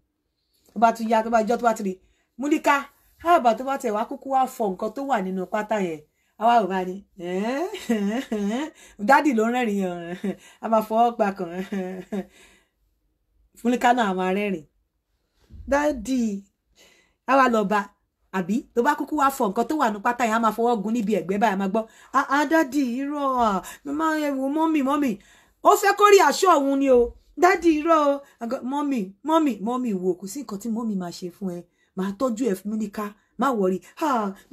tó bá tún yá tó bá jọ́ tó bá ti rí Múlíká how about tó bá tẹ̀ wá kúkú wá fọ nǹkan tó wà nínú pátá yẹn àwa ò bá ní dádì ló ń rẹ́rìn yẹn a máa fọwọ́ pa kàn Múlíká náà a máa rẹ́rìn dádì àwa lọ bá àbí tó bá kúkú wá fọ nǹkan tó wà ní pátá yẹn a máa fọwọ́ gun níbi ẹ̀gbẹ́ báyìí a máa gbọ́ dádì irọ́ mama ẹ̀wò mọ́mì ó fẹ́ kó rí aṣọ òun ni o dádì irọ́ mọ́mì wò kò sí nǹkan tí mọ́mì máa ṣe fún ẹ máa tọ́jú ẹ fún Múlíká má wọrí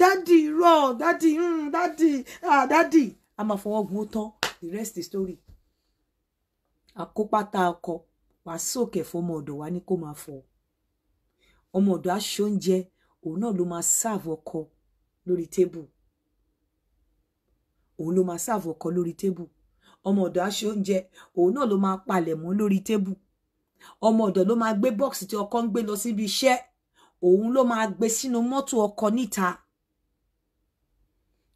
dádì irọ́ dádì a máa fọwọ́ gun ó tán the rest is story àkópátá ọkọ wà sókè fọmọ ọ̀dọ̀ wa ní kó máa fọ ọmọ ọ̀dọ̀ aṣọ oúnjẹ òun náà ló máa serve ọkọ lórí tébù ọmọ ọ̀dọ̀ aṣọ oúnjẹ òun náà ló máa palẹ̀ mọ́ lórí tébù ọmọ ọ̀dọ̀ ló máa gbé bọ́ọ̀sì tí ọkọ ń gbé lọ síbi iṣẹ́ òun ló máa gbé sínú mọ́tò ọkọ níta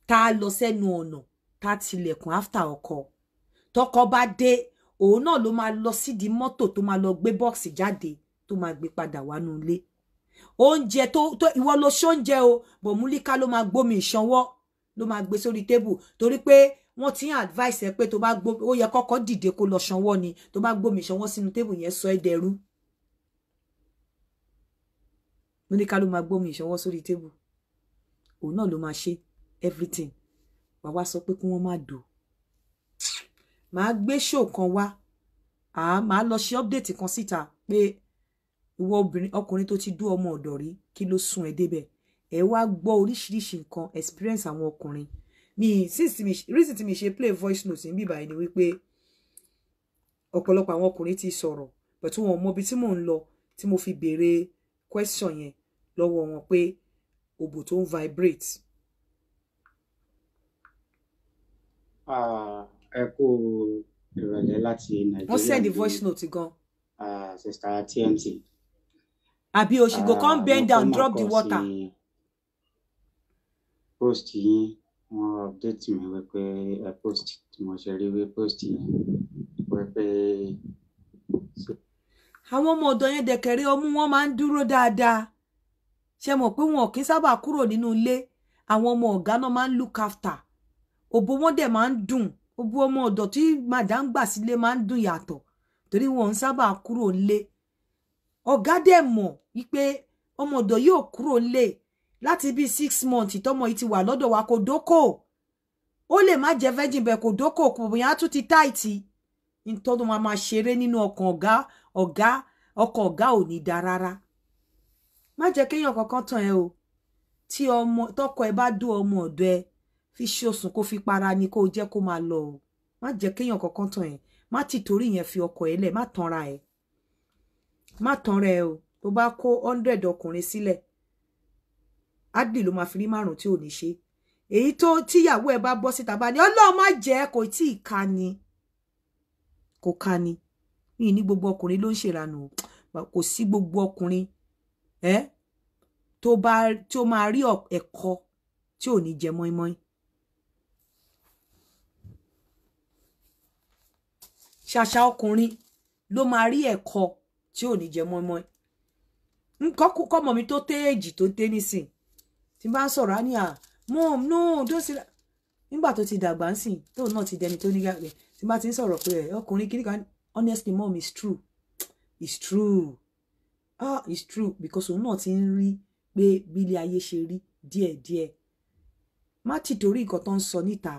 tá a lọ sẹ́nu ọ̀nà tá a tilẹ̀kùn after ọkọ tọkọ bá dé òun náà ló máa lọ sídìí mọ́tò tó máa lọ gbé bọ́ọ̀sì jáde tó máa gbé padà wánú ilé oúnjẹ tó ìwọ ló ṣoúnjẹ o bọ̀ Múlíká ló máa gbómi ìṣanwọ́ ló máa gbé sórí tébù torí pé wọ́n ti ń advice ẹ pé tó bá gbómi ó yẹ kọ́kọ́ dìde kó lọ ṣanwọ́ ni tó bá gbómi ìṣanwọ́ sínú tébù yẹn sọ ẹ́ dẹrú Múlíká ló máa gbómi ìṣanwọ́ sórí tébù òun náà ló máa ṣe everything wá sọ pé kí wọ́n má dò máa gbé show kan wá máa lọ ṣe update kan síta pé ìwọ ọkùnrin tó ti dú ọmọ ọ̀dọ̀ rí kí ló sún ẹ débẹ̀ ẹ wá gbọ́ oríṣiríṣi nǹkan experience àwọn ọkùnrin reason tí mi ṣe play voice note ń bíbá ẹni wípé ọ̀pọ̀lọpọ̀ àwọn ọkùnrin ti sọ̀rọ̀ but wọn mọ ibi tí mò ń lọ tí mo fi béèrè question yẹn lọ́wọ́ wọn pé òbò tó ń vibrate. Ẹ kú ìrọ̀lẹ́ láti Nàìjíríà. Wọ́n send the voice note gan. Sister TNT. Àbí o ṣì go come bend down drop the water. Post yín wọ́n update mi wípé post tí mo ṣe rí wí post yín wípé. Àwọn ọmọ ọ̀dọ̀ yẹn dẹ̀kẹ̀rẹ́ ọmú wọn máa ń dúró dáadáa. Ṣé mọ̀ pé wọn kì í sábà kúrò nínú ilé àwọn ọmọ ọ̀gá náà máa ń look after. Òbò wọn dẹ̀ máa ń dùn òbò ọmọ ọ̀dọ̀ tí madam gbà sílé máa ń dùn yàtọ̀ torí wọn ń sábà kúrò nílé. Ọ̀gá dẹ̀ mọ̀ wípé ọmọ ọ̀dọ̀ yóò kúrò nílé láti bí 6 months tọ́mọ yìí ti wà lọ́dọ̀ wa kò dókò ó lè má jẹ́ virgin bẹ́ẹ̀ kò dókò kò bóyá tún ti táìtì nítorí wọn máa ṣeré nínú ọkàn ọkọ̀ ọ̀gá ò ní dá rárá. Má jẹ́ kéèyàn kankan tàn ẹ́ o tí tọkọ ẹ bá dó ọmọ ọ̀dọ̀ ẹ fi ṣòsùn kó fi para ni kó jẹ́ kó máa lọ o má jẹ́ kéèyàn kankan tàn ẹ́ má ti torí yẹn fi ọkọ ẹ lẹ̀ má tanra ẹ o tó bá kó 100 ọkùnrin sílẹ̀ adì ló máa fi rí 5 tí ò ní ṣe èyí tó tíyàwó ẹ bá bọ́ síta bá ní Ọlọ́run má jẹ́ kò tí ì ká ni kò ká ni ní gbogbo ọkùnrin ló ń ṣèrànù kò sí gbogbo ọkùnrin tó máa rí ẹ̀kọ́ tí ò ní jẹ mọ́ínmọ́ín. Ṣàṣà ọkùnrin ló máa rí ẹ̀kọ́ tí ò ní jẹ mọ́ínmọ́ín. Kọ́mọ mi tó téèjì tó té nísìn tí bá ń sọ̀rọ̀ á ní mom no don't say that nígbà tó ti dàgbà ń sìn tóun náà ti dẹni tó nígbà pé tí bá ti ń sọ̀rọ̀ pé ọkùnrin kìíní kan honestly mom it's true it's true because òun náà ti ń rí pé bílé ayé ṣe rí díẹ̀díẹ̀ má ti torí nǹkan tó ń sọ níta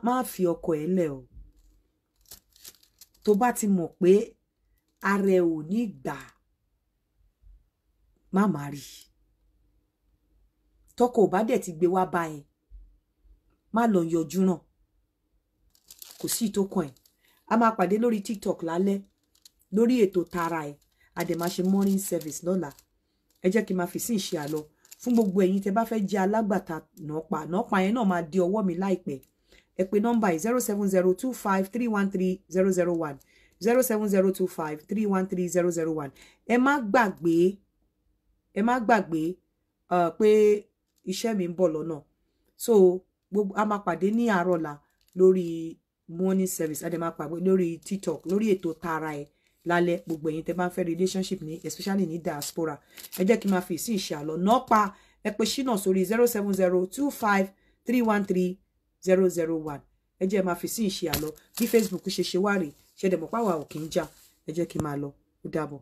má fi ọkọ ẹ̀ lẹ̀ o tó bá ti mọ̀ pé ara ẹ̀ ò ní gbà má má rí tọkọ ò bá dẹ̀ ti gbé wá bá ẹ má lọ yọjú náà kò sí ìtókàn ẹ̀ a máa pàdé lórí TikTok lálẹ́ lórí ètò tara ẹ̀ a dẹ̀ máa ṣe morning service lọ́la ẹ jẹ́ kí n máa fi sí ìṣe àlọ́ fún gbogbo ẹ̀yin tẹ́ bá fẹ́ jẹ́ alágbàtà nọ́pa yẹn náà máa di ọwọ́ mi láìpẹ́ ẹ pè nọ́mbà yìí 07025313001 07025313001 ẹ má gbàgbé pé iṣẹ́ mi ń bọ̀ lọ́nà so gbogbo a máa pàdé ní àárọ̀ la lórí morning service a dẹ̀ máa pàdé lórí TikTok lórí ètò tara ẹ̀ lálẹ́ gbogbo ẹ̀yin tẹ́ bá ń fẹ́ relationship ní especially ní diaspora ẹ jẹ́ kí n máa fi sí ìṣe àlọ́ nọ́pa ẹ pè ṣínà sórí 07025313001 ẹ jẹ́ máa fi sí ìṣe àlọ́ bí Facebook ṣe wá rèé ṣe dẹ̀ mọ̀ pàwọ́ ò kì í jà ẹ jẹ́ kí n máa lọ ó dàbọ̀.